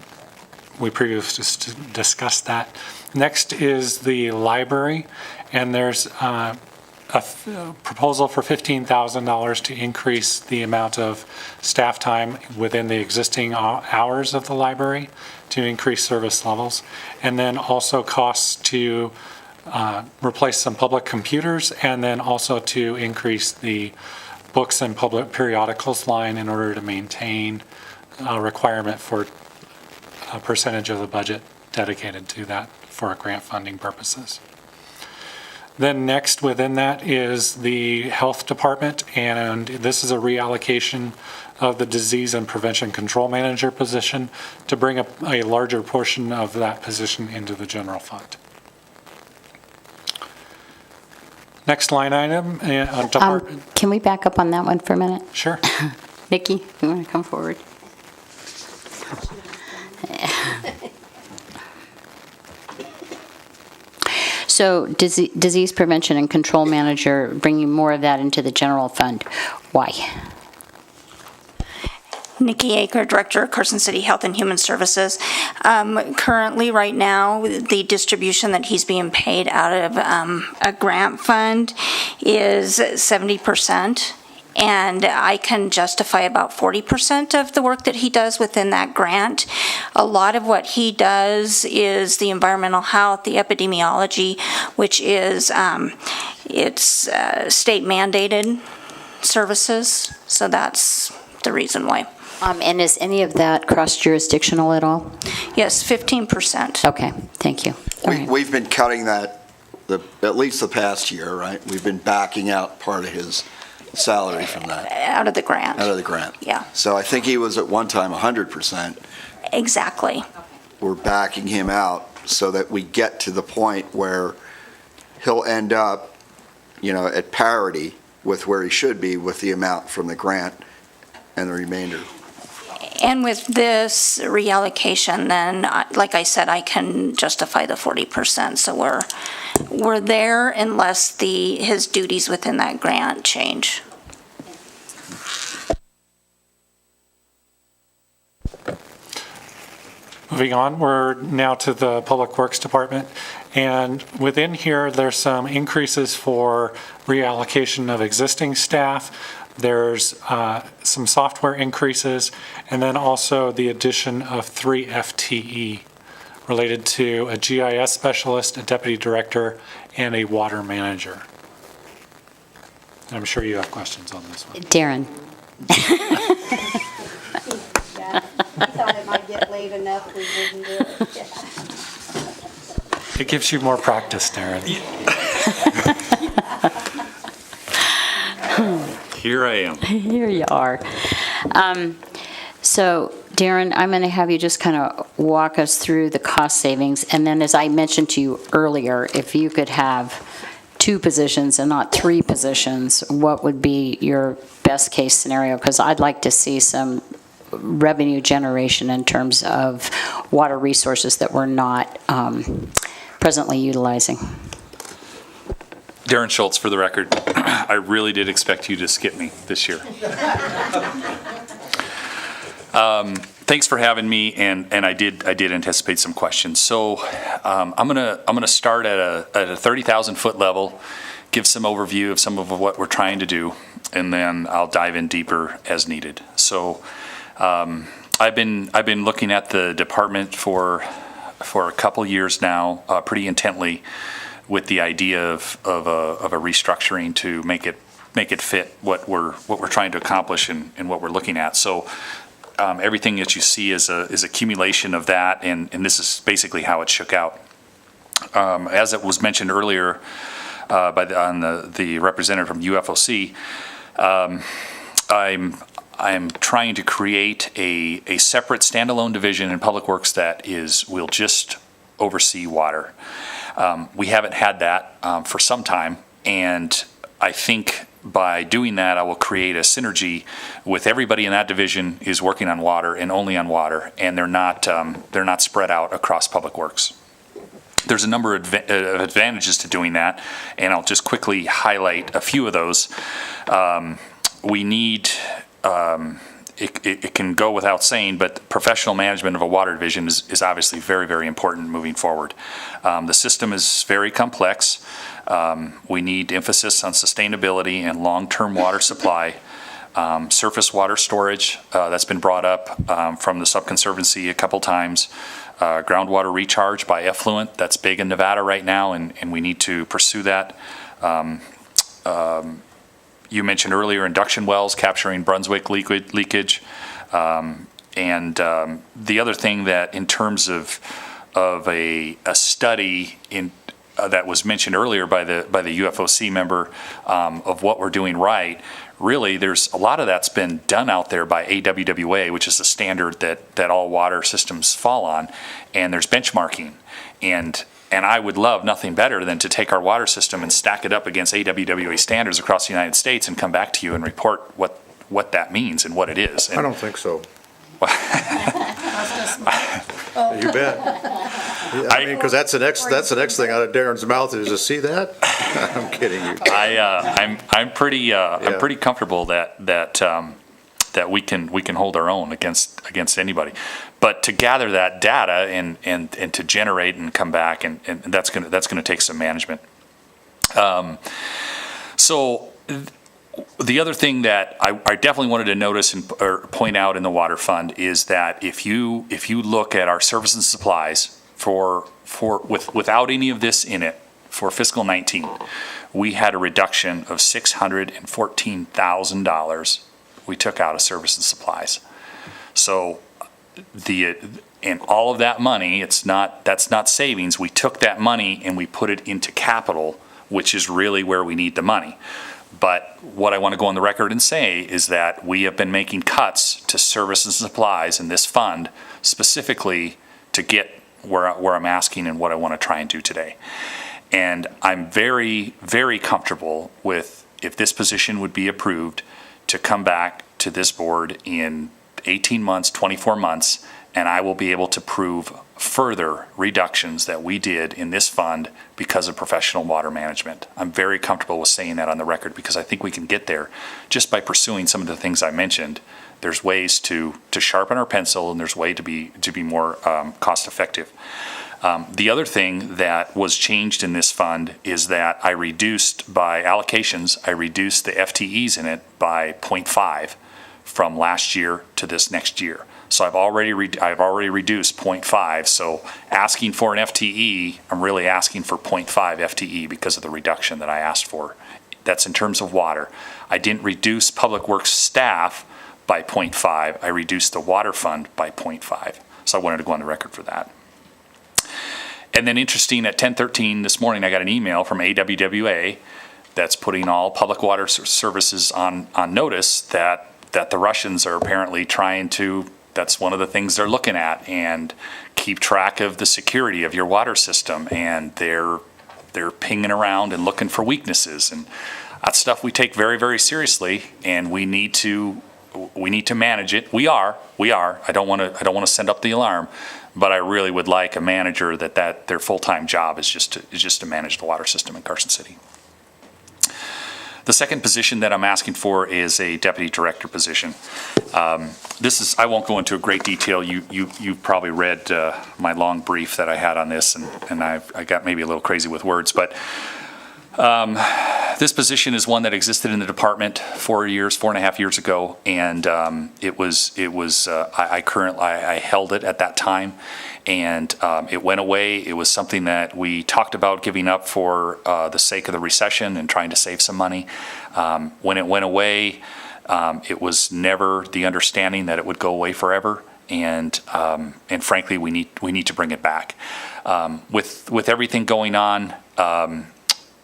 [SPEAKER 15] we previously discussed that. Next is the library, and there's a proposal for $15,000 to increase the amount of staff time within the existing hours of the library to increase service levels, and then also costs to replace some public computers, and then also to increase the books and public periodicals line in order to maintain a requirement for a percentage of the budget dedicated to that for grant funding purposes. Then next within that is the health department, and this is a reallocation of the disease and prevention control manager position to bring a larger portion of that position into the general fund. Next line item, department.
[SPEAKER 11] Can we back up on that one for a minute?
[SPEAKER 15] Sure.
[SPEAKER 11] Nikki, you want to come forward? So disease prevention and control manager, bringing more of that into the general fund. Why?
[SPEAKER 5] Nikki Aker, Director, Carson City Health and Human Services. Currently, right now, the distribution that he's being paid out of a grant fund is 70%, and I can justify about 40% of the work that he does within that grant. A lot of what he does is the environmental health, the epidemiology, which is it's state mandated services, so that's the reason why.
[SPEAKER 11] And is any of that cross-jurisdictional at all?
[SPEAKER 5] Yes, 15%.
[SPEAKER 11] Okay, thank you. All right.
[SPEAKER 17] We've been cutting that, at least the past year, right? We've been backing out part of his salary from that.
[SPEAKER 5] Out of the grant.
[SPEAKER 17] Out of the grant.
[SPEAKER 5] Yeah.
[SPEAKER 17] So I think he was at one time 100%.
[SPEAKER 5] Exactly.
[SPEAKER 17] We're backing him out so that we get to the point where he'll end up, at parity with where he should be with the amount from the grant and the remainder.
[SPEAKER 5] And with this reallocation, then, like I said, I can justify the 40%. So we're there unless his duties within that grant change.
[SPEAKER 15] Moving on, we're now to the Public Works Department, and within here, there's some increases for reallocation of existing staff. There's some software increases, and then also the addition of 3 FTE related to a GIS specialist, a deputy director, and a water manager. I'm sure you have questions on this one.
[SPEAKER 11] Darren.
[SPEAKER 4] I thought it might get late enough we wouldn't do it.
[SPEAKER 15] It gives you more practice, Darren.
[SPEAKER 11] Here I am. Here you are. So Darren, I'm going to have you just kind of walk us through the cost savings. And then as I mentioned to you earlier, if you could have 2 positions and not 3 positions, what would be your best case scenario? Because I'd like to see some revenue generation in terms of water resources that we're not presently utilizing.
[SPEAKER 21] Darren Schultz, for the record. I really did expect you to skip me this year. Thanks for having me, and I did anticipate some questions. So I'm gonna start at a 30,000 foot level, give some overview of some of what we're trying to do, and then I'll dive in deeper as needed. So I've been looking at the department for a couple years now, pretty intently, with the idea of a restructuring to make it fit what we're trying to accomplish and what we're looking at. So everything that you see is accumulation of that, and this is basically how it shook out. As it was mentioned earlier by the representative from UFOC, I'm trying to create a separate standalone division in Public Works that will just oversee water. We haven't had that for some time, and I think by doing that, I will create a synergy with everybody in that division who's working on water and only on water, and they're not spread out across Public Works. There's a number of advantages to doing that, and I'll just quickly highlight a few of those. We need, it can go without saying, but professional management of a water division is obviously very, very important moving forward. The system is very complex. We need emphasis on sustainability and long-term water supply. Surface water storage, that's been brought up from the Subconservancy a couple times. Groundwater recharge by effluent, that's big in Nevada right now, and we need to pursue that. You mentioned earlier induction wells capturing Brunswick leakage. And the other thing that in terms of a study that was mentioned earlier by the UFOC member of what we're doing right, really there's a lot of that's been done out there by AWWA, which is the standard that all water systems fall on, and there's benchmarking. And I would love nothing better than to take our water system and stack it up against AWWA standards across the United States and come back to you and report what that means and what it is.
[SPEAKER 1] I don't think so. You bet. I mean, because that's the next thing out of Darren's mouth is to see that. I'm kidding you.
[SPEAKER 21] I'm pretty comfortable that we can hold our own against anybody. But to gather that data and to generate and come back and that's gonna take some management. So the other thing that I definitely wanted to notice or point out in the water fund is that if you look at our services and supplies without any of this in it for fiscal 19, we had a reduction of $614,000 we took out of service and supplies. So and all of that money, that's not savings. We took that money and we put it into capital, which is really where we need the money. But what I want to go on the record and say is that we have been making cuts to service and supplies in this fund specifically to get where I'm asking and what I want to try and do today. And I'm very, very comfortable with, if this position would be approved, to come back to this board in 18 months, 24 months, and I will be able to prove further reductions that we did in this fund because of professional water management. I'm very comfortable with saying that on the record because I think we can get there just by pursuing some of the things I mentioned. There's ways to sharpen our pencil, and there's way to be more cost effective. The other thing that was changed in this fund is that I reduced by allocations, I reduced the FTEs in it by 0.5 from last year to this next year. So I've already reduced 0.5. So asking for an FTE, I'm really asking for 0.5 FTE because of the reduction that I asked for. That's in terms of water. I didn't reduce Public Works staff by 0.5. I reduced the water fund by 0.5. So I wanted to go on the record for that. And then interesting, at 10:13 this morning, I got an email from AWWA that's putting all public water services on notice that that the Russians are apparently trying to, that's one of the things they're looking at, and keep track of the security of your water system, and they're pinging around and looking for weaknesses, and that's stuff we take very, very seriously, and we need to manage it. We are. I don't want to send up the alarm, but I really would like a manager that their full-time job is just to manage the water system in Carson City. The second position that I'm asking for is a deputy director position. I won't go into great detail. You've probably read my long brief that I had on this, and I got maybe a little crazy with words, but this position is one that existed in the department 4.5 years ago, and I held it at that time, and it went away. It was something that we talked about giving up for the sake of the recession and trying to save some money. When it went away, it was never the understanding that it would go away forever, and frankly, we need to bring it back. With everything going on,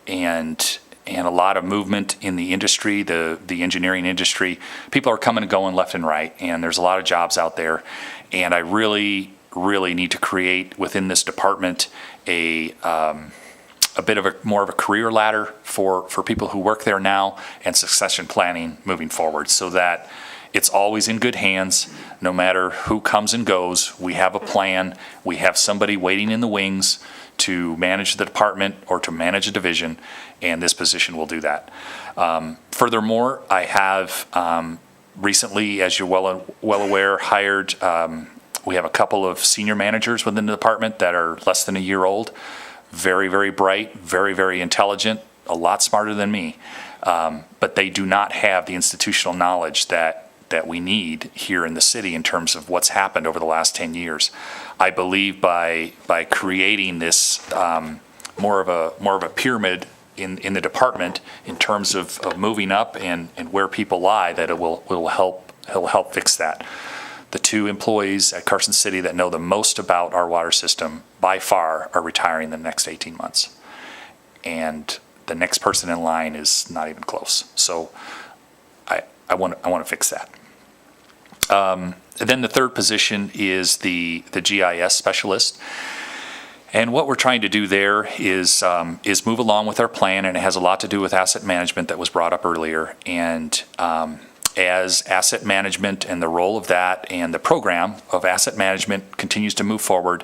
[SPEAKER 21] and a lot of movement in the industry, the engineering industry, people are coming and going left and right, and there's a lot of jobs out there, and I really need to create within this department a bit of more of a career ladder for people who work there now, and succession planning moving forward, so that it's always in good hands. No matter who comes and goes, we have a plan. We have somebody waiting in the wings to manage the department or to manage a division, and this position will do that. Furthermore, I have recently, as you're well aware, hired, we have a couple of senior managers within the department that are less than a year old, very, very bright, very, very intelligent, a lot smarter than me, but they do not have the institutional knowledge that we need here in the city in terms of what's happened over the last 10 years. I believe by creating this more of a pyramid in the department in terms of moving up and where people lie, that it will help fix that. The two employees at Carson City that know the most about our water system by far are retiring in the next 18 months. And the next person in line is not even close. So I want to fix that. Then the third position is the GIS specialist. And what we're trying to do there is move along with our plan, and it has a lot to do with asset management that was brought up earlier. And as asset management and the role of that and the program of asset management continues to move forward,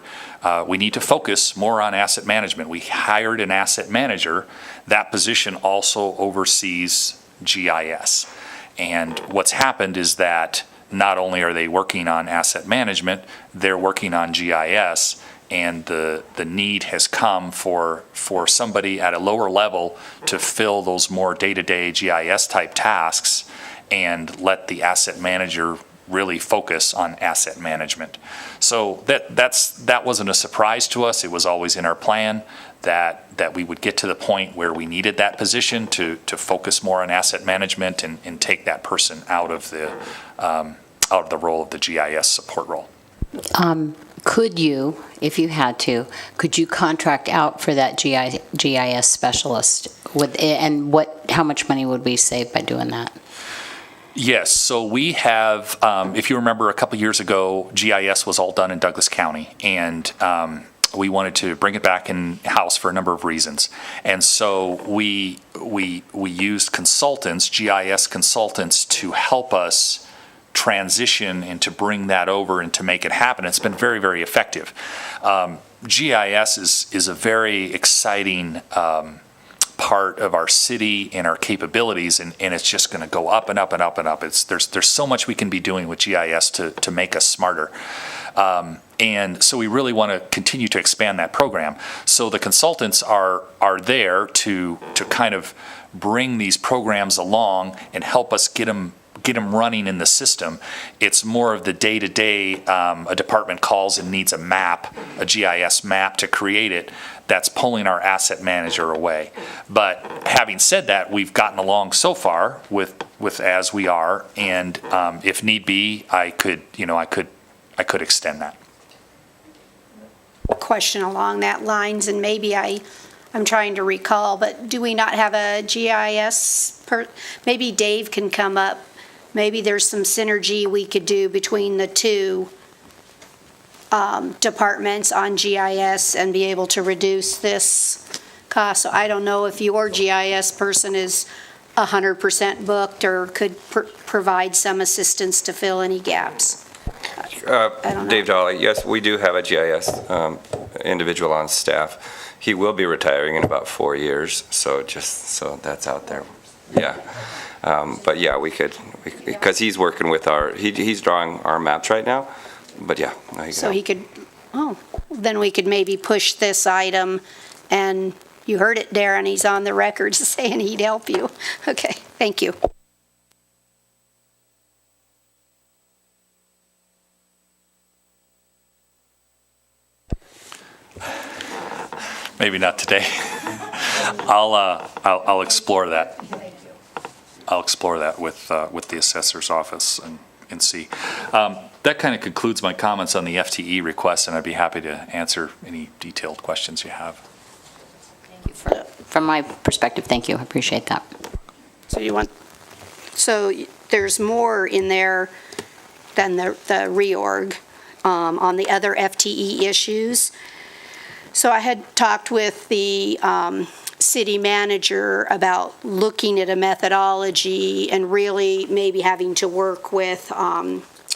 [SPEAKER 21] we need to focus more on asset management. We hired an asset manager. That position also oversees GIS. And what's happened is that not only are they working on asset management, they're working on GIS, and the need has come for somebody at a lower level to fill those more day-to-day GIS type tasks and let the asset manager really focus on asset management. So that wasn't a surprise to us. It was always in our plan that we would get to the point where we needed that position to focus more on asset management and take that person out of the role of the GIS support role.
[SPEAKER 11] Could you, if you had to, could you contract out for that GIS specialist? How much money would we save by doing that?
[SPEAKER 21] Yes, so we have, if you remember a couple years ago, GIS was all done in Douglas County, and we wanted to bring it back in-house for a number of reasons. And so we used consultants, GIS consultants, to help us transition and to bring that over and to make it happen. It's been very, very effective. GIS is a very exciting part of our city and our capabilities, and it's just going to go up and up and up and up. There's so much we can be doing with GIS to make us smarter. And so we really want to continue to expand that program. So the consultants are there to kind of bring these programs along and help us get them running in the system. It's more of the day-to-day, a department calls and needs a map, a GIS map to create it, that's pulling our asset manager away. But having said that, we've gotten along so far with as we are, and if need be, I could extend that.
[SPEAKER 4] Question along that lines, and maybe I'm trying to recall, but do we not have a GIS maybe Dave can come up maybe there's some synergy we could do between the two departments on GIS and be able to reduce this cost. So I don't know if your GIS person is 100% booked or could provide some assistance to fill any gaps. I don't know.
[SPEAKER 2] Dave Dolly, yes, we do have a GIS individual on staff. He will be retiring in about 4 years, so just so that's out there. Yeah. But yeah, we could, because he's working with he's drawing our maps right now, but yeah.
[SPEAKER 4] So he could, then we could maybe push this item, and you heard it, Darren, he's on the record saying he'd help you. Okay, thank you.
[SPEAKER 21] Maybe not today. I'll explore that. I'll explore that with the assessor's office and see. That kind of concludes my comments on the FTE request, and I'd be happy to answer any detailed questions you have.
[SPEAKER 11] From my perspective, thank you. I appreciate that.
[SPEAKER 4] So there's more in there than the reorg on the other FTE issues. So I had talked with the city manager about looking at a methodology and really maybe having to work with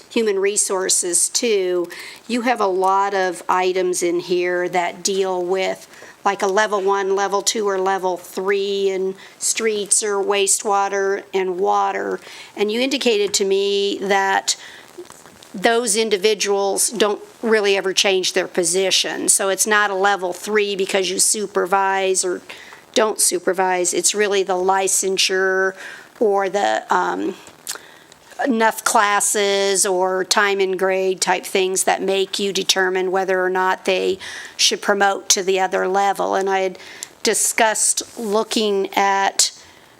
[SPEAKER 4] human resources too. You have a lot of items in here that deal with like a level 1, level 2, or level 3 in streets or wastewater and water. And you indicated to me that those individuals don't really ever change their position. So it's not a level 3 because you supervise or don't supervise. It's really the licensure or the enough classes or time and grade type things that make you determine whether or not they should promote to the other level. And I had discussed looking at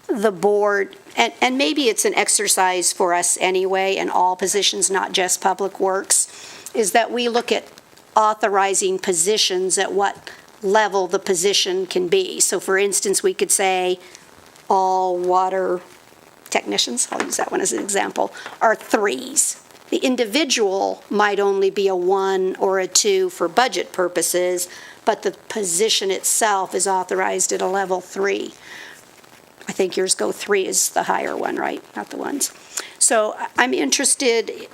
[SPEAKER 4] the board, and maybe it's an exercise for us anyway in all positions, not just Public Works, is that we look at authorizing positions at what level the position can be. So for instance, we could say all water technicians, I'll use that one as an example, are 3s. The individual might only be a 1 or a 2 for budget purposes, but the position itself is authorized at a level 3. I think yours go 3 is the higher one, right? Not the ones. So I'm interested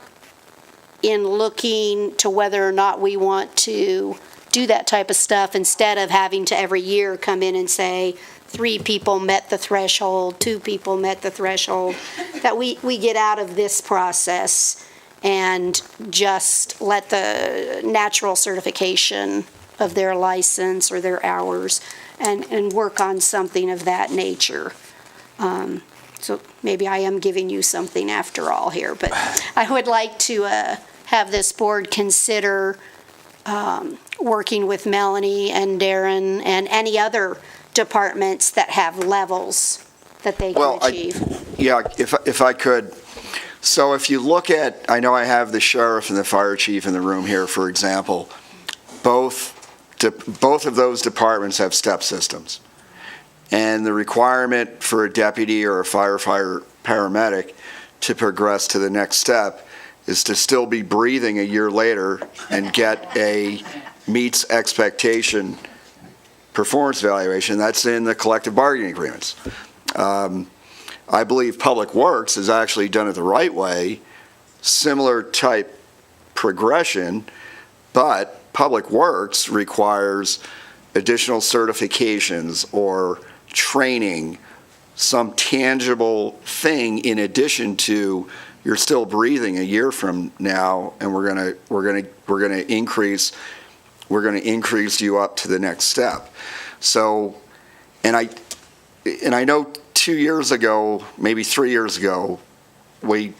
[SPEAKER 4] in looking to whether or not we want to do that type of stuff instead of having to every year come in and say 3 people met the threshold, 2 people met the threshold, that we get out of this process and just let the natural certification of their license or their hours and work on something of that nature. So maybe I am giving you something after all here, but I would like to have this board consider working with Melanie and Darren and any other departments that have levels that they can achieve.
[SPEAKER 17] If I could. So if you look at, I know I have the sheriff and the fire chief in the room here, for example. Both of those departments have step systems. And the requirement for a deputy or a firefighter paramedic to progress to the next step is to still be breathing a year later and get a meets expectation performance evaluation. That's in the collective bargaining agreements. I believe Public Works has actually done it the right way, similar type progression, but Public Works requires additional certifications or training, some tangible thing in addition to you're still breathing a year from now, and we're gonna increase you up to the next step. So, and I know 2 years ago, maybe 3 years ago, we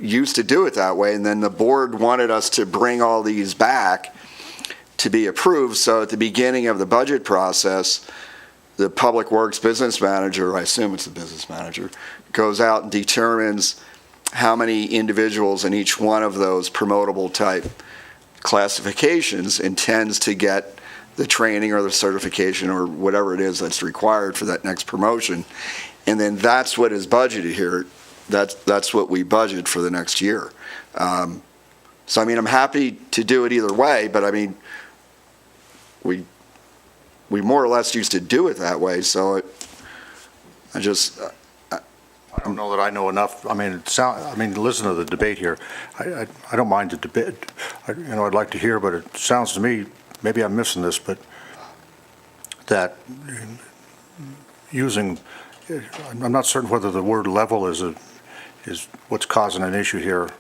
[SPEAKER 17] used to do it that way, and then the board wanted us to bring all these back to be approved. So at the beginning of the budget process, the Public Works business manager, I assume it's the business manager, goes out and determines how many individuals in each one of those promotable type classifications intends to get the training or the certification or whatever it is that's required for that next promotion. And then that's what is budgeted here. that's what we budget for the next year. So, I mean, I'm happy to do it either way, but I mean, we more or less used to do it that way, so I
[SPEAKER 1] don't know that I know enough. I mean, listen to the debate here. I don't mind the debate. I'd like to hear, but it sounds to me, maybe I'm missing this, but that using, I'm not certain whether the word level is what's causing an issue here.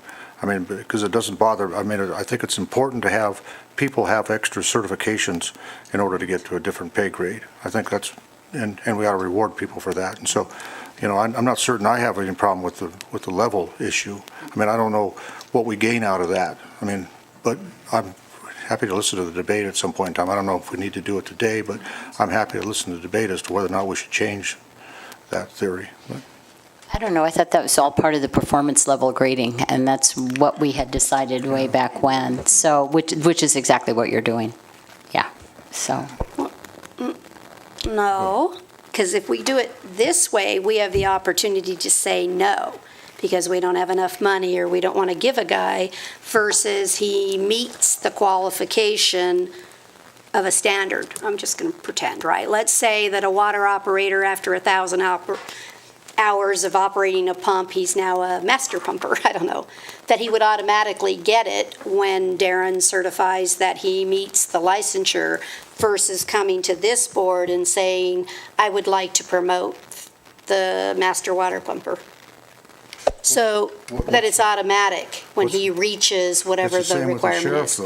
[SPEAKER 1] I mean, because it doesn't bother, I mean, I think it's important to have people have extra certifications in order to get to a different pay grade. I think that's, and we ought to reward people for that. And so, I'm not certain I have any problem with the level issue. I mean, I don't know what we gain out of that. I mean, but I'm happy to listen to the debate at some point in time. I don't know if we need to do it today, but I'm happy to listen to the debate as to whether or not we should change that theory.
[SPEAKER 11] I don't know, I thought that was all part of the performance level grading, and that's what we had decided way back when, so, which is exactly what you're doing. Yeah, so.
[SPEAKER 4] No, because if we do it this way, we have the opportunity to say no, because we don't have enough money or we don't want to give a guy, versus he meets the qualification of a standard. I'm just going to pretend, right? Let's say that a water operator, after 1,000 hours of operating a pump, he's now a master pumper, I don't know, that he would automatically get it when Darren certifies that he meets the licensure, versus coming to this board and saying, I would like to promote the master water pumper. So that it's automatic when he reaches whatever the requirement is.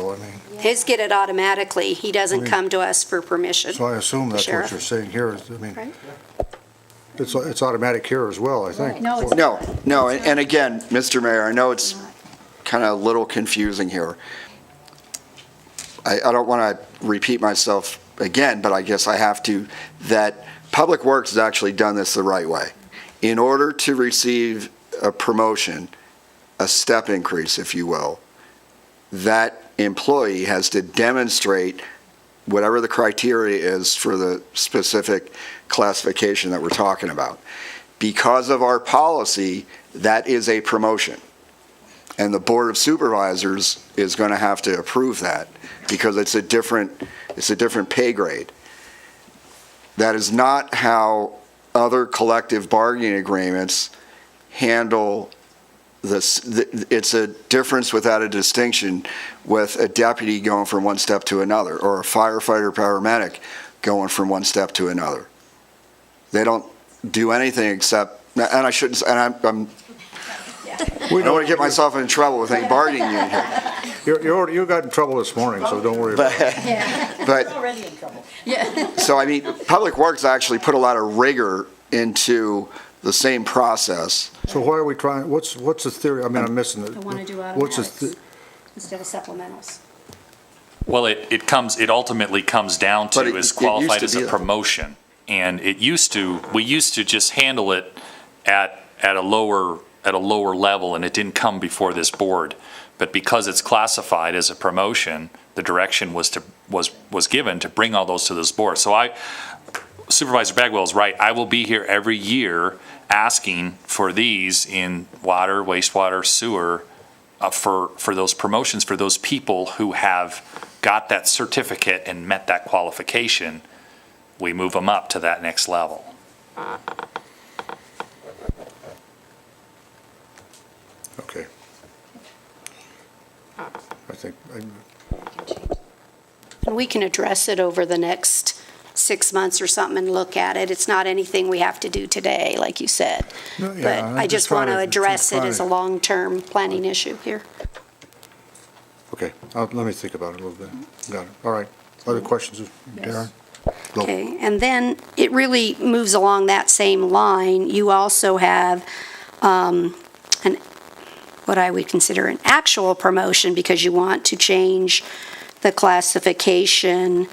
[SPEAKER 4] His get it automatically. He doesn't come to us for permission.
[SPEAKER 1] So I assume that's what you're saying here is, I mean, it's automatic here as well, I think.
[SPEAKER 17] No, and again, Mr. Mayor, I know it's kind of a little confusing here. I don't want to repeat myself again, but I guess I have to, that Public Works has actually done this the right way. In order to receive a promotion, a step increase, if you will, that employee has to demonstrate whatever the criteria is for the specific classification that we're talking about. Because of our policy, that is a promotion. And the Board of Supervisors is going to have to approve that because it's a different pay grade. That is not how other collective bargaining agreements handle this. It's a difference without a distinction with a deputy going from one step to another, or a firefighter paramedic going from one step to another. They don't do anything except, and I shouldn't, and I don't want to get myself in trouble with any bargaining union here.
[SPEAKER 1] You got in trouble this morning, so don't worry about it.
[SPEAKER 17] But
[SPEAKER 7] Already in trouble.
[SPEAKER 17] so, I mean, Public Works actually put a lot of rigor into the same process.
[SPEAKER 1] So why are we trying, what's the theory? I mean, I'm missing it.
[SPEAKER 4] I want to do
[SPEAKER 1] What's
[SPEAKER 4] automatics instead of supplementals.
[SPEAKER 21] Well, it ultimately comes down to is qualified as a promotion. And we used to just handle it at a lower level, and it didn't come before this board. But because it's classified as a promotion, the direction was given to bring all those to this board. So Supervisor Bagwell is right. I will be here every year asking for these in water, wastewater, sewer, for those promotions, for those people who have got that certificate and met that qualification. We move them up to that next level.
[SPEAKER 1] Okay. I think,
[SPEAKER 4] And we can address it over the next 6 months or something and look at it. It's not anything we have to do today, like you said.
[SPEAKER 1] No,
[SPEAKER 4] But
[SPEAKER 1] yeah, I'm
[SPEAKER 4] I
[SPEAKER 1] just
[SPEAKER 4] just want to
[SPEAKER 1] trying to-
[SPEAKER 4] address it
[SPEAKER 1] trying
[SPEAKER 4] as
[SPEAKER 1] to-
[SPEAKER 4] a long-term planning issue here.
[SPEAKER 1] okay, let me think about it a little bit. Got it. All right. Other questions, Darren? Go.
[SPEAKER 4] Okay, and then it really moves along that same line. You also have what I would consider an actual promotion, because you want to change the classification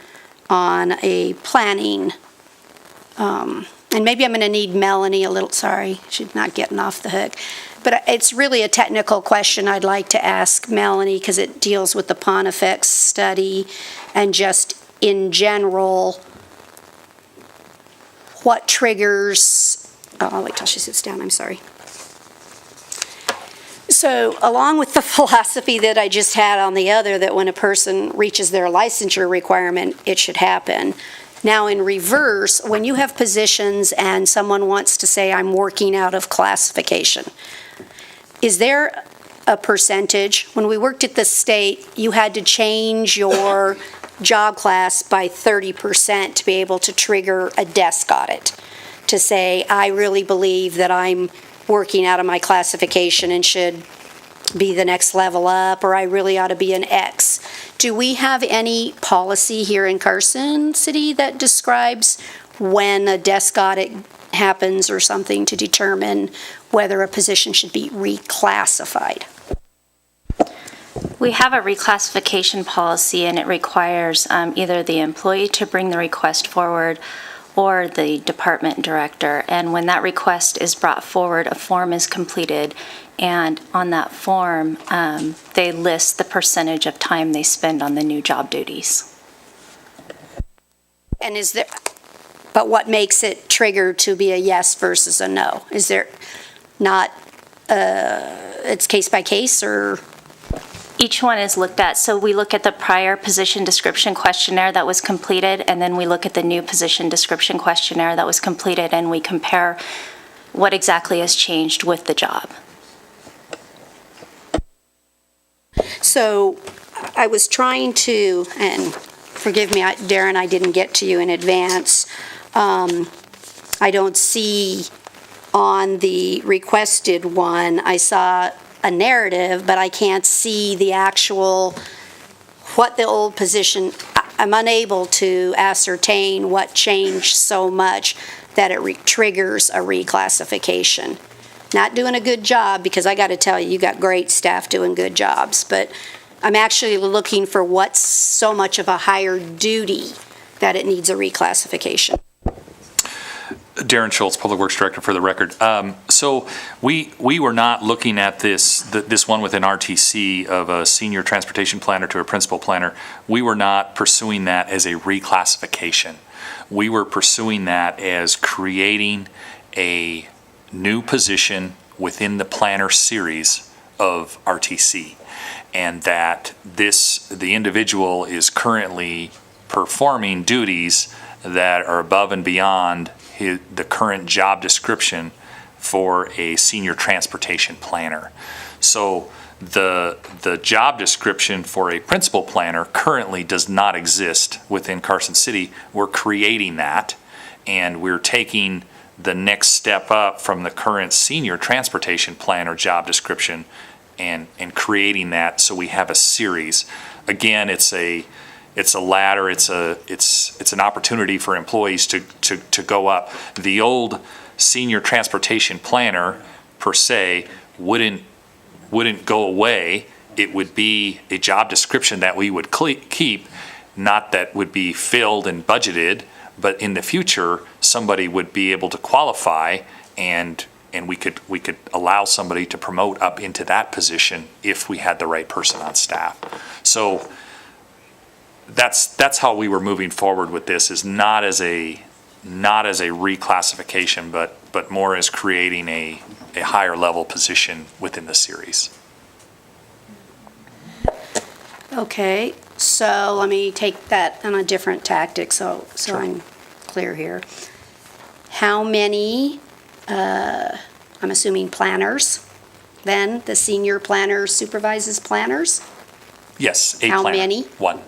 [SPEAKER 4] on a planning. And maybe I'm going to need Melanie a little, sorry, she's not getting off the hook. But it's really a technical question I'd like to ask Melanie, because it deals with the pond effects study and just in general, what triggers, I'll wait till she sits down, I'm sorry. So along with the philosophy that I just had on the other, that when a person reaches their licensure requirement, it should happen. Now in reverse, when you have positions and someone wants to say, I'm working out of classification, is there a percentage? When we worked at the state, you had to change your job class by 30% to be able to trigger a desk audit, to say, I really believe that I'm working out of my classification and should be the next level up, or I really ought to be an X. Do we have any policy here in Carson City that describes when a desk audit happens or something to determine whether a position should be reclassified?
[SPEAKER 3] We have a reclassification policy, and it requires either the employee to bring the request forward or the department director. And when that request is brought forward, a form is completed, and on that form, they list the percentage of time they spend on the new job duties.
[SPEAKER 4] And but what makes it trigger to be a yes versus a no? Is there not, it's case by case, or?
[SPEAKER 3] Each one is looked at. So we look at the prior position description questionnaire that was completed, and then we look at the new position description questionnaire that was completed, and we compare what exactly has changed with the job.
[SPEAKER 4] So I was trying to, and forgive me, Darren, I didn't get to you in advance. I don't see on the requested one, I saw a narrative, but I can't see the actual, what the old position, I'm unable to ascertain what changed so much that it triggers a reclassification. Not doing a good job, because I got to tell you, you got great staff doing good jobs, but I'm actually looking for what's so much of a higher duty that it needs a reclassification.
[SPEAKER 21] Darren Schultz, Public Works Director, for the record. So we were not looking at this one within RTC of a senior transportation planner to a principal planner. We were not pursuing that as a reclassification. We were pursuing that as creating a new position within the planner series of RTC, and that the individual is currently performing duties that are above and beyond the current job description for a senior transportation planner. So the job description for a principal planner currently does not exist within Carson City. We're creating that, and we're taking the next step up from the current senior transportation planner job description and creating that, so we have a series. Again, it's a ladder. It's an opportunity for employees to go up. The old senior transportation planner per se wouldn't go away. It would be a job description that we would keep, not that would be filled and budgeted, but in the future somebody would be able to qualify, and we could allow somebody to promote up into that position if we had the right person on staff. So that's how we were moving forward with this, is not as a reclassification, but more as creating a higher level position within the series.
[SPEAKER 4] Okay, so let me take that on a different tactic, so
[SPEAKER 21] Sure.
[SPEAKER 4] I'm clear here. How many, I'm assuming planners, then the senior planner supervises planners?
[SPEAKER 21] Yes, a
[SPEAKER 4] How
[SPEAKER 21] planner.
[SPEAKER 4] many?
[SPEAKER 21] One.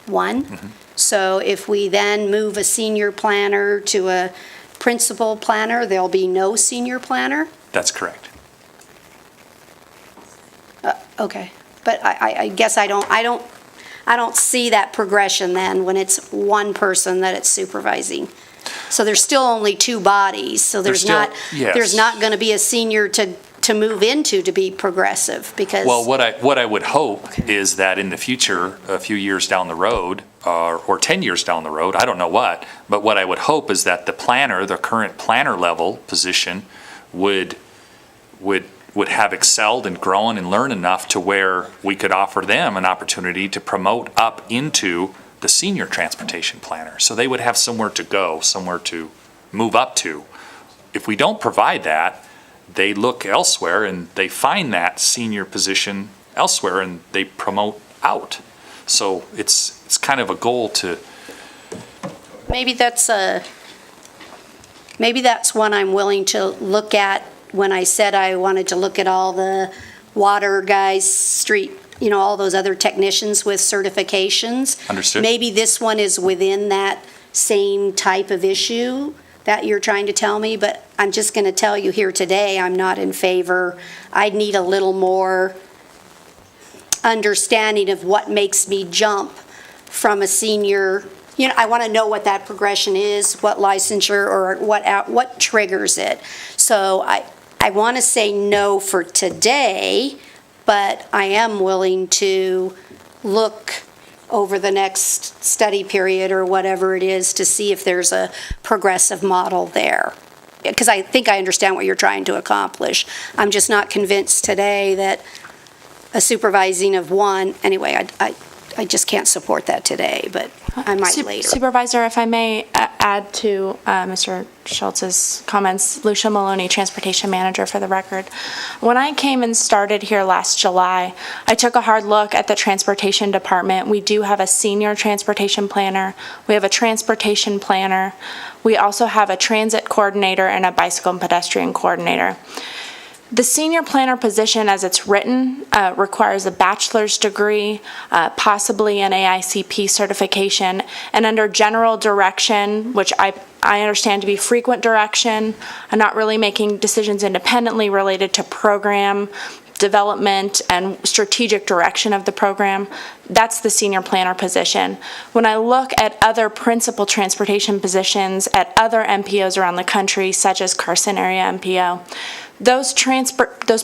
[SPEAKER 4] One? So if we then move a senior planner to a principal planner, there'll be no senior planner?
[SPEAKER 21] That's correct.
[SPEAKER 4] Okay, but I guess I don't see that progression then when it's one person that it's supervising. So there's still only two bodies, so there's not going to be a senior to move into to be progressive, because.
[SPEAKER 21] Well, what I would hope is that in the future, a few years down the road, or 10 years down the road, I don't know but what I would hope is that the planner, the current planner level position, would have excelled and grown and learned enough to where we could offer them an opportunity to promote up into the senior transportation planner. So they would have somewhere to go, somewhere to move up to. If we don't provide that, they look elsewhere and they find that senior position elsewhere and they promote out. So it's kind of a goal to.
[SPEAKER 4] Maybe that's one I'm willing to look at when I said I wanted to look at all the water guys, street, all those other technicians with certifications.
[SPEAKER 21] Understood.
[SPEAKER 4] Maybe this one is within that same type of issue that you're trying to tell me, but I'm just going to tell you here today, I'm not in favor. I'd need a little more understanding of what makes me jump from a senior. I want to know what that progression is, what licensure, or what triggers it. So I want to say no for today, but I am willing to look over the next study period or whatever it is to see if there's a progressive model there. Because I think I understand what you're trying to accomplish. I'm just not convinced today that a supervising of one, anyway, I just can't support that today, but I might later.
[SPEAKER 9] Supervisor, if I may add to Mr. Schultz's comments, Lucia Maloney, Transportation Manager for the record. When I came and started here last July, I took a hard look at the Transportation Department. We do have a senior transportation planner. We have a transportation planner. We also have a transit coordinator and a bicycle and pedestrian coordinator. The senior planner position, as it's written, requires a bachelor's degree, possibly an AICP certification, and under general direction, which I understand to be frequent direction, and not really making decisions independently related to program development and strategic direction of the program. That's the senior planner position. When I look at other principal transportation positions at other MPOs around the country, such as Carson area MPO, those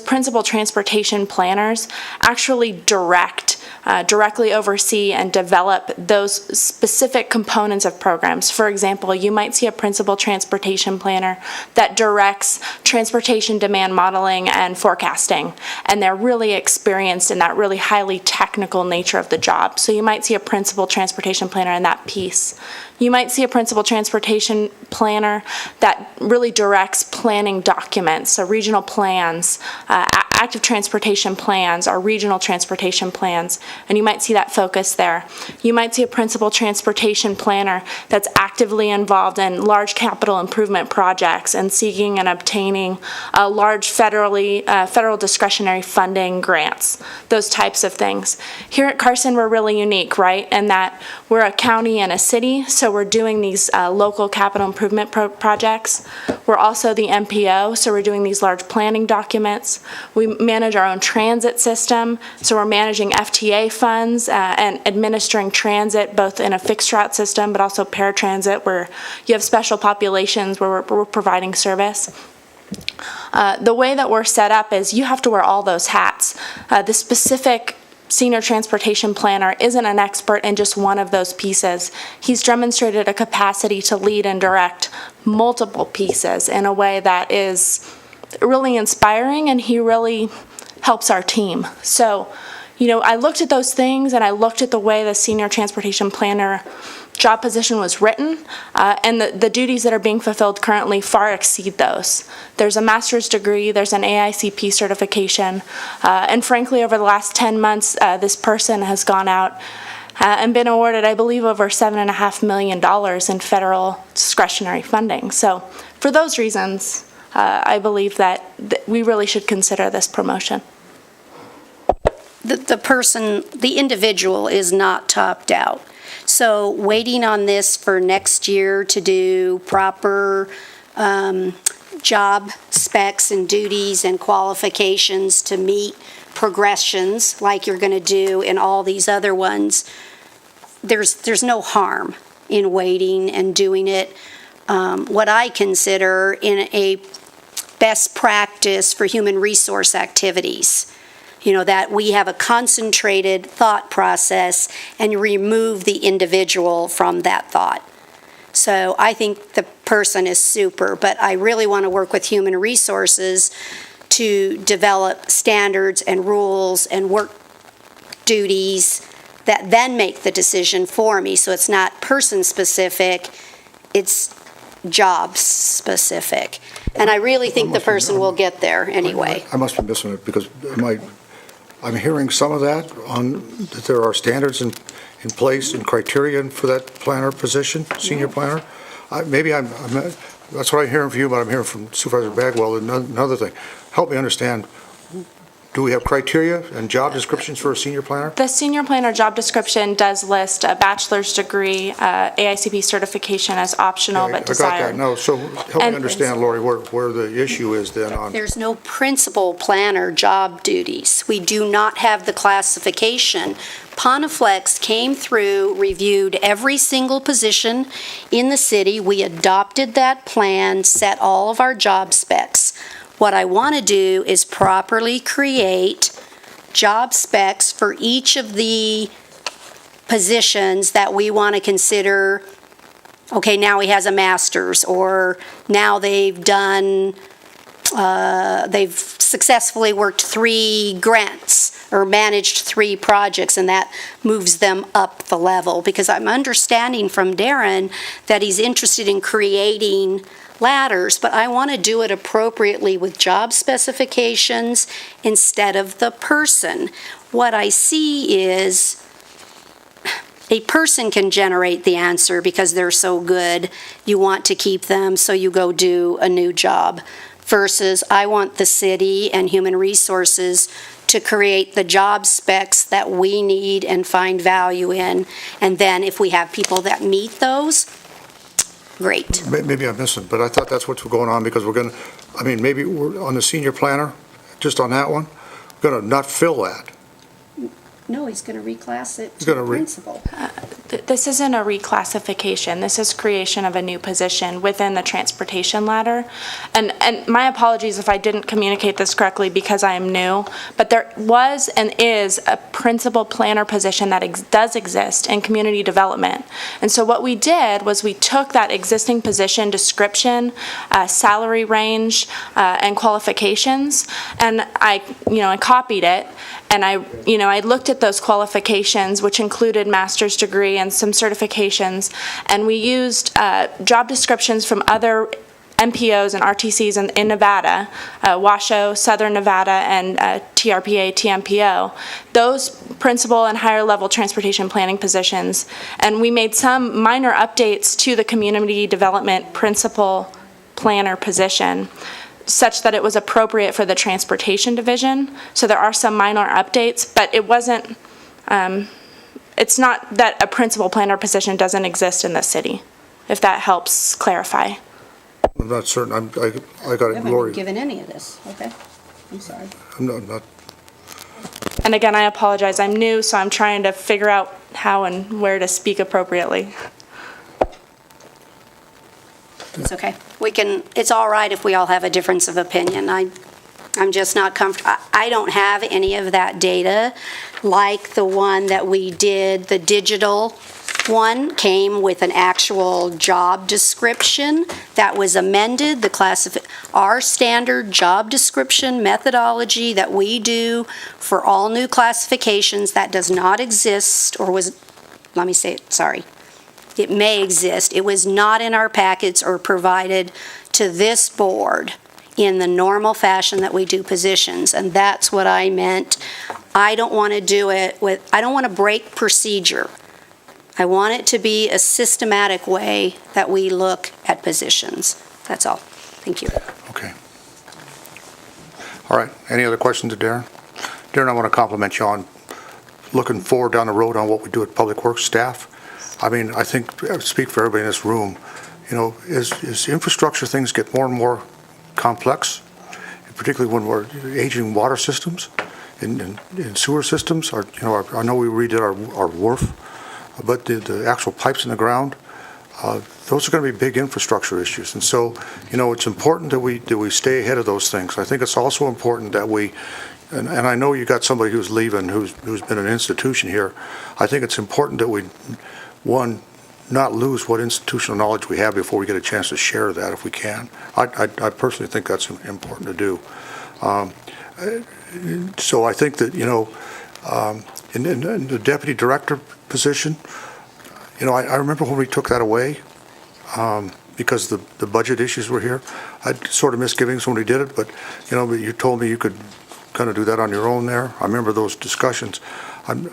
[SPEAKER 9] principal transportation planners actually directly oversee and develop those specific components of programs. For example, you might see a principal transportation planner that directs transportation demand modeling and forecasting, and they're really experienced in that really highly technical nature of the job. So you might see a principal transportation planner in that piece. You might see a principal transportation planner that really directs planning documents, so regional plans, active transportation plans, or regional transportation plans, and you might see that focus there. You might see a principal transportation planner that's actively involved in large capital improvement projects and seeking and obtaining large federal discretionary funding grants, those types of things. Here at Carson, we're really unique, right, in that we're a county and a city, so we're doing these local capital improvement projects. We're also the MPO, so we're doing these large planning documents. We manage our own transit system, so we're managing FTA funds and administering transit, both in a fixed route system, but also paratransit, where you have special populations where we're providing service. The way that we're set up is you have to wear all those hats. The specific senior transportation planner isn't an expert in just one of those pieces. He's demonstrated a capacity to lead and direct multiple pieces in a way that is really inspiring, and he really helps our team. So, I looked at those things, and I looked at the way the senior transportation planner job position was written, and the duties that are being fulfilled currently far exceed those. There's a master's degree, there's an AICP certification, and frankly, over the last 10 months, this person has gone out and been awarded, I believe, over $7.5 million in federal discretionary funding. So for those reasons, I believe that we really should consider this promotion.
[SPEAKER 4] The individual is not topped out. So waiting on this for next year to do proper job specs and duties and qualifications to meet progressions like you're going to do in all these other ones, there's no harm in waiting and doing it. What I consider in a best practice for human resource activities. That we have a concentrated thought process and remove the individual from that thought. So I think the person is super, but I really want to work with human resources to develop standards and rules and work duties that then make the decision for me. So it's not person specific, it's job specific. And I really think the person will get there anyway.
[SPEAKER 1] I must be missing it because I'm hearing some of that that there are standards in place and criteria for that planner position, senior planner. That's what I'm hearing from you, but I'm hearing from Supervisor Bagwell. Another thing, help me understand, do we have criteria and job descriptions for a senior planner?
[SPEAKER 9] The senior planner job description does list a bachelor's degree, AICP certification as optional but
[SPEAKER 1] I got
[SPEAKER 9] desired.
[SPEAKER 1] that, no, so help me understand, Lori, where the issue is then on.
[SPEAKER 4] There's no principal planner job duties. We do not have the classification. Pontiflex came through, reviewed every single position in the city. We adopted that plan, set all of our job specs. What I want to do is properly create job specs for each of the positions that we want to consider, okay, now he has a master's, or now they've successfully worked 3 grants or managed 3 projects, and that moves them up the level. Because I'm understanding from Darren that he's interested in creating ladders, but I want to do it appropriately with job specifications instead of the person. What I see is a person can generate the answer because they're so good, you want to keep them, so you go do a new job. Versus I want the city and human resources to create the job specs that we need and find value in. And then if we have people that meet those, great.
[SPEAKER 1] Maybe I'm missing, but I thought that's what's going on because maybe we're on the senior planner, just on that one, we're going to not fill that.
[SPEAKER 4] No, he's going to reclass it
[SPEAKER 1] He's
[SPEAKER 4] to
[SPEAKER 1] gonna
[SPEAKER 4] principal.
[SPEAKER 9] This isn't a reclassification. This is creation of a new position within the transportation ladder. And my apologies if I didn't communicate this correctly because I am new, but there was and is a principal planner position that does exist in community development. And so what we did was we took that existing position description, salary range, and qualifications, and I copied it, and I looked at those qualifications, which included master's degree and some certifications, and we used job descriptions from other MPOs and RTCs in Nevada, Washoe, Southern Nevada, and TRPA, TMPO, those principal and higher level transportation planning positions. And we made some minor updates to the community development principal planner position, such that it was appropriate for the transportation division. So there are some minor updates, but it wasn't, it's not that a principal planner position doesn't exist in the city, if that helps clarify.
[SPEAKER 1] I'm not certain, I got it,
[SPEAKER 4] I haven't
[SPEAKER 1] Lori.
[SPEAKER 4] been given any of this, okay? I'm sorry.
[SPEAKER 1] I'm not.
[SPEAKER 9] And again, I apologize, I'm new, so I'm trying to figure out how and where to speak appropriately.
[SPEAKER 4] It's okay. It's all right if we all have a difference of opinion. I'm just not comfortable. I don't have any of that data like the one that we did. The digital one came with an actual job description that was amended. Our standard job description methodology that we do for all new classifications that does not exist it may exist. It was not in our packets or provided to this board in the normal fashion that we do positions, and that's what I meant. I don't want to do it I don't want to break procedure. I want it to be a systematic way that we look at positions. That's all. Thank you.
[SPEAKER 1] Okay. All right, any other questions to Darren? Darren, I want to compliment you on looking forward down the road on what we do at Public Works staff. I think, I speak for everybody in this room, as infrastructure things get more and more complex, particularly when we're aging water systems and sewer systems, I know we redid our wharf, but the actual pipes in the ground, those are going to be big infrastructure issues. And so, it's important that we stay ahead of those things. I think it's also important that and I know you got somebody who's leaving who's been an institution here. I think it's important that we not lose what institutional knowledge we have before we get a chance to share that if we can. I personally think that's important to do. So I think that, in the deputy director position, I remember when we took that away because the budget issues were here. had sort of misgivings when we did it, but you told me you could kind of do that on your own there. I remember those discussions. I don't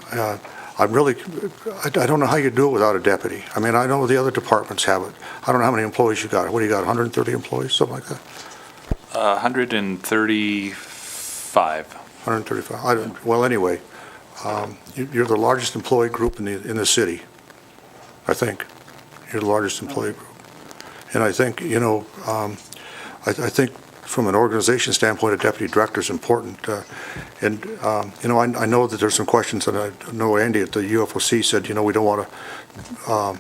[SPEAKER 1] know how you do it without a deputy. I mean, I know the other departments have it. I don't know how many employees you got. What do you got, 130 employees, something like that?
[SPEAKER 21] 135.
[SPEAKER 1] 135. Well, anyway, you're the largest employee group in the city, I think. You're the largest employee group. And I think, I think from an organization standpoint, a deputy director is important. I know that there's some questions, and I know Andy at the UFOC said, we don't want to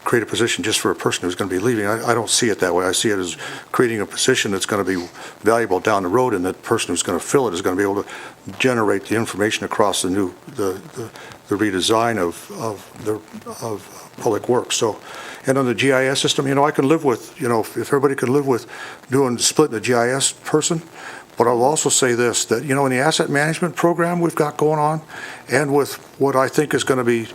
[SPEAKER 1] create a position just for a person who's going to be leaving. I don't see it that way. I see it as creating a position that's going to be valuable down the road, and that person who's going to fill it is going to be able to generate the information across the redesign of public works. So, and on the GIS system, I can live with, if everybody could live with splitting the GIS person. But I'll also say this, that, in the asset management program we've got going on, and with what I think is going to be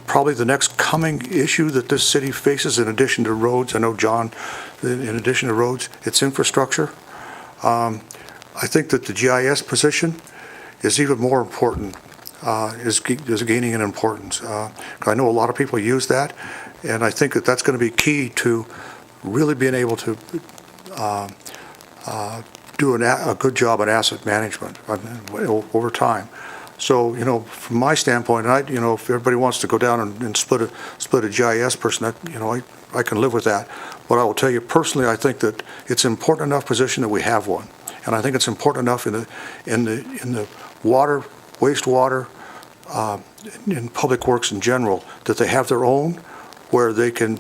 [SPEAKER 1] probably the next coming issue that this city faces in addition to roads, I know, John, in addition to roads, it's infrastructure. I think that the GIS position is even more important, is gaining in importance. I know a lot of people use that, and I think that that's going to be key to really being able to do a good job at asset management over time. So, from my standpoint, if everybody wants to go down and split a GIS person, that, I can live with that. But I will tell you personally, I think that it's an important enough position that we have one, and I think it's important enough in the water, wastewater, in public works in general, that they have their own, where they can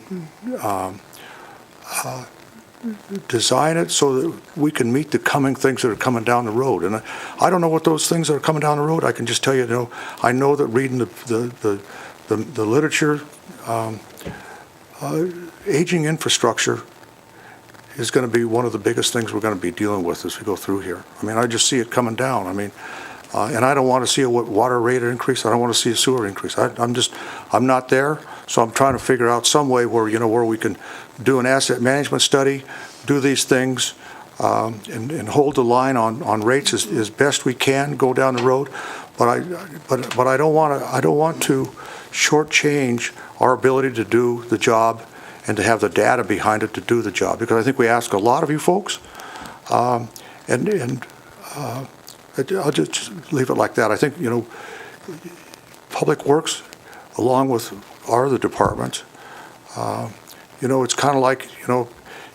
[SPEAKER 1] design it so that we can meet the coming things that are coming down the road. And I don't know what those things that are coming down the road. I can just tell you, I know that reading the literature, aging infrastructure is going to be one of the biggest things we're going to be dealing with as we go through here. I mean, I just see it coming down. I mean, and I don't want to see a water rate increase. I don't want to see a sewer increase. I'm not there, so I'm trying to figure out some way where we can do an asset management study, do these things, and hold the line on rates as best we can, go down the road. But I don't want to shortchange our ability to do the job and to have the data behind it to do the job, because I think we ask a lot of you folks, I'll just leave it like that. I think, Public Works, along with our other departments, it's kind of like,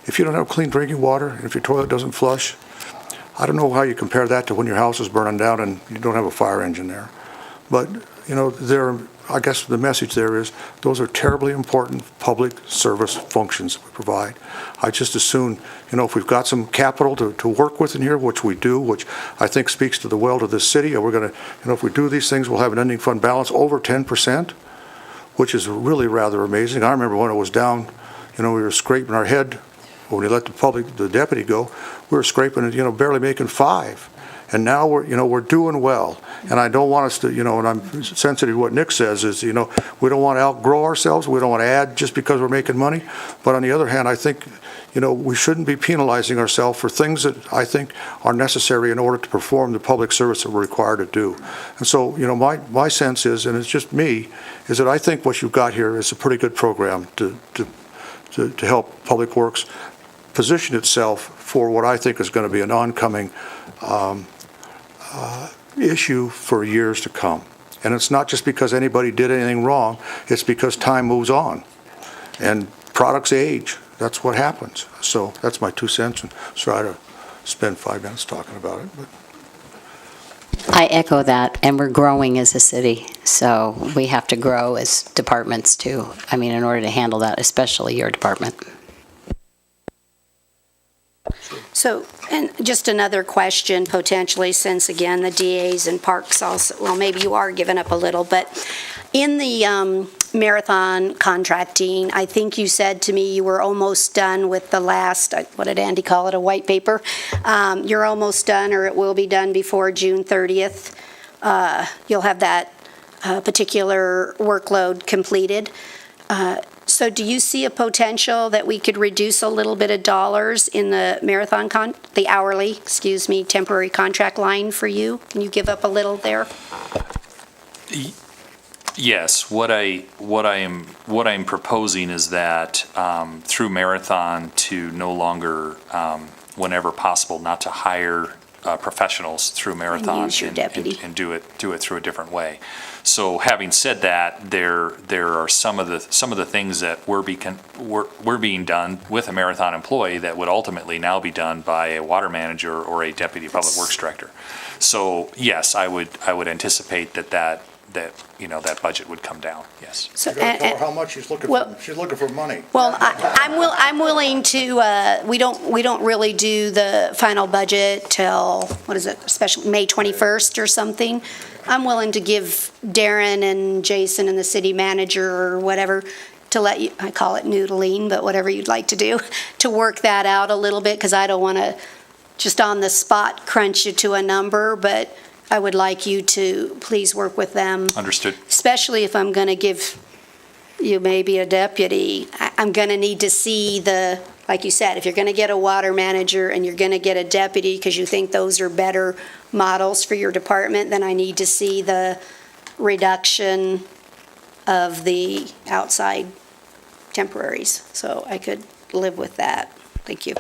[SPEAKER 1] if you don't have clean drinking water, and if your toilet doesn't flush, I don't know how you compare that to when your house is burning down and you don't have a fire engine there. But, I guess the message there is those are terribly important public service functions that we provide. I just assume, if we've got some capital to work with in here, which we do, which I think speaks to the well of this city, and we're going to, if we do these things, we'll have an ending fund balance over 10%, which is really rather amazing. I remember when it was down, we were scraping our head when we let the deputy go. We were scraping it, barely making 5. And now we're doing well. And I don't want us to, and I'm sensitive to what Nick says is, we don't want to outgrow ourselves. We don't want to add just because we're making money. But on the other hand, I think, we shouldn't be penalizing ourselves for things that I think are necessary in order to perform the public service that we're required to do. And so, my sense is, and it's just me, is that I think what you've got here is a pretty good program to help Public Works position itself for what I think is going to be an oncoming issue for years to come. And it's not just because anybody did anything wrong, it's because time moves on and products age. That's what happens. So that's my 2 cents, and sorry to spend 5 minutes talking about it. But
[SPEAKER 11] I echo that, and we're growing as a city, so we have to grow as departments too. I mean, in order to handle that, especially your department.
[SPEAKER 4] So, and just another question potentially, since again, the DAs and parks also, well, maybe you are giving up a little, but in the marathon contracting, I think you said to me you were almost done with the last, what did Andy call it, a white paper? You're almost done, or it will be done before June 30th. You'll have that particular workload completed. So do you see a potential that we could reduce a little bit of dollars in the the hourly, temporary contract line for you? Can you give up a little there?
[SPEAKER 21] Yes, what I'm proposing is that through Marathon to no longer, whenever possible, not to hire professionals through Marathon
[SPEAKER 4] use your deputy.
[SPEAKER 21] and do it through a different way. So having said that, there are some of the things that were being done with a Marathon employee that would ultimately now be done by a water manager or a deputy public works director. So yes, I would anticipate that budget would come down, yes.
[SPEAKER 4] So,
[SPEAKER 1] You gotta tell her how much she's looking for. She's looking for money.
[SPEAKER 4] Well, I'm willing to, we don't really do the final budget till, May 21st or something. I'm willing to give Darren and Jason and the city manager or whatever to let you, I call it noodling, but whatever you'd like to do, to work that out a little bit, because I don't want to just on the spot crunch you to a number, but I would like you to please work with them.
[SPEAKER 21] Understood.
[SPEAKER 4] Especially if I'm going to give you maybe a deputy. I'm going to need to see like you said, if you're going to get a water manager and you're going to get a deputy because you think those are better models for your department, then I need to see the reduction of the outside temporaries. So I could live with that. Thank you.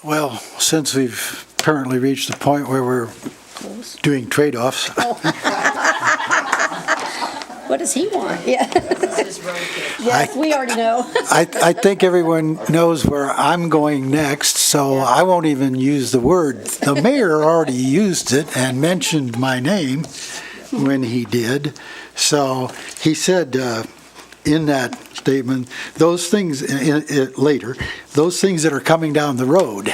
[SPEAKER 10] Well, since we've apparently reached the point where we're doing trade-offs,
[SPEAKER 4] What does he want? Yeah. Yes, we already know.
[SPEAKER 10] I think everyone knows where I'm going next, so I won't even use the word. The mayor already used it and mentioned my name when he did. So he said in that statement, those things, later, those things that are coming down the road.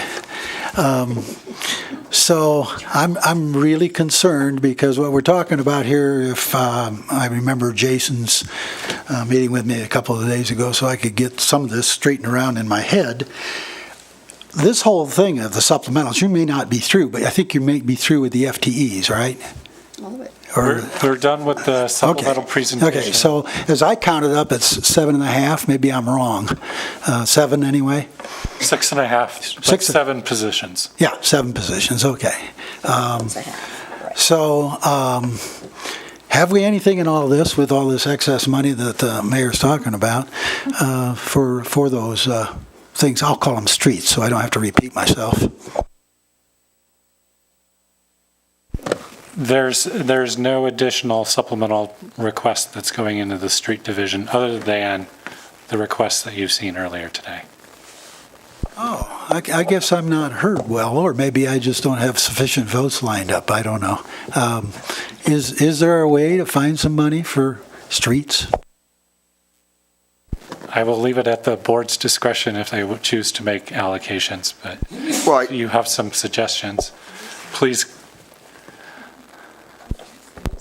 [SPEAKER 10] So I'm really concerned because what we're talking about here, if I remember Jason's meeting with me a couple of days ago so I could get some of this straightened around in my head, this whole thing of the supplementals, you may not be through, but I think you may be through with the FTEs, right?
[SPEAKER 4] All of it.
[SPEAKER 15] We're done with the supplemental presentation.
[SPEAKER 10] Okay, so as I counted up, it's 7.5, maybe I'm wrong. 7 anyway?
[SPEAKER 15] 6.5, but 7 positions.
[SPEAKER 10] Yeah, 7 positions, okay. Have we anything in all this, with all this excess money that the mayor's talking about, for those things? I'll call them streets, so I don't have to repeat myself.
[SPEAKER 15] There's no additional supplemental request that's going into the street division other than the requests that you've seen earlier today.
[SPEAKER 10] Oh, I guess I'm not heard well, or maybe I just don't have sufficient votes lined up. I don't know. Is there a way to find some money for streets?
[SPEAKER 15] I will leave it at the board's discretion if they would choose to make allocations, but if you have some suggestions, please.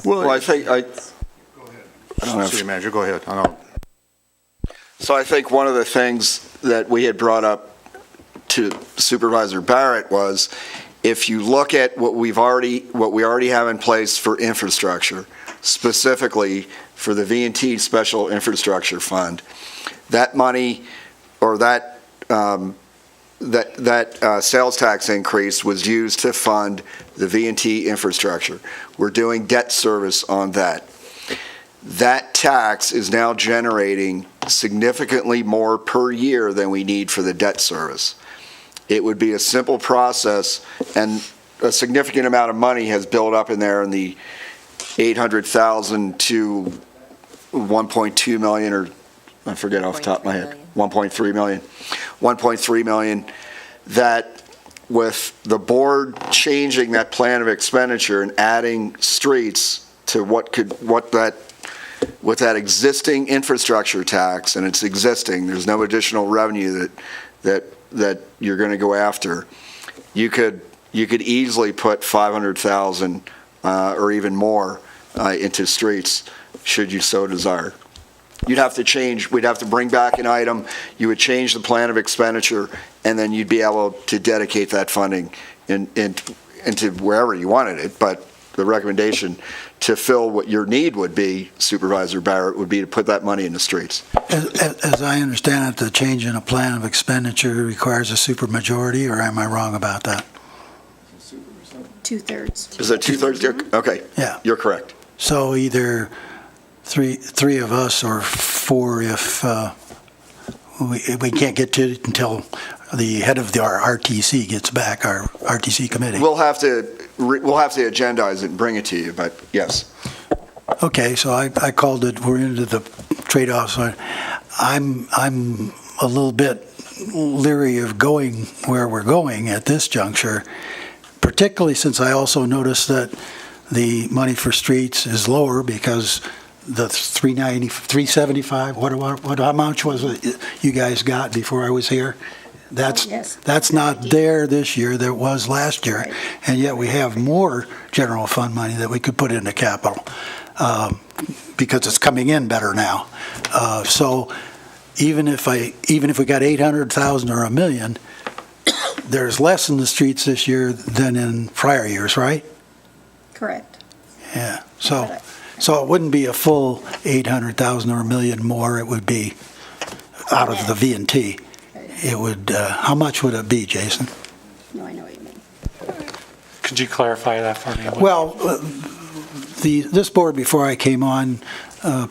[SPEAKER 17] Well, I think I don't know.
[SPEAKER 1] City manager, go ahead. I know.
[SPEAKER 17] So I think one of the things that we had brought up to Supervisor Barrett was, if you look at what we already have in place for infrastructure, specifically for the V&T Special Infrastructure Fund, that money or that sales tax increase was used to fund the V&T infrastructure. We're doing debt service on that. That tax is now generating significantly more per year than we need for the debt service. It would be a simple process, and a significant amount of money has built up in there in the 800,000 to 1.2 million, or I forget off the top of my head, 1.3 million. 1.3 million, that with the board changing that plan of expenditure and adding streets to with that existing infrastructure tax, and it's existing, there's no additional revenue that you're going to go after. You could easily put 500,000 or even more into streets, should you so desire. We'd have to bring back an item, you would change the plan of expenditure, and then you'd be able to dedicate that funding into wherever you wanted it, but the recommendation to fill what your need would be, Supervisor Barrett, would be to put that money in the streets.
[SPEAKER 10] As I understand it, the change in a plan of expenditure requires a supermajority, or am I wrong about that?
[SPEAKER 7] 2/3.
[SPEAKER 17] Is that 2/3? Okay.
[SPEAKER 10] Yeah.
[SPEAKER 17] You're correct.
[SPEAKER 10] So either three of us or four if we can't get to it until the head of our RTC gets back, our RTC committee.
[SPEAKER 17] We'll have to agendize it and bring it to you, but yes.
[SPEAKER 10] Okay, so I called it, we're into the trade-offs. I'm a little bit leery of going where we're going at this juncture, particularly since I also noticed that the money for streets is lower because the 375, how much was it you guys got before I was here? That's not there this year, there was last year, and yet we have more general fund money that we could put into capital because it's coming in better now. So even if we got 800,000 or $1 million, there's less in the streets this year than in prior years, right?
[SPEAKER 7] Correct.
[SPEAKER 10] Yeah. So it wouldn't be a full 800,000 or $1 million more. It would be out of the V&T. It would. How much would it be, Jason?
[SPEAKER 7] No, I know what you mean.
[SPEAKER 15] Could you clarify that for me?
[SPEAKER 10] Well, this board before I came on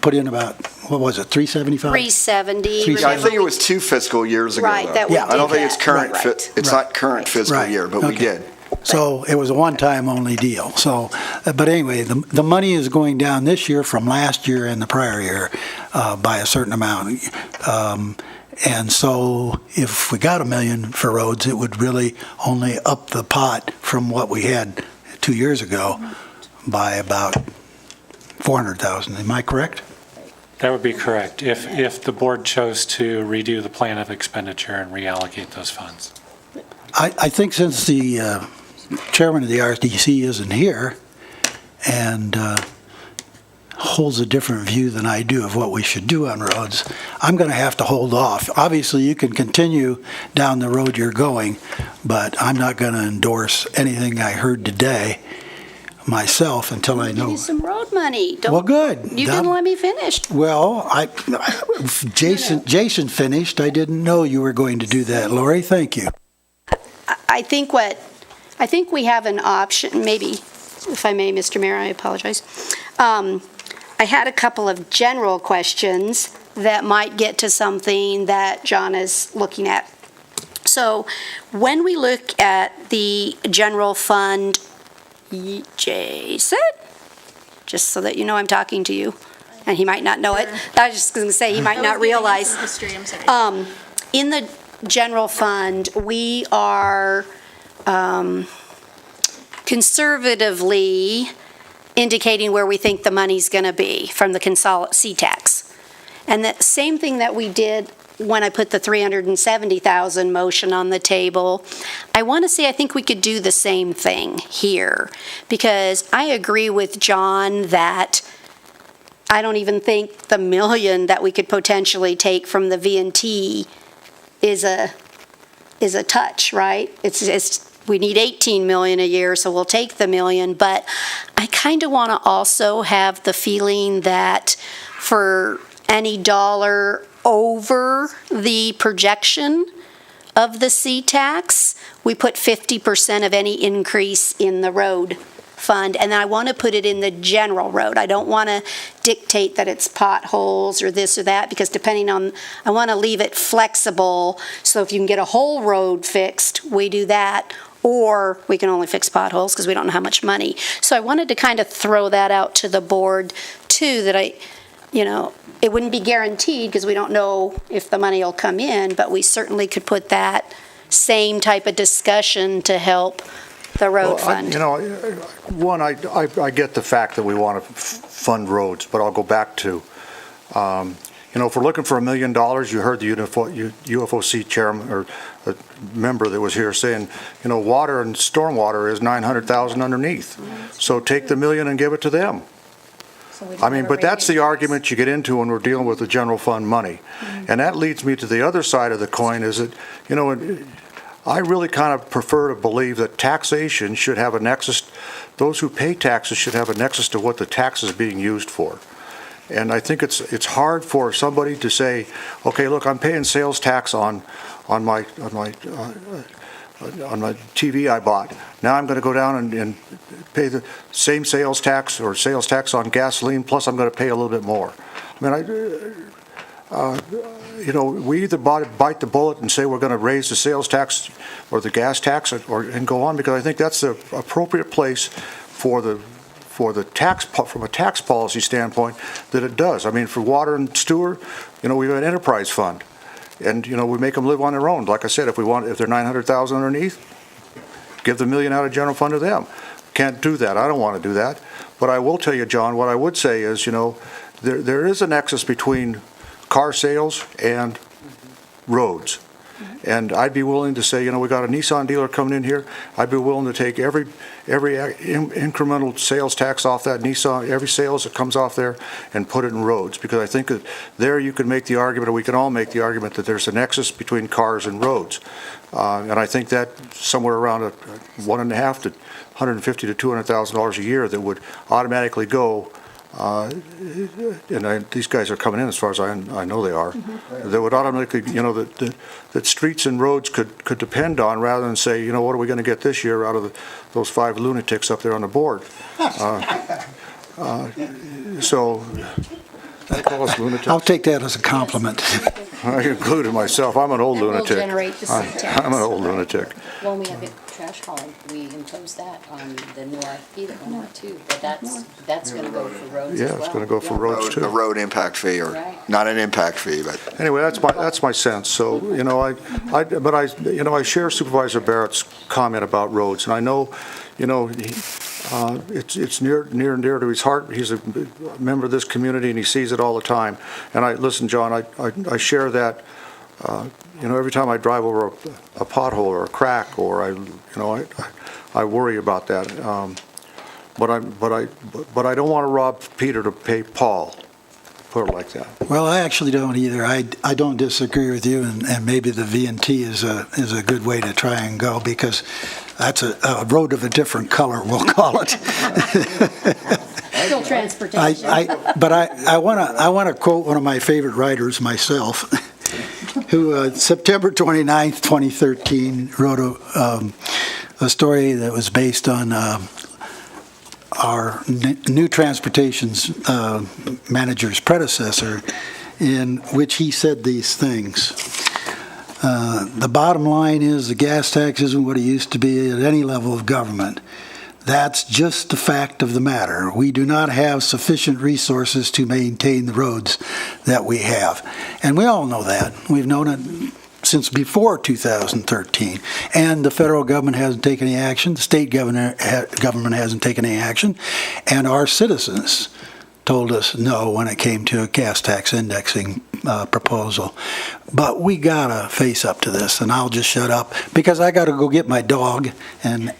[SPEAKER 10] put in about, what was it, 375?
[SPEAKER 4] 370.
[SPEAKER 17] Yeah, I think it was 2 fiscal years ago.
[SPEAKER 4] Right,
[SPEAKER 17] though.
[SPEAKER 4] that we
[SPEAKER 17] I don't
[SPEAKER 4] did
[SPEAKER 17] think it's
[SPEAKER 4] that.
[SPEAKER 17] current.
[SPEAKER 4] Right.
[SPEAKER 17] It's not current fiscal year, but we did.
[SPEAKER 10] So it was a one-time only deal. So, but anyway, the money is going down this year from last year and the prior year by a certain amount. And so if we got $1 million for roads, it would really only up the pot from what we had 2 years ago by about 400,000. Am I correct?
[SPEAKER 15] That would be correct, if the board chose to redo the plan of expenditure and reallocate those funds.
[SPEAKER 10] I think since the chairman of the RTC isn't here and holds a different view than I do of what we should do on roads, I'm going to have to hold off. Obviously, you can continue down the road you're going, but I'm not going to endorse anything I heard today myself until I
[SPEAKER 4] Give
[SPEAKER 10] know.
[SPEAKER 4] you some road money.
[SPEAKER 10] Well, good.
[SPEAKER 4] You didn't let me finish.
[SPEAKER 10] Well, Jason finished. I didn't know you were going to do that, Lori. Thank you.
[SPEAKER 4] I think we have an option, maybe, if I may, Mr. Mayor, I apologize. I had a couple of general questions that might get to something that John is looking at. So when we look at the general fund, Jason, just so that you know I'm talking to you, and he might not know it. I was just going to say he might not realize. In the general fund, we are conservatively indicating where we think the money's going to be from the C-Tax. And the same thing that we did when I put the 370,000 motion on the table, I want to say I think we could do the same thing here, because I agree with John that I don't even think the $1 million that we could potentially take from the V&T is a touch, right? It's we need 18 million a year, so we'll take the $1 million, but I kind of want to also have the feeling that for any dollar over the projection of the C-Tax, we put 50% of any increase in the road fund, and I want to put it in the general road. I don't want to dictate that it's potholes or this or that, because depending on, I want to leave it flexible, so if you can get a whole road fixed, we do that, or we can only fix potholes because we don't know how much money. So I wanted to kind of throw that out to the board too, that it wouldn't be guaranteed because we don't know if the money will come in, but we certainly could put that same type of discussion to help the road fund.
[SPEAKER 1] I get the fact that we want to fund roads, but I'll go back to, if we're looking for $1 million, you heard the UFOC chairman or a member that was here saying, water and stormwater is 900,000 underneath. So take the $1 million and give it to them. But that's the argument you get into when we're dealing with the general fund money. And that leads me to the other side of the coin is that, I really kind of prefer to believe that taxation should have a nexus, those who pay taxes should have a nexus to what the tax is being used for. And I think it's hard for somebody to say, okay, look, I'm paying sales tax on my TV I bought. Now I'm going to go down and pay the same sales tax or sales tax on gasoline, plus I'm going to pay a little bit more. I mean, we either bite the bullet and say we're going to raise the sales tax or the gas tax and go on, because I think that's the appropriate place for the tax, from a tax policy standpoint, that it does. I mean, for water and sewer, we have an enterprise fund. And, we make them live on their own. Like I said, if they're 900,000 underneath, give the $1 million out of general fund to them. Can't do that. I don't want to do that. But I will tell you, John, what I would say is, there is a nexus between car sales and roads. And I'd be willing to say, we got a Nissan dealer coming in here. I'd be willing to take every incremental sales tax off that Nissan, every sales that comes off there, and put it in roads. Because I think that there you can make the argument, or we can all make the argument, that there's a nexus between cars and roads. And I think that somewhere around $1.5 to $150,000 to $200,000 a year that would automatically go. These guys are coming in, as far as I know they are. That would automatically, that streets and roads could depend on, rather than say, what are we going to get this year out of those 5 lunatics up there on the board? So, they call us lunatics.
[SPEAKER 10] I'll take that as a compliment.
[SPEAKER 1] I included myself. I'm an old lunatic.
[SPEAKER 11] Generate the seat tax.
[SPEAKER 1] I'm an old lunatic.
[SPEAKER 11] When we have it trash hauling, we impose that on the new RFP that went out too, but that's going to go for roads as well.
[SPEAKER 1] Yeah, it's going to go for roads too.
[SPEAKER 17] The road impact fee, or not an impact fee, but.
[SPEAKER 1] Anyway, that's my sense. So, I share Supervisor Barrett's comment about roads, and I know, it's near and dear to his heart. He's a member of this community, and he sees it all the time. And listen, John, I share that. Every time I drive over a pothole or a crack, or I worry about that. But I don't want to rob Peter to pay Paul. Put it like that.
[SPEAKER 10] Well, I actually don't either. I don't disagree with you, and maybe the V&T is a good way to try and go, because that's a road of a different color, we'll call it.
[SPEAKER 7] Still transportation.
[SPEAKER 10] But I want to quote one of my favorite writers myself, who September 29th, 2013, wrote a story that was based on our new transportation's manager's predecessor, in which he said these things. The bottom line is the gas tax isn't what it used to be at any level of government. That's just the fact of the matter. We do not have sufficient resources to maintain the roads that we have. And we all know that. We've known it since before 2013. And the federal government hasn't taken any action. The state government hasn't taken any action. And our citizens told us no when it came to a gas tax indexing proposal. But we gotta face up to this, and I'll just shut up because I gotta go get my dog and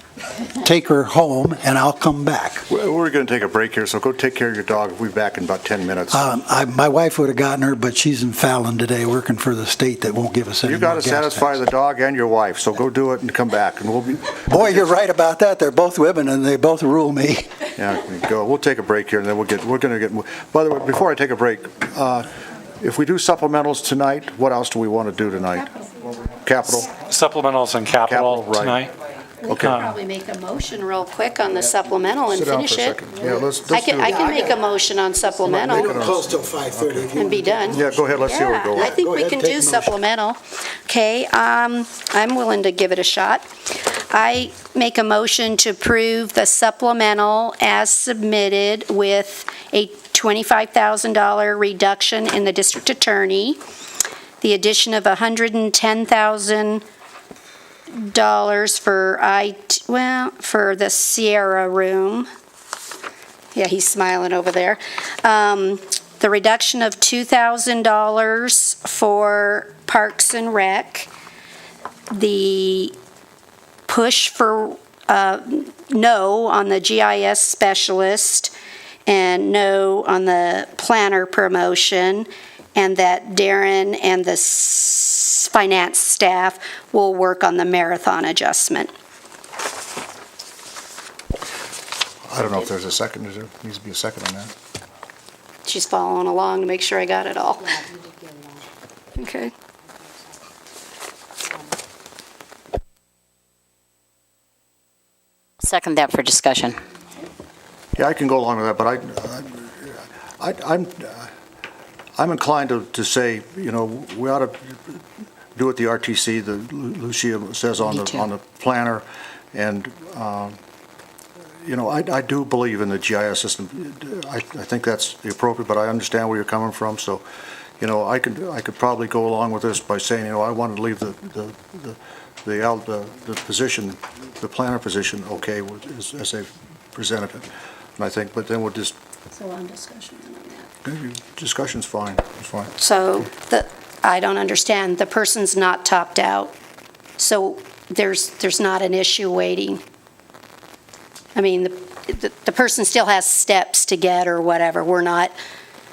[SPEAKER 10] take her home, and I'll come back.
[SPEAKER 1] We're going to take a break here, so go take care of your dog. We'll be back in about 10 minutes.
[SPEAKER 10] My wife would have gotten her, but she's in Fallon today working for the state that won't give us any
[SPEAKER 1] You got
[SPEAKER 10] more
[SPEAKER 1] to
[SPEAKER 10] gas
[SPEAKER 1] satisfy
[SPEAKER 10] tax.
[SPEAKER 1] the dog and your wife, so go do it and come back, and we'll be.
[SPEAKER 10] Boy, you're right about that. They're both women, and they both rule me.
[SPEAKER 1] Yeah, go. We'll take a break here, and then we're going to get. By the way, before I take a break, if we do supplementals tonight, what else do we want to do tonight? Capital.
[SPEAKER 15] Supplementals and capital
[SPEAKER 1] right.
[SPEAKER 15] tonight.
[SPEAKER 4] We could probably make a motion real quick on the supplemental and
[SPEAKER 1] Sit down
[SPEAKER 4] finish
[SPEAKER 1] for a
[SPEAKER 4] it.
[SPEAKER 1] second. Yeah, let's
[SPEAKER 4] I
[SPEAKER 1] do it.
[SPEAKER 4] can make a motion on supplemental
[SPEAKER 10] We don't close till 5:30.
[SPEAKER 4] and be done.
[SPEAKER 1] Yeah, go ahead. Let's see where we go.
[SPEAKER 4] I think
[SPEAKER 10] Go
[SPEAKER 4] we
[SPEAKER 10] ahead
[SPEAKER 4] can
[SPEAKER 10] and take
[SPEAKER 4] do
[SPEAKER 10] the motion.
[SPEAKER 4] supplemental. Okay, I'm willing to give it a shot. I make a motion to approve the supplemental as submitted with a $25,000 reduction in the district attorney, the addition of $110,000 for the Sierra room. Yeah, he's smiling over there. The reduction of $2,000 for Parks and Rec. The push for no on the GIS specialist and no on the planner promotion, and that Darren and the finance staff will work on the marathon adjustment.
[SPEAKER 1] I don't know if there's a second, there needs to be a second on that.
[SPEAKER 4] She's following along to make sure I got it all. Okay.
[SPEAKER 11] Second that for discussion.
[SPEAKER 1] Yeah, I can go along with that, but I'm inclined to say, you know, we ought to do what the RTC, the Lucia says on the planner, and you know, I do believe in the GIS system. I think that's the appropriate, but I understand where you're coming from. So, you know, I could probably go along with this by saying, you know, I want to leave the position, the planner position, okay, as they presented it. And I think, but then we'll just.
[SPEAKER 4] So on discussion on that.
[SPEAKER 1] Discussion's fine. It's fine.
[SPEAKER 4] So I don't understand. The person's not topped out, so there's not an issue waiting. I mean, the person still has steps to get or whatever. We're not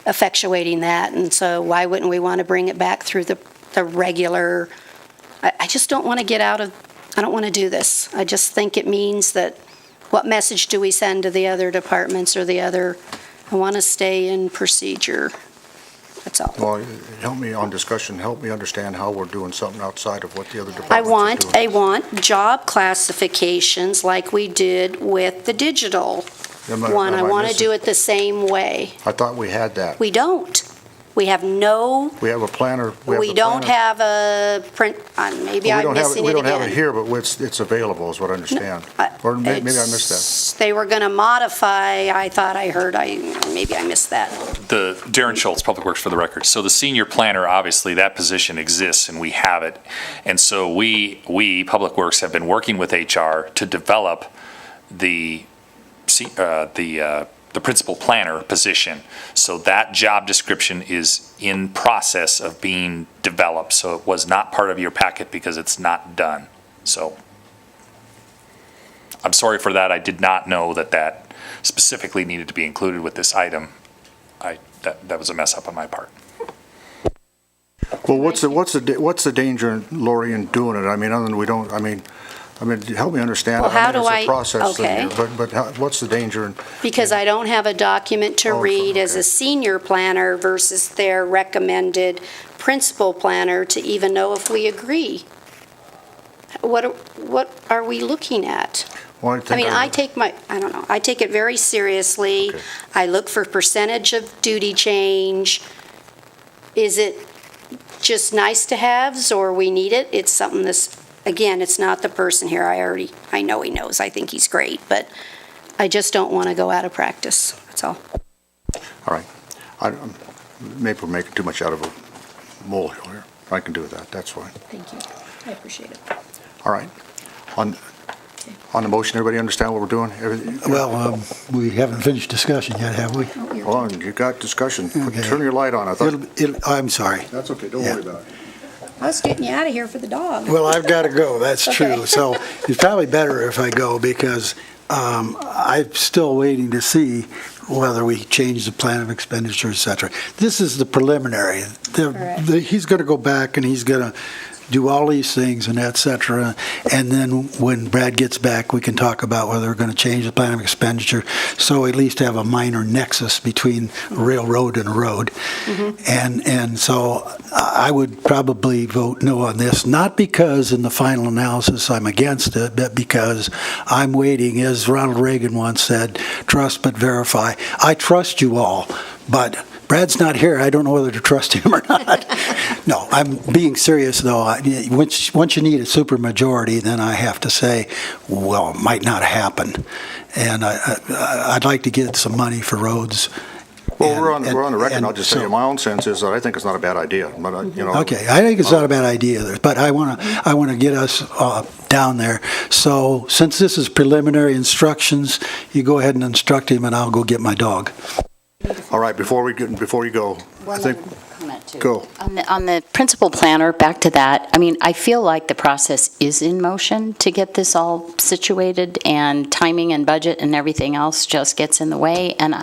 [SPEAKER 4] effectuating that, and so why wouldn't we want to bring it back through the regular? I just don't want to get out of, I don't want to do this. I just think it means that, what message do we send to the other departments or the other, I want to stay in procedure. That's all.
[SPEAKER 1] Well, help me on discussion, help me understand how we're doing something outside of what the other departments are doing.
[SPEAKER 4] I want job classifications like we did with the digital one. I want to do it the same way.
[SPEAKER 1] I thought we had that.
[SPEAKER 4] We don't. We have no.
[SPEAKER 1] We have a planner.
[SPEAKER 4] We don't have a print, maybe I'm missing it again.
[SPEAKER 1] We don't have it here, but it's available is what I understand. Or maybe I missed that.
[SPEAKER 4] They were going to modify, I thought I heard, maybe I missed that.
[SPEAKER 21] The Darren Schultz, Public Works for the record. So the senior planner, obviously, that position exists and we have it. And so we, Public Works, have been working with HR to develop the principal planner position. So that job description is in process of being developed. So it was not part of your packet because it's not done. So I'm sorry for that. I did not know that specifically needed to be included with this item. That was a mess up on my part.
[SPEAKER 1] Well, what's the danger, Lori, in doing it? I mean, other than we don't, I mean, help me understand.
[SPEAKER 4] Well, how do
[SPEAKER 1] it's
[SPEAKER 4] I-
[SPEAKER 1] a process
[SPEAKER 4] okay.
[SPEAKER 1] thing here, but what's the danger in?
[SPEAKER 4] Because I don't have a document to read as
[SPEAKER 1] okay.
[SPEAKER 4] a senior planner versus their recommended principal planner to even know if we agree. What are we looking at?
[SPEAKER 1] Well,
[SPEAKER 4] I take it very seriously.
[SPEAKER 1] Okay.
[SPEAKER 4] I look for percentage of duty change. Is it just nice to haves or we need it? It's something again, it's not the person here. I know he knows. I think he's great, but I just don't want to go out of practice. That's all.
[SPEAKER 1] All right. Maybe we're making too much out of a molehill here. I can do that. That's fine.
[SPEAKER 4] Thank you. I appreciate it.
[SPEAKER 1] All right. On the motion, everybody understand what we're doing?
[SPEAKER 10] Well, we haven't finished discussion yet, have we?
[SPEAKER 1] Hold on, you got discussion.
[SPEAKER 10] Okay.
[SPEAKER 1] Turn your light on. I thought.
[SPEAKER 10] I'm sorry.
[SPEAKER 1] That's okay. Don't worry about it.
[SPEAKER 7] I was getting you out of here for the dog.
[SPEAKER 10] Well, I've got to go, that's
[SPEAKER 7] Okay.
[SPEAKER 10] true. So it's probably better if I go because I'm still waiting to see whether we change the plan of expenditure, et cetera. This is the preliminary. He's going to go back and he's going to do all these things and et cetera. And then when Brad gets back, we can talk about whether we're going to change the plan of expenditure. So at least have a minor nexus between a railroad and a road. Mm-hmm. And so I would probably vote no on this, not because in the final analysis I'm against it, but because I'm waiting, as Ronald Reagan once said, trust but verify. I trust you all, but Brad's not here. I don't know whether to trust him or not. No, I'm being serious, though. Once you need a supermajority, then I have to say, well, it might not happen. And I'd like to get some money for roads.
[SPEAKER 1] Well, we're on the record. I'll just say my own sense is that I think it's not a bad idea. But
[SPEAKER 10] Okay, I think it's not a bad idea either. But I want to get us down there. So since this is preliminary instructions, you go ahead and instruct him, and I'll go get my dog.
[SPEAKER 1] All right, before you go, I think, go.
[SPEAKER 11] On the principal planner, back to that, I mean, I feel like the process is in motion to get this all situated, and timing and budget and everything else just gets in the way, and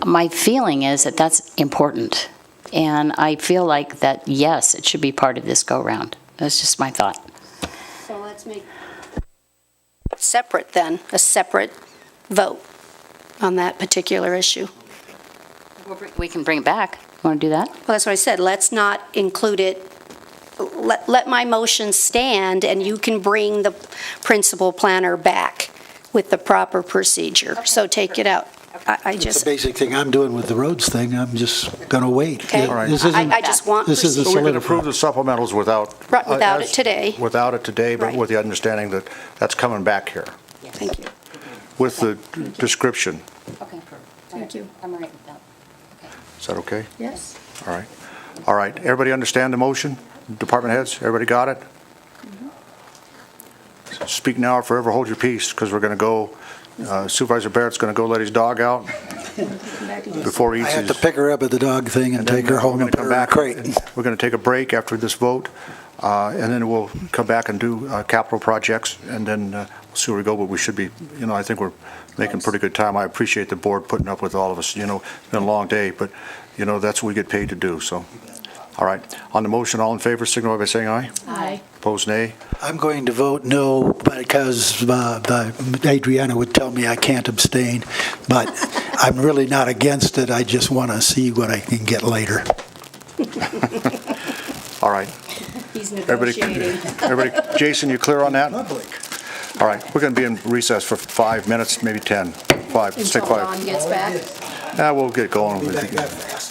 [SPEAKER 11] my feeling is that that's important And I feel like that, yes, it should be part of this go-round. That's just my thought.
[SPEAKER 4] So let's make separate then, a separate vote on that particular issue.
[SPEAKER 11] We can bring it back. Want to do that?
[SPEAKER 4] Well, that's what I said, let's not include it, let my motion stand, and you can bring the principal planner back with the proper procedure. So take it out. I
[SPEAKER 10] It's
[SPEAKER 4] just,
[SPEAKER 10] the basic thing I'm doing with the roads thing. I'm just going to wait.
[SPEAKER 4] Okay.
[SPEAKER 1] All right.
[SPEAKER 10] This isn't,
[SPEAKER 4] I just want
[SPEAKER 10] this isn't
[SPEAKER 1] So we can
[SPEAKER 10] solidified.
[SPEAKER 1] approve the supplementals without.
[SPEAKER 4] Right, without
[SPEAKER 1] as-
[SPEAKER 4] it today.
[SPEAKER 1] Without it today, but
[SPEAKER 4] Right.
[SPEAKER 1] with the understanding that that's coming back here
[SPEAKER 4] thank you.
[SPEAKER 1] with the description.
[SPEAKER 11] Okay.
[SPEAKER 4] Thank you.
[SPEAKER 11] I'm all right with that.
[SPEAKER 1] Is that okay?
[SPEAKER 4] Yes.
[SPEAKER 1] All right. All right. Everybody understand the motion? Department heads, everybody got it? Speak now or forever hold your peace, because we're going to go, Supervisor Barrett's going to go let his dog out before he
[SPEAKER 10] I
[SPEAKER 1] eats
[SPEAKER 10] have
[SPEAKER 1] his.
[SPEAKER 10] to pick her up at the dog thing and take her home
[SPEAKER 1] We're
[SPEAKER 10] and
[SPEAKER 1] going
[SPEAKER 10] put
[SPEAKER 1] to
[SPEAKER 10] her
[SPEAKER 1] come
[SPEAKER 10] in a
[SPEAKER 1] back.
[SPEAKER 10] crate.
[SPEAKER 1] We're going to take a break after this vote, and then we'll come back and do capital projects, and then we'll see where we go, but we should be, I think we're making pretty good time. I appreciate the board putting up with all of us, it's been a long day, but, that's what we get paid to do, so. All right. On the motion, all in favor, signify by saying aye.
[SPEAKER 4] Aye.
[SPEAKER 1] Opposed, nay.
[SPEAKER 10] I'm going to vote no because Adriana would tell me I can't abstain, but I'm really not against it. I just want to see what I can get later.
[SPEAKER 1] All right.
[SPEAKER 4] He's
[SPEAKER 1] Everybody, Jason, you clear on that? All right, we're going to be in recess for 5 minutes, maybe 10. 5, let's take 5.
[SPEAKER 4] Until Ron gets back.
[SPEAKER 1] We'll get going.
[SPEAKER 10] Be back that fast.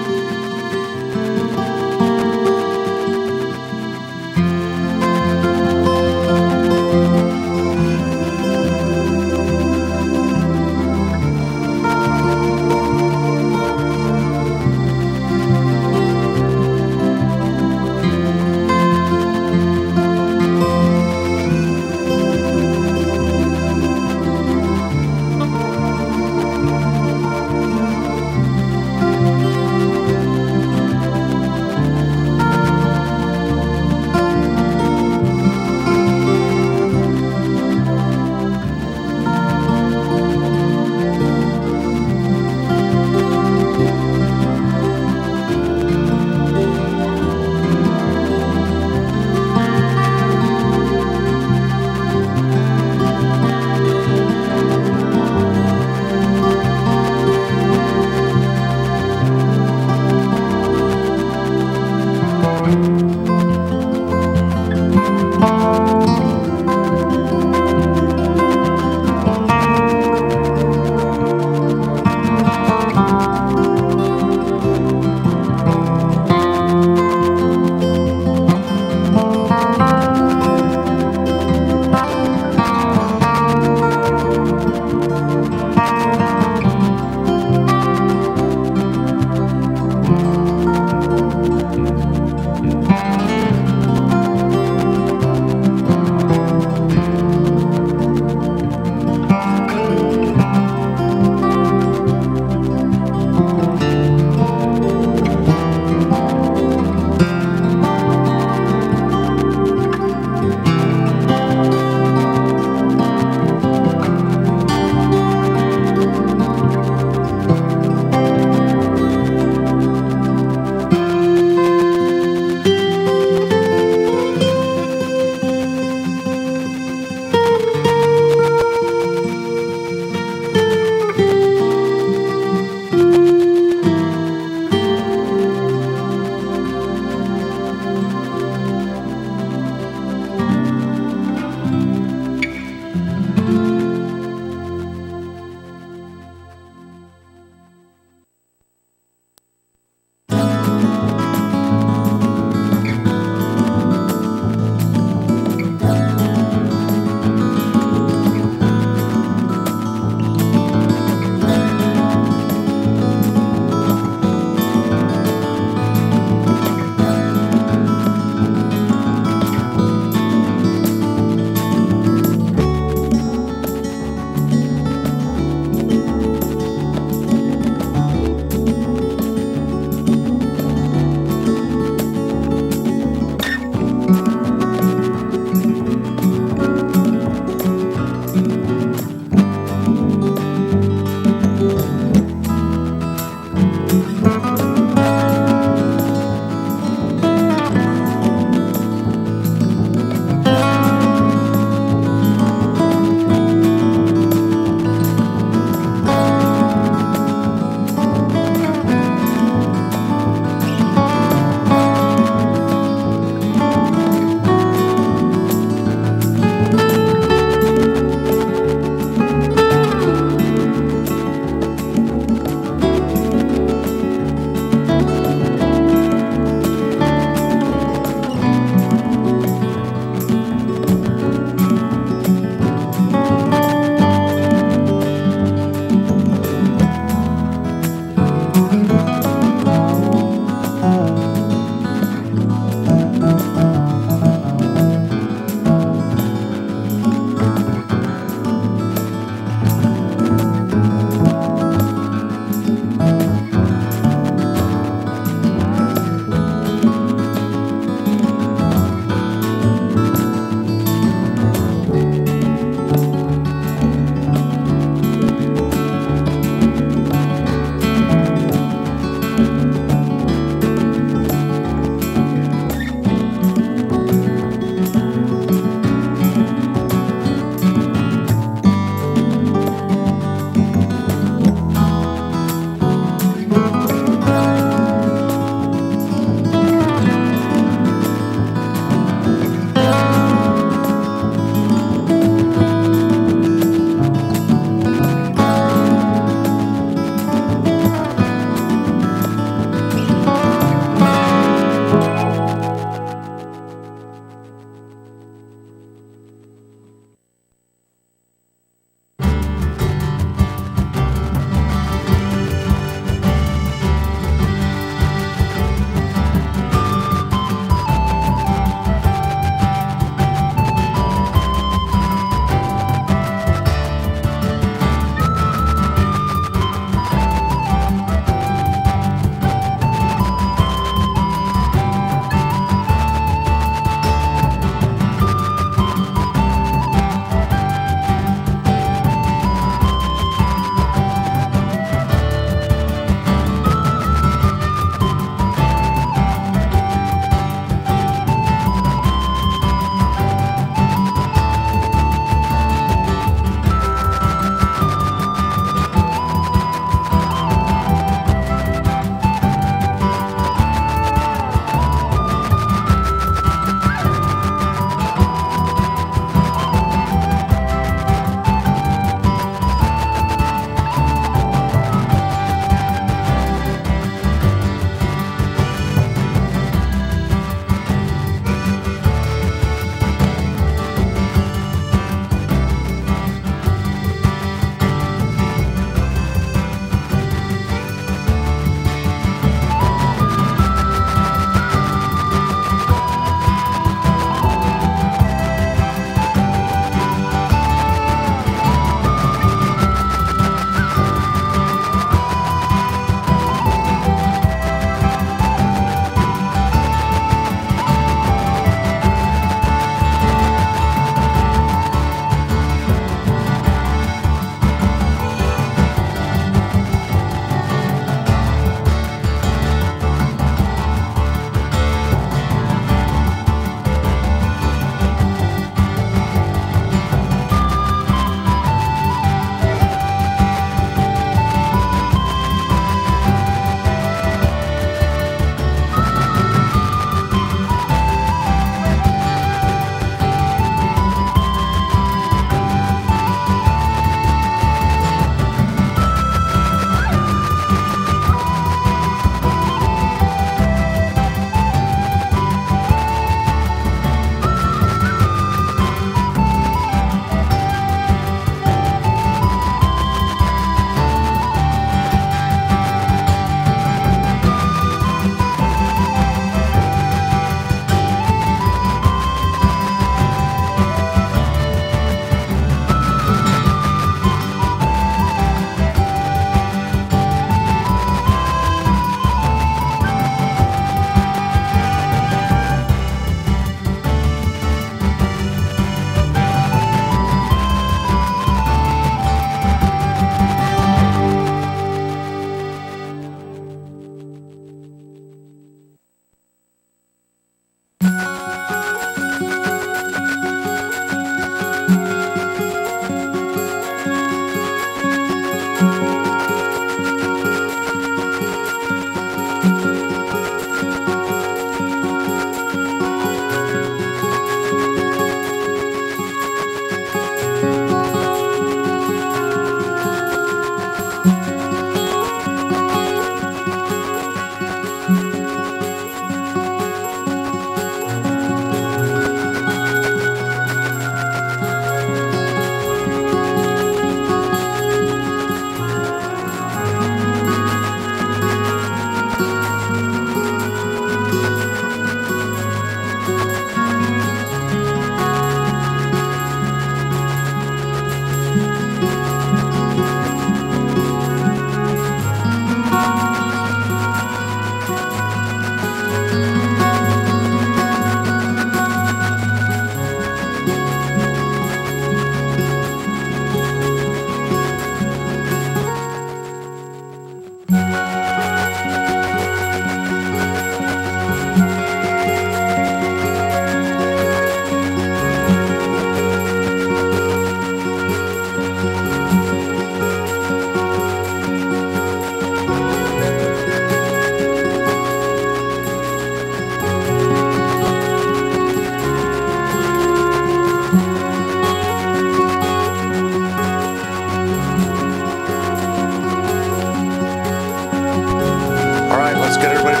[SPEAKER 1] get everybody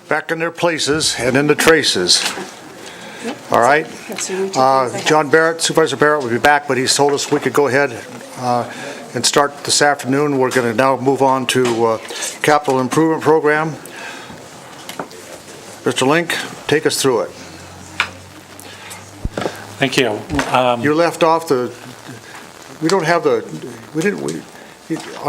[SPEAKER 1] back in their places and in the traces. All right? John Barrett, Supervisor Barrett will be back, but he's told us we could go ahead and start this afternoon. We're going to now move on to Capital Improvement Program. Mr. Link, take us through it.
[SPEAKER 15] Thank you.
[SPEAKER 1] You left off on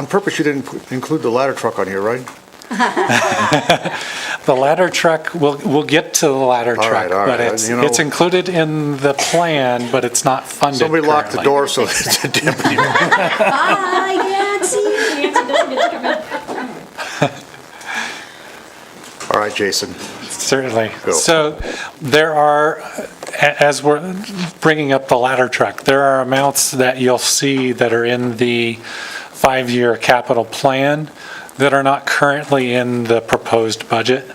[SPEAKER 1] purpose you didn't include the ladder truck on here, right?
[SPEAKER 15] The ladder truck, we'll get to the ladder
[SPEAKER 1] All
[SPEAKER 15] truck,
[SPEAKER 1] right, all right.
[SPEAKER 15] but it's included in the plan, but it's not funded
[SPEAKER 1] Somebody locked the
[SPEAKER 15] currently.
[SPEAKER 1] door so it's a deputy.
[SPEAKER 7] Bye, Nancy. Nancy doesn't get to come in.
[SPEAKER 1] All right, Jason.
[SPEAKER 15] Certainly.
[SPEAKER 1] Go.
[SPEAKER 15] So there are, as we're bringing up the ladder truck, there are amounts that you'll see that are in the 5-year capital plan that are not currently in the proposed budget.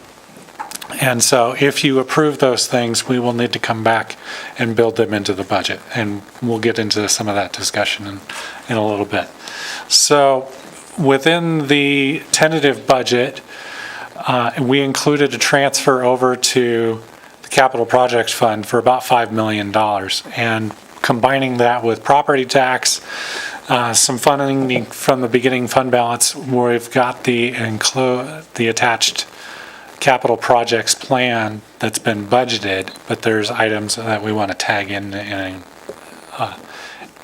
[SPEAKER 15] And so if you approve those things, we will need to come back and build them into the budget. And we'll get into some of that discussion in a little bit. So within the tentative budget, we included a transfer over to the Capital Projects Fund for about $5 million. And combining that with property tax, some funding from the beginning fund balance, we've got the attached capital projects plan that's been budgeted, but there's items that we want to tag in and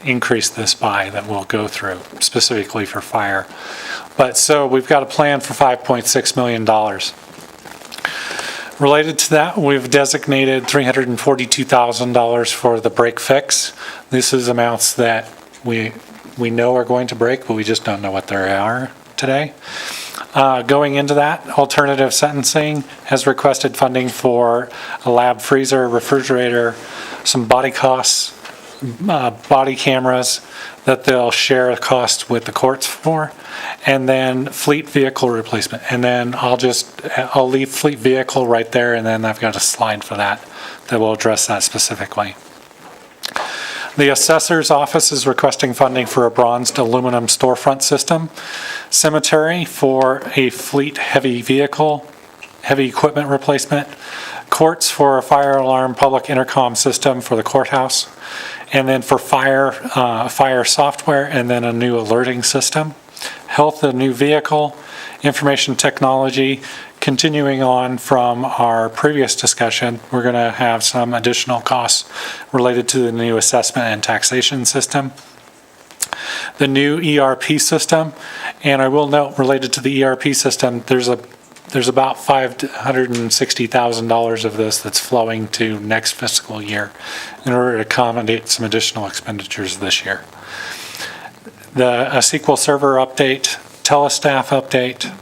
[SPEAKER 15] increase this by that we'll go through specifically for fire. But so we've got a plan for $5.6 million. Related to that, we've designated $342,000 for the break fix. This is amounts that we know are going to break, but we just don't know what they are today. Going into that, Alternative Sentencing has requested funding for a lab freezer, refrigerator, some body costs, body cameras that they'll share a cost with the courts for, and then fleet vehicle replacement. And then I'll leave fleet vehicle right there, and then I've got a slide for that will address that specifically. The assessor's office is requesting funding for a bronzed aluminum storefront system. Cemetery for a fleet heavy equipment replacement. Courts for a fire alarm public intercom system for the courthouse. And then for fire software, and then a new alerting system. Health, a new vehicle. Information technology. Continuing on from our previous discussion, we're going to have some additional costs related to the new assessment and taxation system. The new ERP system, and I will note related to the ERP system, there's about $560,000 of this that's flowing to next fiscal year in order to accommodate some additional expenditures this year. A SQL Server update, telestaff update,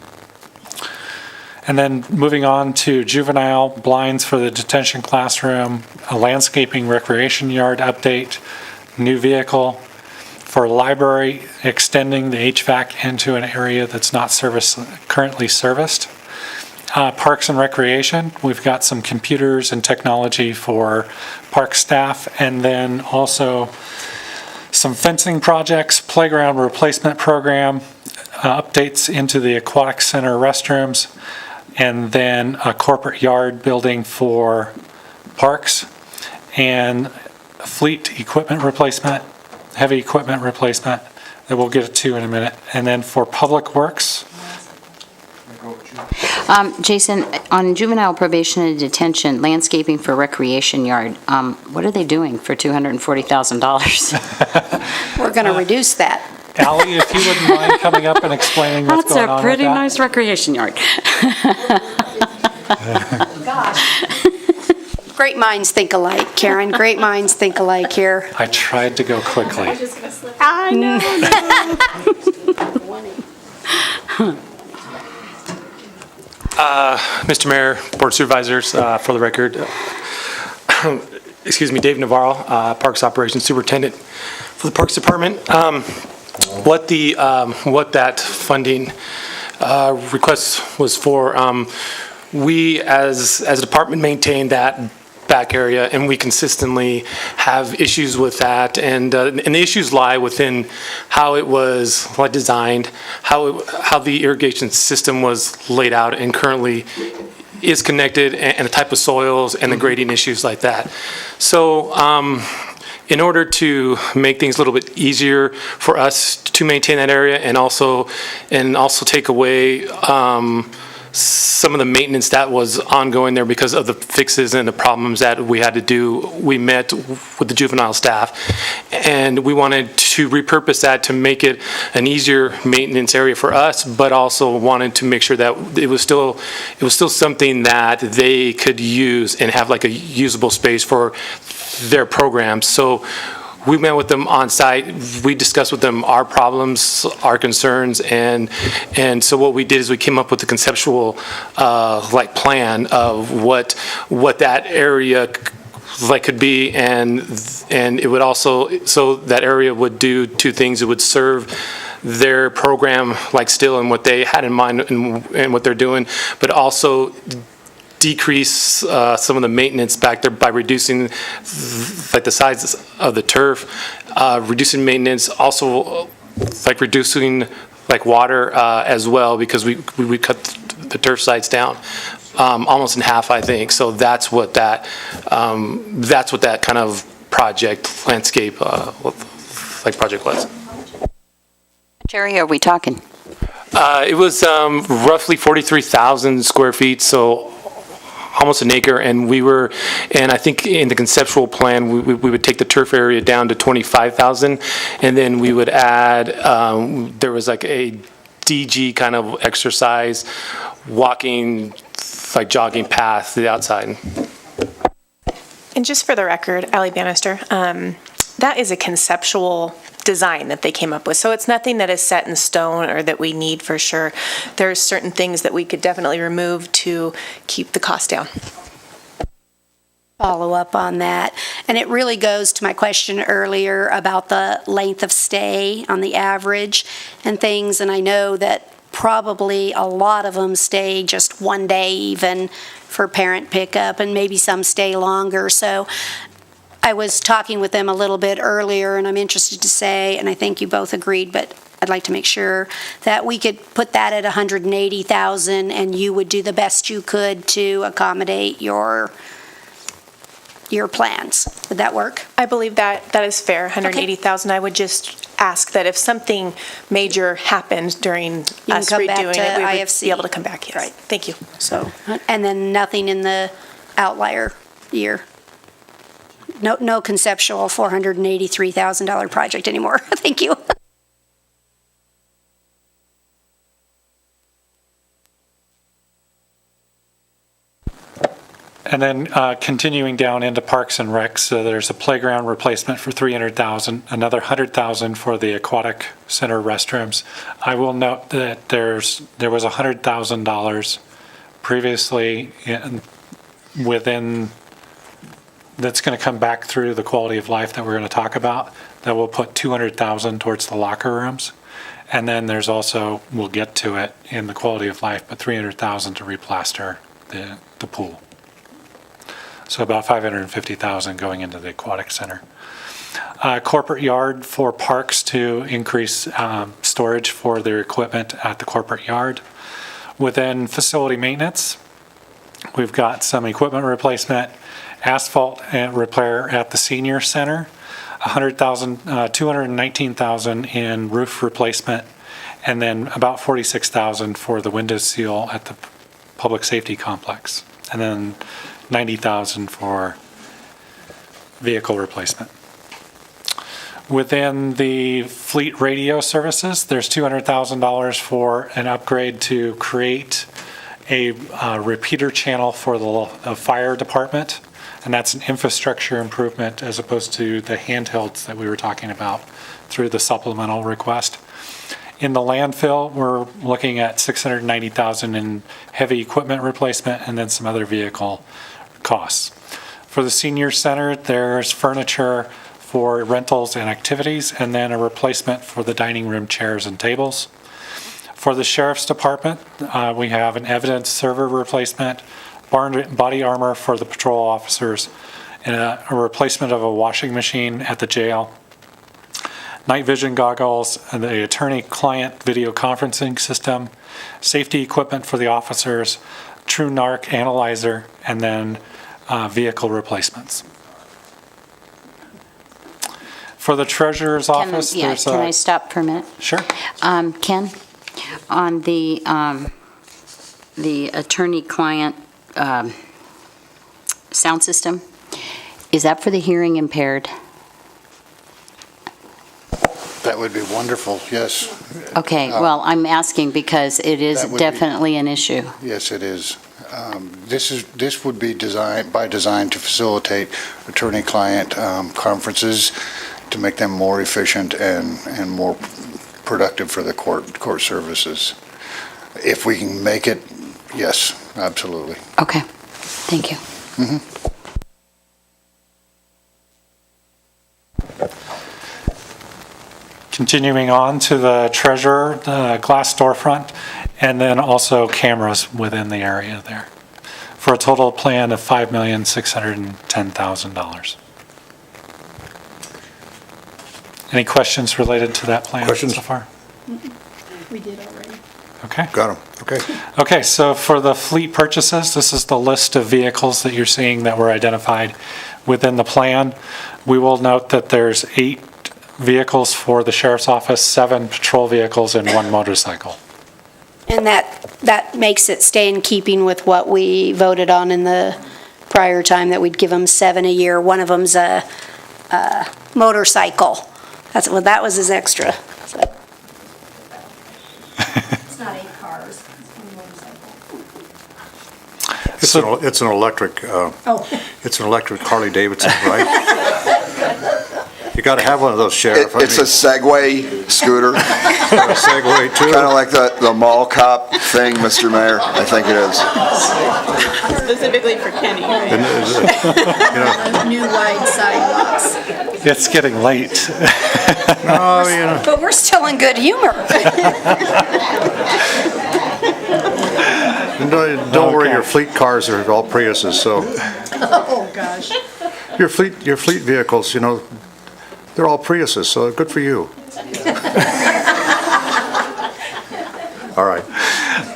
[SPEAKER 15] and then moving on to juvenile blinds for the detention classroom, a landscaping recreation yard update, new vehicle for library, extending the HVAC into an area that's not currently serviced. Parks and Recreation, we've got some computers and technology for park staff, and then also some fencing projects, playground replacement program, updates into the aquatic center restrooms, and then a corporate yard building for parks, and fleet equipment replacement, heavy equipment replacement that we'll get to in a minute. And then for public works.
[SPEAKER 11] Jason, on juvenile probation and detention, landscaping for recreation yard, what are they doing for $240,000?
[SPEAKER 4] We're going to reduce that.
[SPEAKER 15] Ally, if you wouldn't mind coming up and explaining what's going on with that.
[SPEAKER 11] That's a pretty nice recreation yard.
[SPEAKER 4] Gosh. Great minds think alike, Karen. Great minds think alike here.
[SPEAKER 15] I tried to go quickly.
[SPEAKER 4] I know.
[SPEAKER 6] Mr. Mayor, Board of Supervisors, for the record, excuse me, Dave Navarro, Parks Operations Superintendent for the Parks Department. What that funding request was for, we as a department maintain that back area, and we consistently have issues with that. And the issues lie within how it was designed, how the irrigation system was laid out and currently is connected, and the type of soils and the grading issues like that. So in order to make things a little bit easier for us to maintain that area and also take away some of the maintenance that was ongoing there because of the fixes and the problems that we had to do, we met with the juvenile staff, and we wanted to repurpose that to make it an easier maintenance area for us, but also wanted to make sure that it was still something that they could use and have like a usable space for their programs. So we met with them on site. We discussed with them our problems, our concerns, and so what we did is we came up with a conceptual plan of what that area could be, and it would also, so that area would do two things. It would serve their program still and what they had in mind and what they're doing, but also decrease some of the maintenance back there by reducing the size of the turf, reducing maintenance, also reducing water as well, because we cut the turf sites down almost in half, I think. So that's what that kind of project landscape project was.
[SPEAKER 11] Which area are we talking?
[SPEAKER 6] It was roughly 43,000 square feet, so almost an acre, and I think in the conceptual plan, we would take the turf area down to 25,000, and then we would add, there was a DG kind of exercise, walking, jogging path to the outside.
[SPEAKER 14] And just for the record, Allie Bannister, that is a conceptual design that they came up with. So it's nothing that is set in stone or that we need for sure. There's certain things that we could definitely remove to keep the cost down.
[SPEAKER 4] Follow up on that. And it really goes to my question earlier about the length of stay on the average and things. And I know that probably a lot of them stay just one day even for parent pickup, and maybe some stay longer. So I was talking with them a little bit earlier, and I'm interested to say, and I think you both agreed, but I'd like to make sure that we could put that at 180,000, and you would do the best you could to accommodate your plans. Would that work?
[SPEAKER 14] I believe that is fair, 180,000. I would just ask that if something major happened during us redoing it, we would be able to come back. Yes.
[SPEAKER 4] Right.
[SPEAKER 14] Thank you.
[SPEAKER 4] So, and then nothing in the outlier year. No conceptual $483,000 project anymore. Thank you.
[SPEAKER 15] And then continuing down into Parks and Recs, so there's a playground replacement for $300,000, another $100,000 for the aquatic center restrooms. I will note that there was $100,000 previously within, that's going to come back through the quality of life that we're going to talk about, that will put $200,000 towards the locker rooms. And then there's also, we'll get to it in the quality of life, but $300,000 to replaster the pool. So about $550,000 going into the aquatic center. Corporate yard for parks to increase storage for their equipment at the corporate yard. Within facility maintenance, we've got some equipment replacement, asphalt repair at the senior center, $219,000 in roof replacement, and then about $46,000 for the window seal at the public safety complex, and then $90,000 for vehicle replacement. Within the fleet radio services, there's $200,000 for an upgrade to create a repeater channel for the fire department, and that's an infrastructure improvement as opposed to the handhelds that we were talking about through the supplemental request. In the landfill, we're looking at $690,000 in heavy equipment replacement and then some other vehicle costs. For the senior center, there's furniture for rentals and activities, and then a replacement for the dining room chairs and tables. For the sheriff's department, we have an evidence server replacement, body armor for the patrol officers, and a replacement of a washing machine at the jail, night vision goggles, and the attorney-client video conferencing system, safety equipment for the officers, True Narc analyzer, and then vehicle replacements. For the treasurer's office, there's
[SPEAKER 11] Can I stop for a minute?
[SPEAKER 15] Sure.
[SPEAKER 11] Ken, on the attorney-client sound system, is that for the hearing impaired?
[SPEAKER 1] That would be wonderful, yes.
[SPEAKER 11] Okay, well, I'm asking because it is
[SPEAKER 1] That would be-
[SPEAKER 11] definitely an issue.
[SPEAKER 1] Yes, it is. This would be by design to facilitate attorney-client conferences, to make them more efficient and more productive for the court services. If we can make it, yes, absolutely.
[SPEAKER 11] Okay, thank you.
[SPEAKER 15] Continuing on to the treasurer, the glass storefront, and then also cameras within the area there, for a total plan of $5,610,000. Any questions related to that plan so far?
[SPEAKER 7] We did already.
[SPEAKER 15] Okay.
[SPEAKER 1] Got them, okay.
[SPEAKER 15] Okay, so for the fleet purchases, this is the list of vehicles that you're seeing that were identified within the plan. We will note that there's 8 vehicles for the sheriff's office, 7 patrol vehicles, and 1 motorcycle.
[SPEAKER 4] And that makes it stay in keeping with what we voted on in the prior time, that we'd give them 7 a year. One of them's a motorcycle. That was his extra. So.
[SPEAKER 7] It's not 8 cars, it's 1 motorcycle.
[SPEAKER 1] It's an electric, it's an electric Harley Davidson, right? You got to have one of those, Sheriff.
[SPEAKER 17] It's a Segway scooter.
[SPEAKER 1] A Segway, too?
[SPEAKER 17] Kind of like the mall cop thing, Mr. Mayor, I think it is.
[SPEAKER 7] Specifically for Kenny.
[SPEAKER 4] New wide sidewalks.
[SPEAKER 15] It's getting late.
[SPEAKER 4] But we're still in good humor.
[SPEAKER 1] Don't worry, your fleet cars are all Priuses, so.
[SPEAKER 7] Oh, gosh.
[SPEAKER 1] Your fleet vehicles, they're all Priuses, so good for you. All right.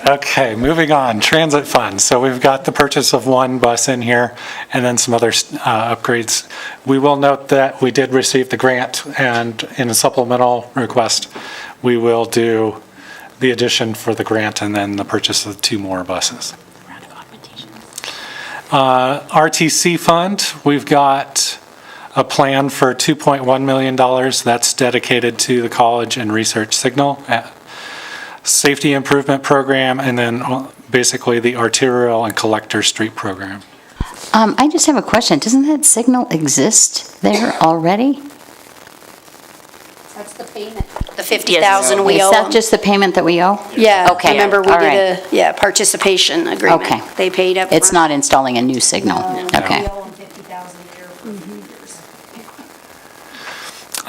[SPEAKER 15] Okay, moving on, transit funds. So we've got the purchase of 1 bus in here, and then some other upgrades. We will note that we did receive the grant, and in a supplemental request, we will do the addition for the grant and then the purchase of 2 more buses. RTC fund, we've got a plan for $2.1 million that's dedicated to the college and research signal, safety improvement program, and then basically the arterial and collector street program.
[SPEAKER 11] I just have a question. Doesn't that signal exist there already?
[SPEAKER 4] That's the payment. The 50,000 we owe
[SPEAKER 11] Is that
[SPEAKER 4] them.
[SPEAKER 11] just the payment that we owe?
[SPEAKER 4] Yeah,
[SPEAKER 11] Okay.
[SPEAKER 4] I remember we
[SPEAKER 11] all
[SPEAKER 4] did
[SPEAKER 11] right.
[SPEAKER 4] a participation agreement.
[SPEAKER 11] Okay.
[SPEAKER 4] They paid up.
[SPEAKER 11] It's
[SPEAKER 4] front.
[SPEAKER 11] not installing a new signal? Okay.
[SPEAKER 7] We owe them 50,000 a year for 2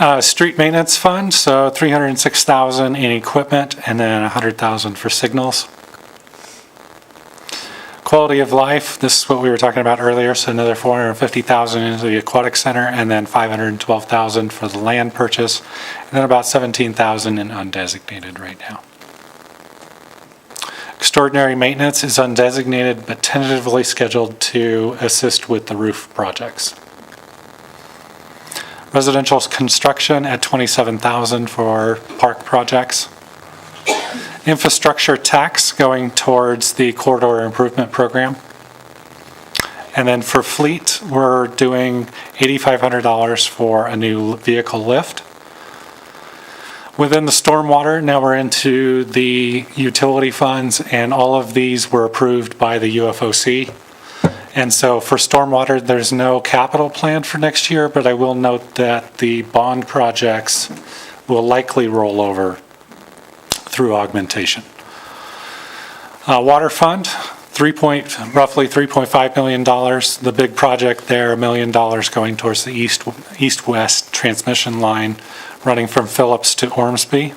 [SPEAKER 7] years.
[SPEAKER 15] Street maintenance fund, so $306,000 in equipment and then $100,000 for signals. Quality of life, this is what we were talking about earlier, so another $450,000 into the aquatic center and then $512,000 for the land purchase, and then about $17,000 in undesignated right now. Extraordinary maintenance is undesignated but tentatively scheduled to assist with the roof projects. Residential construction at $27,000 for park projects. Infrastructure tax going towards the corridor improvement program. And then for fleet, we're doing $8,500 for a new vehicle lift. Within the stormwater, now we're into the utility funds, and all of these were approved by the UFOC. And so for stormwater, there's no capital plan for next year, but I will note that the bond projects will likely roll over through augmentation. Water fund, roughly $3.5 million. The big project there, $1 million going towards the east-west transmission line running from Phillips to Ormsby,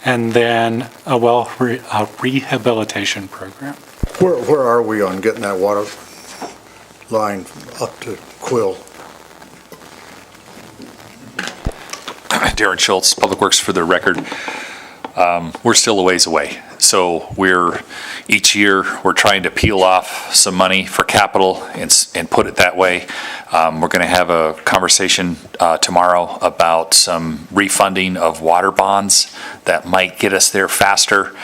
[SPEAKER 15] and then a rehabilitation program.
[SPEAKER 1] Where are we on getting that water line up to Quill?
[SPEAKER 21] Darren Schultz, Public Works, for the record. We're still a ways away. So each year, we're trying to peel off some money for capital and put it that way. We're going to have a conversation tomorrow about some refunding of water bonds that might get us there faster.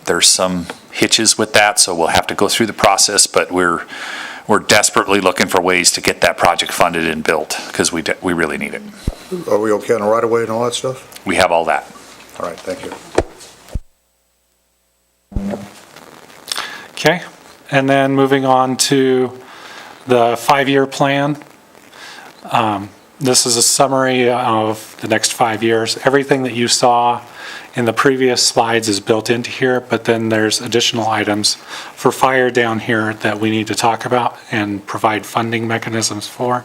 [SPEAKER 21] There's some hitches with that, so we'll have to go through the process, but we're desperately looking for ways to get that project funded and built, because we really need it.
[SPEAKER 1] Are we okay on the right of way and all that stuff?
[SPEAKER 21] We have all that.
[SPEAKER 1] All right, thank you.
[SPEAKER 15] Okay, and then moving on to the 5-year plan. This is a summary of the next 5 years. Everything that you saw in the previous slides is built into here, but then there's additional items for fire down here that we need to talk about and provide funding mechanisms for.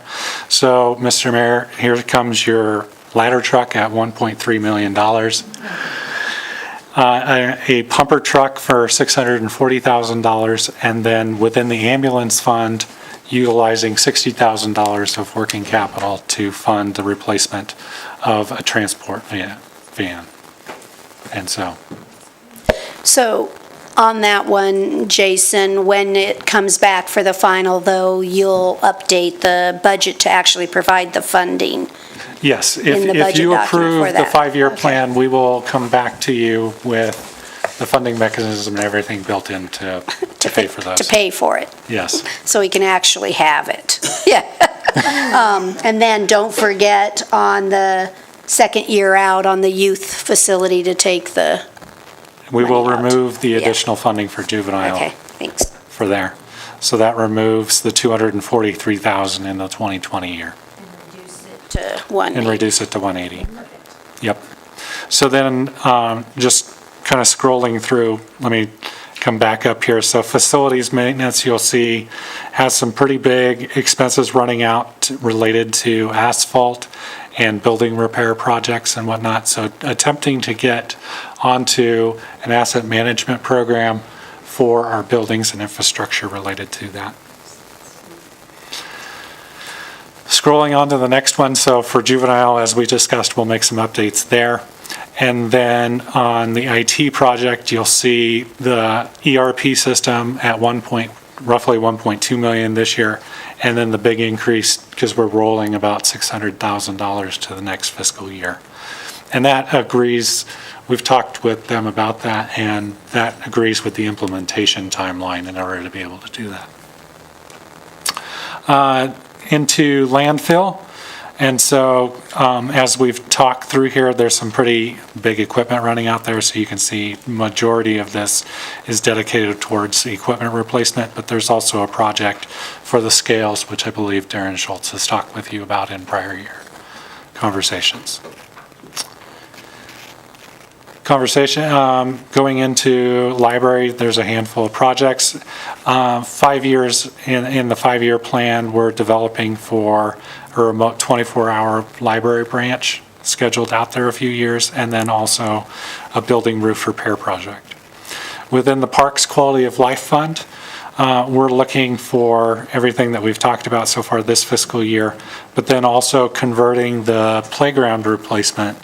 [SPEAKER 15] So, Mr. Mayor, here comes your ladder truck at $1.3 million. A pumper truck for $640,000, and then within the ambulance fund, utilizing $60,000 of working capital to fund the replacement of a transport van. And so.
[SPEAKER 4] So on that one, Jason, when it comes back for the final, though, you'll update the budget to actually provide the funding.
[SPEAKER 15] Yes,
[SPEAKER 4] In the
[SPEAKER 15] if
[SPEAKER 4] budget
[SPEAKER 15] you
[SPEAKER 4] document
[SPEAKER 15] approve
[SPEAKER 4] for
[SPEAKER 15] the
[SPEAKER 4] that.
[SPEAKER 15] 5-year
[SPEAKER 4] Okay.
[SPEAKER 15] plan, we will come back to you with the funding mechanism and everything built in to pay for those.
[SPEAKER 4] To pay for it,
[SPEAKER 15] Yes.
[SPEAKER 4] so we can actually have it. Yeah. And then don't forget on the second year out on the youth facility to take the,
[SPEAKER 15] We will
[SPEAKER 4] money out.
[SPEAKER 15] remove the
[SPEAKER 4] Yeah.
[SPEAKER 15] additional funding for juvenile.
[SPEAKER 4] okay, thanks.
[SPEAKER 15] For there. So that removes the $243,000 in the 2020 year
[SPEAKER 4] To one.
[SPEAKER 15] and reduce it to 180. Yep. So then, just kind of scrolling through, let me come back up here. So facilities maintenance, you'll see, has some pretty big expenses running out related to asphalt and building repair projects and whatnot. So attempting to get onto an asset management program for our buildings and infrastructure related to that. Scrolling on to the next one, so for juvenile, as we discussed, we'll make some updates there. And then on the IT project, you'll see the ERP system at roughly 1.2 million this year, and then the big increase, because we're rolling about $600,000 to the next fiscal year. And that agrees, we've talked with them about that, and that agrees with the implementation timeline in order to be able to do that. Into landfill. And so, as we've talked through here, there's some pretty big equipment running out there, so you can see majority of this is dedicated towards equipment replacement, but there's also a project for the scales, which I believe Darren Schultz has talked with you about in prior year conversations. Going into library, there's a handful of projects. 5 years in the 5-year plan, we're developing for a remote 24-hour library branch scheduled out there a few years, and then also a building roof repair project. Within the Parks Quality of Life Fund, we're looking for everything that we've talked about so far this fiscal year, but then also converting the playground replacement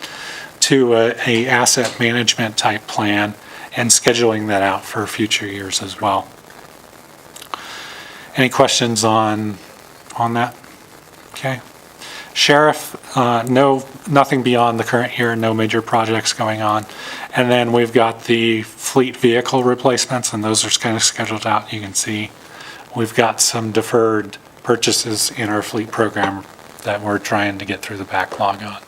[SPEAKER 15] to a asset management type plan and scheduling that out for future years as well. Any questions on that? Okay. Sheriff, nothing beyond the current year, no major projects going on. And then we've got the fleet vehicle replacements, and those are kind of scheduled out. You can see we've got some deferred purchases in our fleet program that we're trying to get through the backlog on.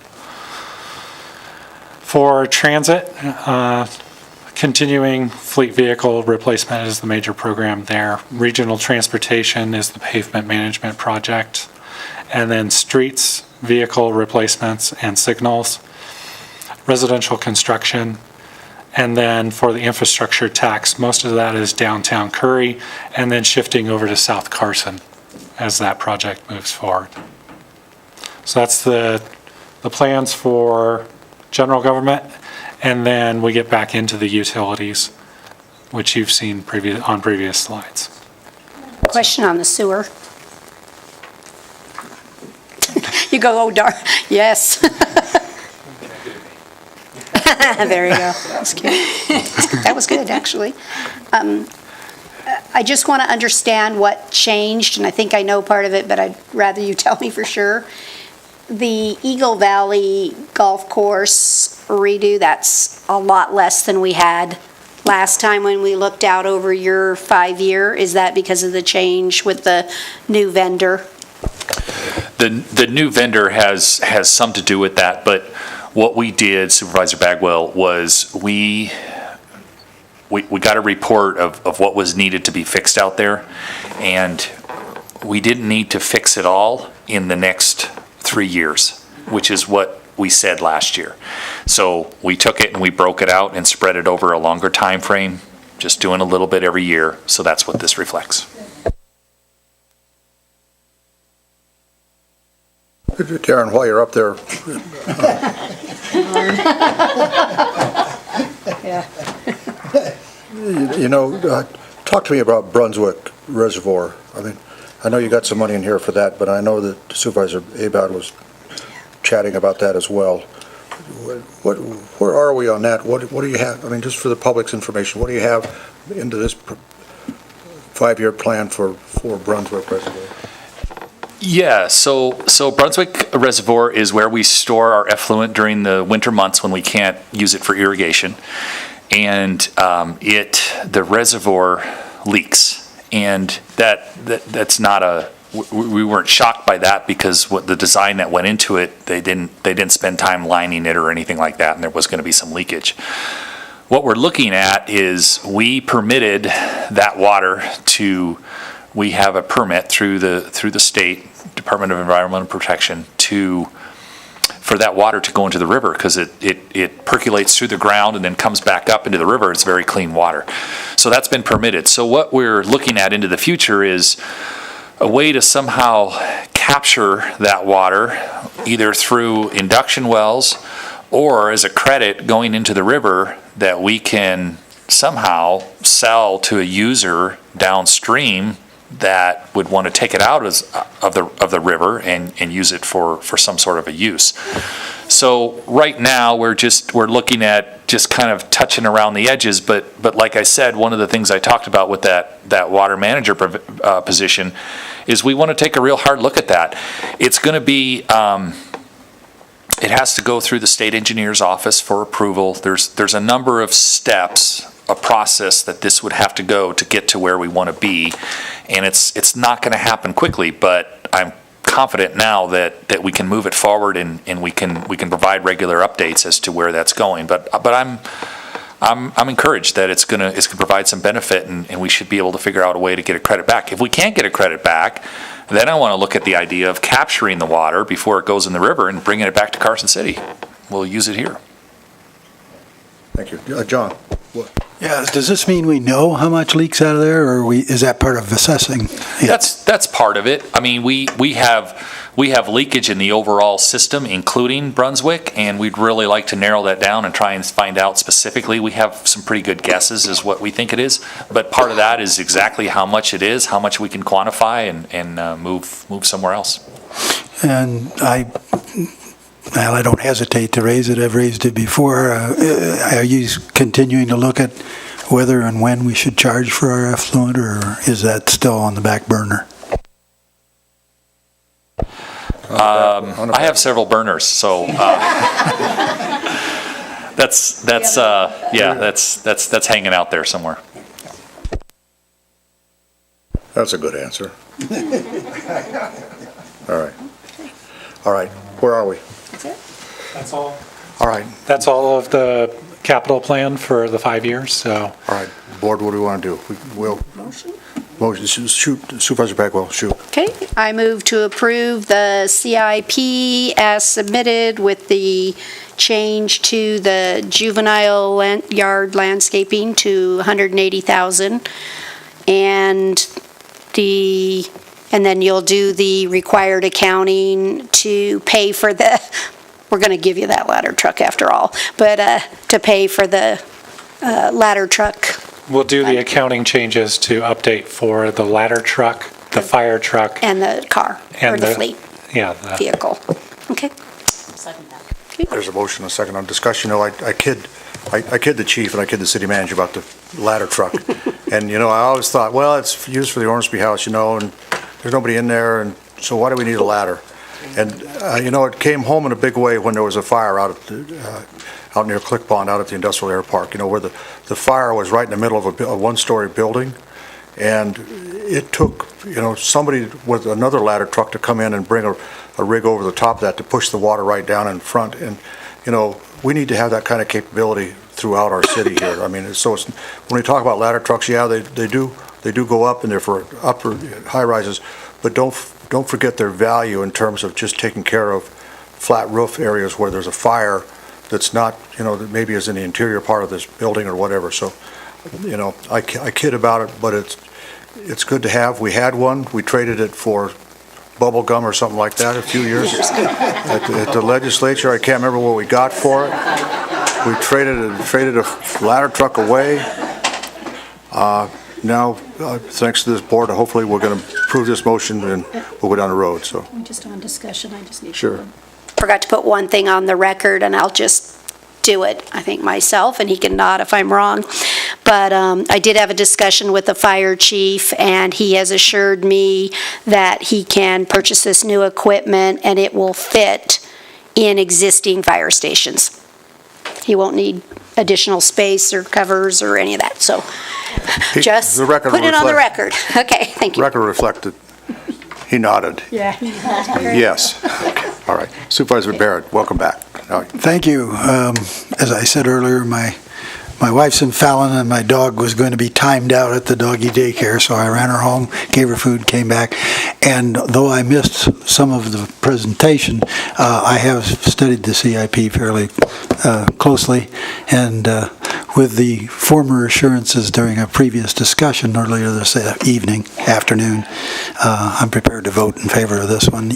[SPEAKER 15] For transit, continuing fleet vehicle replacement is the major program there. Regional transportation is the pavement management project. And then streets, vehicle replacements and signals, residential construction. And then for the infrastructure tax, most of that is downtown Curry, and then shifting over to South Carson as that project moves forward. So that's the plans for general government, and then we get back into the utilities which you've seen on previous slides.
[SPEAKER 4] Question on the sewer. You go, oh darn, yes. There you go. That was cute. That was good, actually. I just want to understand what changed, and I think I know part of it, but I'd rather you tell me for sure. The Eagle Valley Golf Course redo, that's a lot less than we had last time when we looked out over your 5-year. Is that because of the change with the new vendor?
[SPEAKER 21] The new vendor has some to do with that, but what we did, Supervisor Bagwell, was we got a report of what was needed to be fixed out there, and we didn't need to fix it all in the next 3 years, which is what we said last year. So we took it and we broke it out and spread it over a longer time frame, just doing a little bit every year, so that's what this reflects.
[SPEAKER 1] Darren, while you're up there, talk to me about Brunswick Reservoir. I mean, I know you got some money in here for that, but I know that Supervisor Abad was chatting about that as well. Where are we on that? What do you have? I mean, just for the public's information, what do you have into this 5-year plan for Brunswick Reservoir?
[SPEAKER 21] Yeah, so Brunswick Reservoir is where we store our effluent during the winter months when we can't use it for irrigation. And the reservoir leaks. And that's not we weren't shocked by that because what the design that went into it, they didn't spend time lining it or anything like that, and there was going to be some leakage. What we're looking at is we permitted that water we have a permit through the state Department of Environmental Protection for that water to go into the river because it percolates through the ground and then comes back up into the river. It's very clean water. So that's been permitted. So what we're looking at into the future is a way to somehow capture that water either through induction wells or as a credit going into the river that we can somehow sell to a user downstream that would want to take it out of the river and use it for some sort of a use. So right now we're looking at just kind of touching around the edges, but like I said, one of the things I talked about with that water manager position is we want to take a real hard look at that. It's going to be it has to go through the state engineer's office for approval. There's a number of steps, a process that this would have to go to get to where we want to be, and it's not going to happen quickly, but I'm confident now that we can move it forward and we can provide regular updates as to where that's going. But I'm encouraged that it's gonna provide some benefit and we should be able to figure out a way to get a credit back. If we can't get a credit back, then I want to look at the idea of capturing the water before it goes in the river and bringing it back to Carson City. We'll use it here.
[SPEAKER 1] Thank you. John? What?
[SPEAKER 10] Yeah, does this mean we know how much leaks out of there, or is that part of assessing? Yeah.
[SPEAKER 21] That's part of it. I mean, we have leakage in the overall system, including Brunswick, and we'd really like to narrow that down and try and find out specifically. We have some pretty good guesses as what we think it is, but part of that is exactly how much it is, how much we can quantify and move somewhere else.
[SPEAKER 10] And I don't hesitate to raise it. I've raised it before. Are you continuing to look at whether and when we should charge for our effluent, or is that still on the back burner?
[SPEAKER 21] I have several burners, so that's hanging out there somewhere.
[SPEAKER 1] That's a good answer. All right. Where are we?
[SPEAKER 15] That's it. That's all.
[SPEAKER 1] All right.
[SPEAKER 15] That's all of the capital plan for the 5 years, so.
[SPEAKER 1] All right. Board, what do we want to do? We'll motion, shoot, Supervisor Bagwell, shoot.
[SPEAKER 4] Okay, I move to approve the CIP as submitted with the change to the juvenile yard landscaping to $180,000, and then you'll do the required accounting to pay for we're going to give you that ladder truck after all, but to pay for the ladder truck
[SPEAKER 15] We'll do the accounting changes to update for the ladder truck, the fire truck.
[SPEAKER 4] And the car, or
[SPEAKER 15] And
[SPEAKER 4] the fleet
[SPEAKER 15] Yeah.
[SPEAKER 4] vehicle. Okay.
[SPEAKER 1] There's a motion, a second on discussion. You know, I kid the chief and I kid the city manager about the ladder truck. And, you know, I always thought, well, it's used for the Ormsby House, you know, and there's nobody in there, and so why do we need a ladder? And, you know, it came home in a big way when there was a fire out near Click Pond, out at the Industrial Air Park, you know, where the fire was right in the middle of a one-story building. And it took, you know, somebody with another ladder truck to come in and bring a rig over the top of that to push the water right down in front. And, you know, we need to have that kind of capability throughout our city here. I mean, so it's, when we talk about ladder trucks, yeah, they do go up, and they're for upper high rises, but don't forget their value in terms of just taking care of flat roof areas where there's a fire that's not, you know, that maybe is in the interior part of this building or whatever. So, you know, I kid about it, but it's good to have. We had one. We traded it for bubble gum or something like that a few years at the legislature. I can't remember what we got for it. We traded a ladder truck away. Now, thanks to this board, hopefully we're going to approve this motion and we'll go down the road. So,
[SPEAKER 4] Just on discussion, I just need to.
[SPEAKER 1] sure.
[SPEAKER 4] Forgot to put one thing on the record, and I'll just do it, I think, myself, and he can nod if I'm wrong. But I did have a discussion with the fire chief, and he has assured me that he can purchase this new equipment, and it will fit in existing fire stations. He won't need additional space or covers or any of that, so just
[SPEAKER 1] The record
[SPEAKER 4] put it on the
[SPEAKER 1] reflect-
[SPEAKER 4] record. Okay, thank you.
[SPEAKER 1] Record reflected. He nodded.
[SPEAKER 4] Yeah.
[SPEAKER 1] Yes. All right. Supervisor Barrett, welcome back.
[SPEAKER 10] Thank you. As I said earlier, my wife's in Fallon, and my dog was going to be timed out at the doggy daycare, so I ran her home, gave her food, came back. And though I missed some of the presentation, I have studied the CIP fairly closely, and with the former assurances during a previous discussion earlier this afternoon, I'm prepared to vote in favor of this one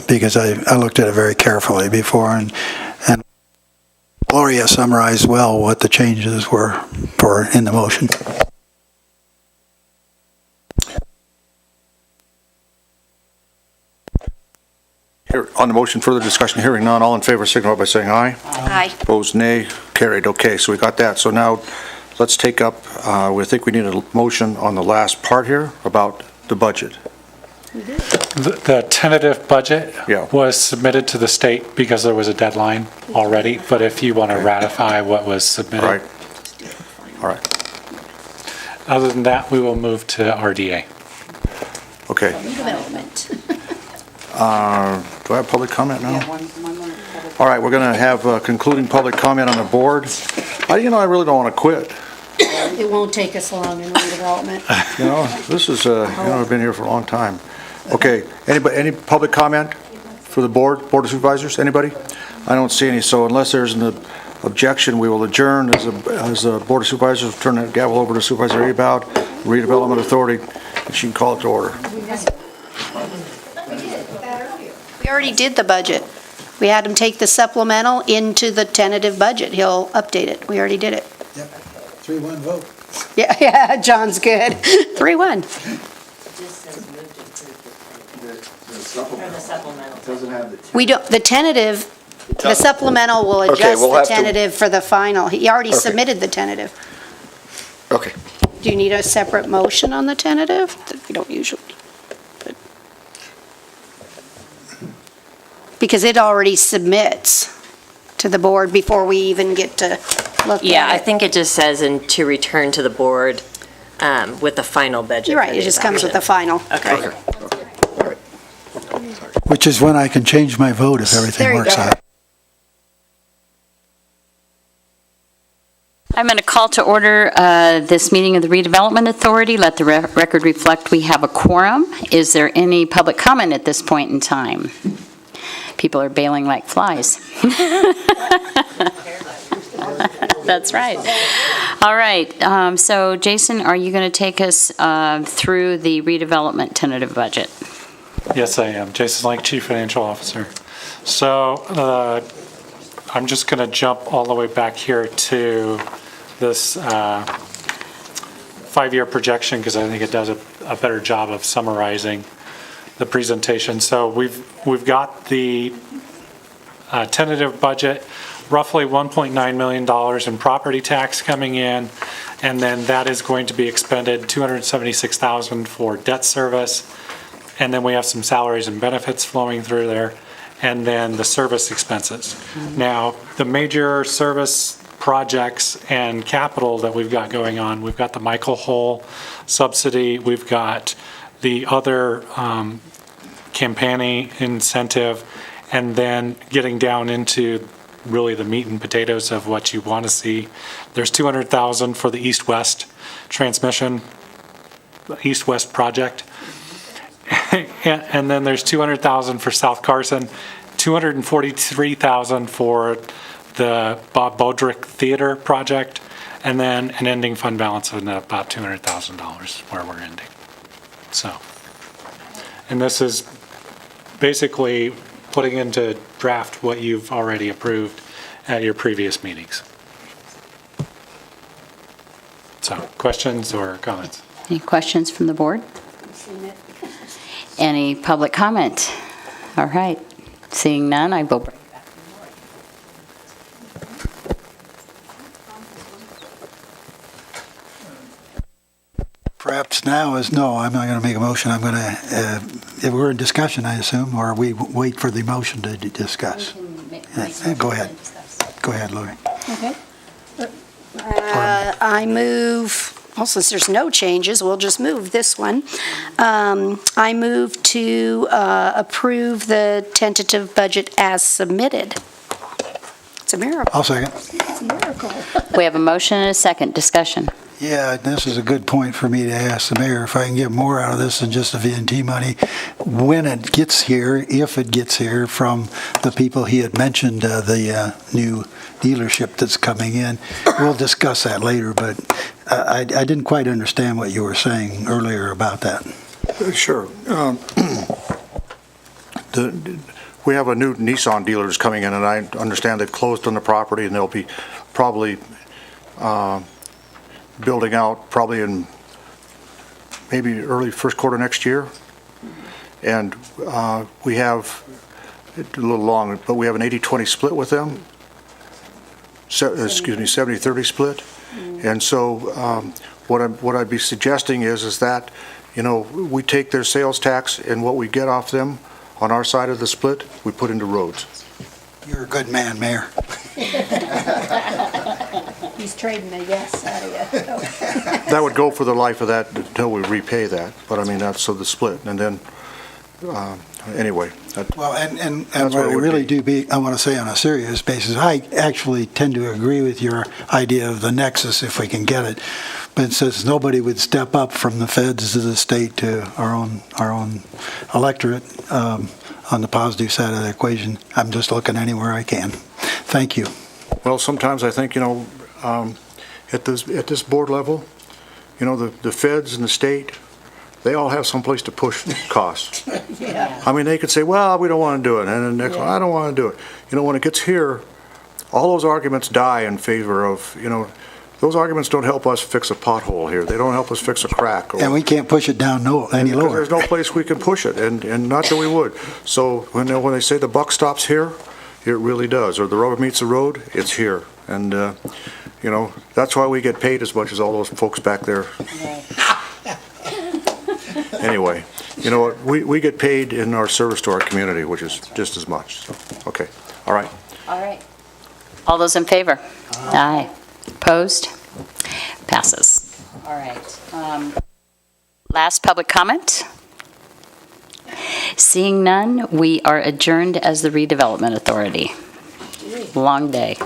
[SPEAKER 10] because I looked at it very carefully before, and Gloria summarized well what the changes were in the motion.
[SPEAKER 1] Here, on the motion, further discussion, hearing none, all in favor signify by saying aye.
[SPEAKER 4] Aye.
[SPEAKER 1] Opposed, nay. Carried. Okay, so we got that. So now, let's take up, we think we need a motion on the last part here about the budget.
[SPEAKER 15] The tentative budget was submitted to the state because there was a deadline already, but if you want to ratify what was submitted.
[SPEAKER 1] Right. All right.
[SPEAKER 15] Other than that, we will move to RDA.
[SPEAKER 1] Okay.
[SPEAKER 4] Development.
[SPEAKER 1] Do I have public comment now? All right, we're going to have concluding public comment on the board. I really don't want to quit.
[SPEAKER 4] It won't take us long in redevelopment.
[SPEAKER 1] You know, this is, I've been here for a long time. Okay, anybody, any public comment for the Board of Supervisors? Anybody? I don't see any, so unless there's an objection, we will adjourn as a Board of Supervisors. Turn that gavel over to Supervisor Aboud, Redevelopment Authority, and she can call it to order.
[SPEAKER 4] We already did the budget. We had him take the supplemental into the tentative budget. He'll update it. We already did it.
[SPEAKER 10] 3-1 vote.
[SPEAKER 4] Yeah, John's good. 3-1. We don't, the tentative, the supplemental will
[SPEAKER 17] Okay,
[SPEAKER 4] adjust
[SPEAKER 17] we'll
[SPEAKER 4] the
[SPEAKER 17] have to-
[SPEAKER 4] tentative for the final. He already
[SPEAKER 17] Okay.
[SPEAKER 4] submitted the tentative.
[SPEAKER 17] Okay.
[SPEAKER 4] Do you need a separate motion on the tentative? We don't usually. but- Because it already submits to the board before we even get to look at it.
[SPEAKER 13] Yeah, I think it just says to return to the board with the final budget.
[SPEAKER 4] You're right, it just comes with the final.
[SPEAKER 13] Okay.
[SPEAKER 10] Which is when I can change my vote if everything
[SPEAKER 4] There you
[SPEAKER 10] works
[SPEAKER 4] go.
[SPEAKER 10] out.
[SPEAKER 11] I'm going to call to order this meeting of the Redevelopment Authority. Let the record reflect we have a quorum. Is there any public comment at this point in time? People are bailing like flies. That's right. All right. So, Jason, are you going to take us through the redevelopment tentative budget?
[SPEAKER 15] Yes, I am. Jason Lake, Chief Financial Officer. So I'm just going to jump all the way back here to this 5-year projection because I think it does a better job of summarizing the presentation. So we've got the tentative budget, roughly $1.9 million in property tax coming in, and then that is going to be expended $276,000 for debt service, and then we have some salaries and benefits flowing through there, and then the service expenses. Now, the major service projects and capital that we've got going on, we've got the Michael Hole subsidy, we've got the other Campani incentive, and then getting down into really the meat and potatoes of what you want to see. There's $200,000 for the east-west transmission, east-west project. And then there's $200,000 for South Carson, $243,000 for the Bob Bodrick Theater project, and then an ending fund balance of about $200,000 where we're ending. So, and this is basically putting into draft what you've already approved at your previous meetings. So, questions or comments?
[SPEAKER 11] Any questions from the board? Any public comment? All right. Seeing none, I will bring it back.
[SPEAKER 10] Perhaps now is no, I'm not going to make a motion. I'm going to, if we're in discussion, I assume, or we wait for the motion to discuss. Go ahead. Go ahead, Lori.
[SPEAKER 4] Okay. I move, well, since there's no changes, we'll just move this one. I move to approve the tentative budget as submitted. It's a miracle.
[SPEAKER 10] I'll second.
[SPEAKER 4] It's a miracle.
[SPEAKER 11] We have a motion and a second. Discussion.
[SPEAKER 10] Yeah, this is a good point for me to ask the mayor if I can get more out of this than just the V&T money when it gets here, if it gets here from the people he had mentioned, the new dealership that's coming in. We'll discuss that later, but I didn't quite understand what you were saying earlier about that.
[SPEAKER 1] Sure. We have a new Nissan dealers coming in, and I understand they've closed on the property, and they'll be probably building out probably in maybe early first quarter next year. And we have, a little long, but we have an 80-20 split with them. Excuse me, 70-30 split. And so what I'd be suggesting is that, you know, we take their sales tax and what we get off them on our side of the split, we put into roads.
[SPEAKER 10] You're a good man, Mayor.
[SPEAKER 7] He's trading the yes out of you.
[SPEAKER 1] That would go for the life of that until we repay that. But I mean, that's so the split. And then, anyway.
[SPEAKER 10] Well, and what I really do I want to say on a serious basis, I actually tend to agree with your idea of the nexus if we can get it. But since nobody would step up from the feds to the state to our own electorate on the positive side of the equation, I'm just looking anywhere I can. Thank you.
[SPEAKER 1] Well, sometimes I think, you know, at this board level, you know, the feds and the state, they all have someplace to push costs.
[SPEAKER 7] Yeah.
[SPEAKER 1] I mean, they could say, well, we don't want to do it, and the next one, I don't want to do it. You know, when it gets here, all those arguments die in favor of, you know, those arguments don't help us fix a pothole here. They don't help us fix a crack.
[SPEAKER 10] And we can't push it down any lower.
[SPEAKER 1] There's no place we can push it, and not that we would. So when they say the buck stops here, it really does. Or the rubber meets the road, it's here. And, you know, that's why we get paid as much as all those folks back there. Anyway, you know what? We get paid in our service to our community, which is just as much. So, okay. All right.
[SPEAKER 11] All right. All those in favor? Aye. Opposed? Passes. All right. Last public comment? Seeing none, we are adjourned as the Redevelopment Authority. Long day.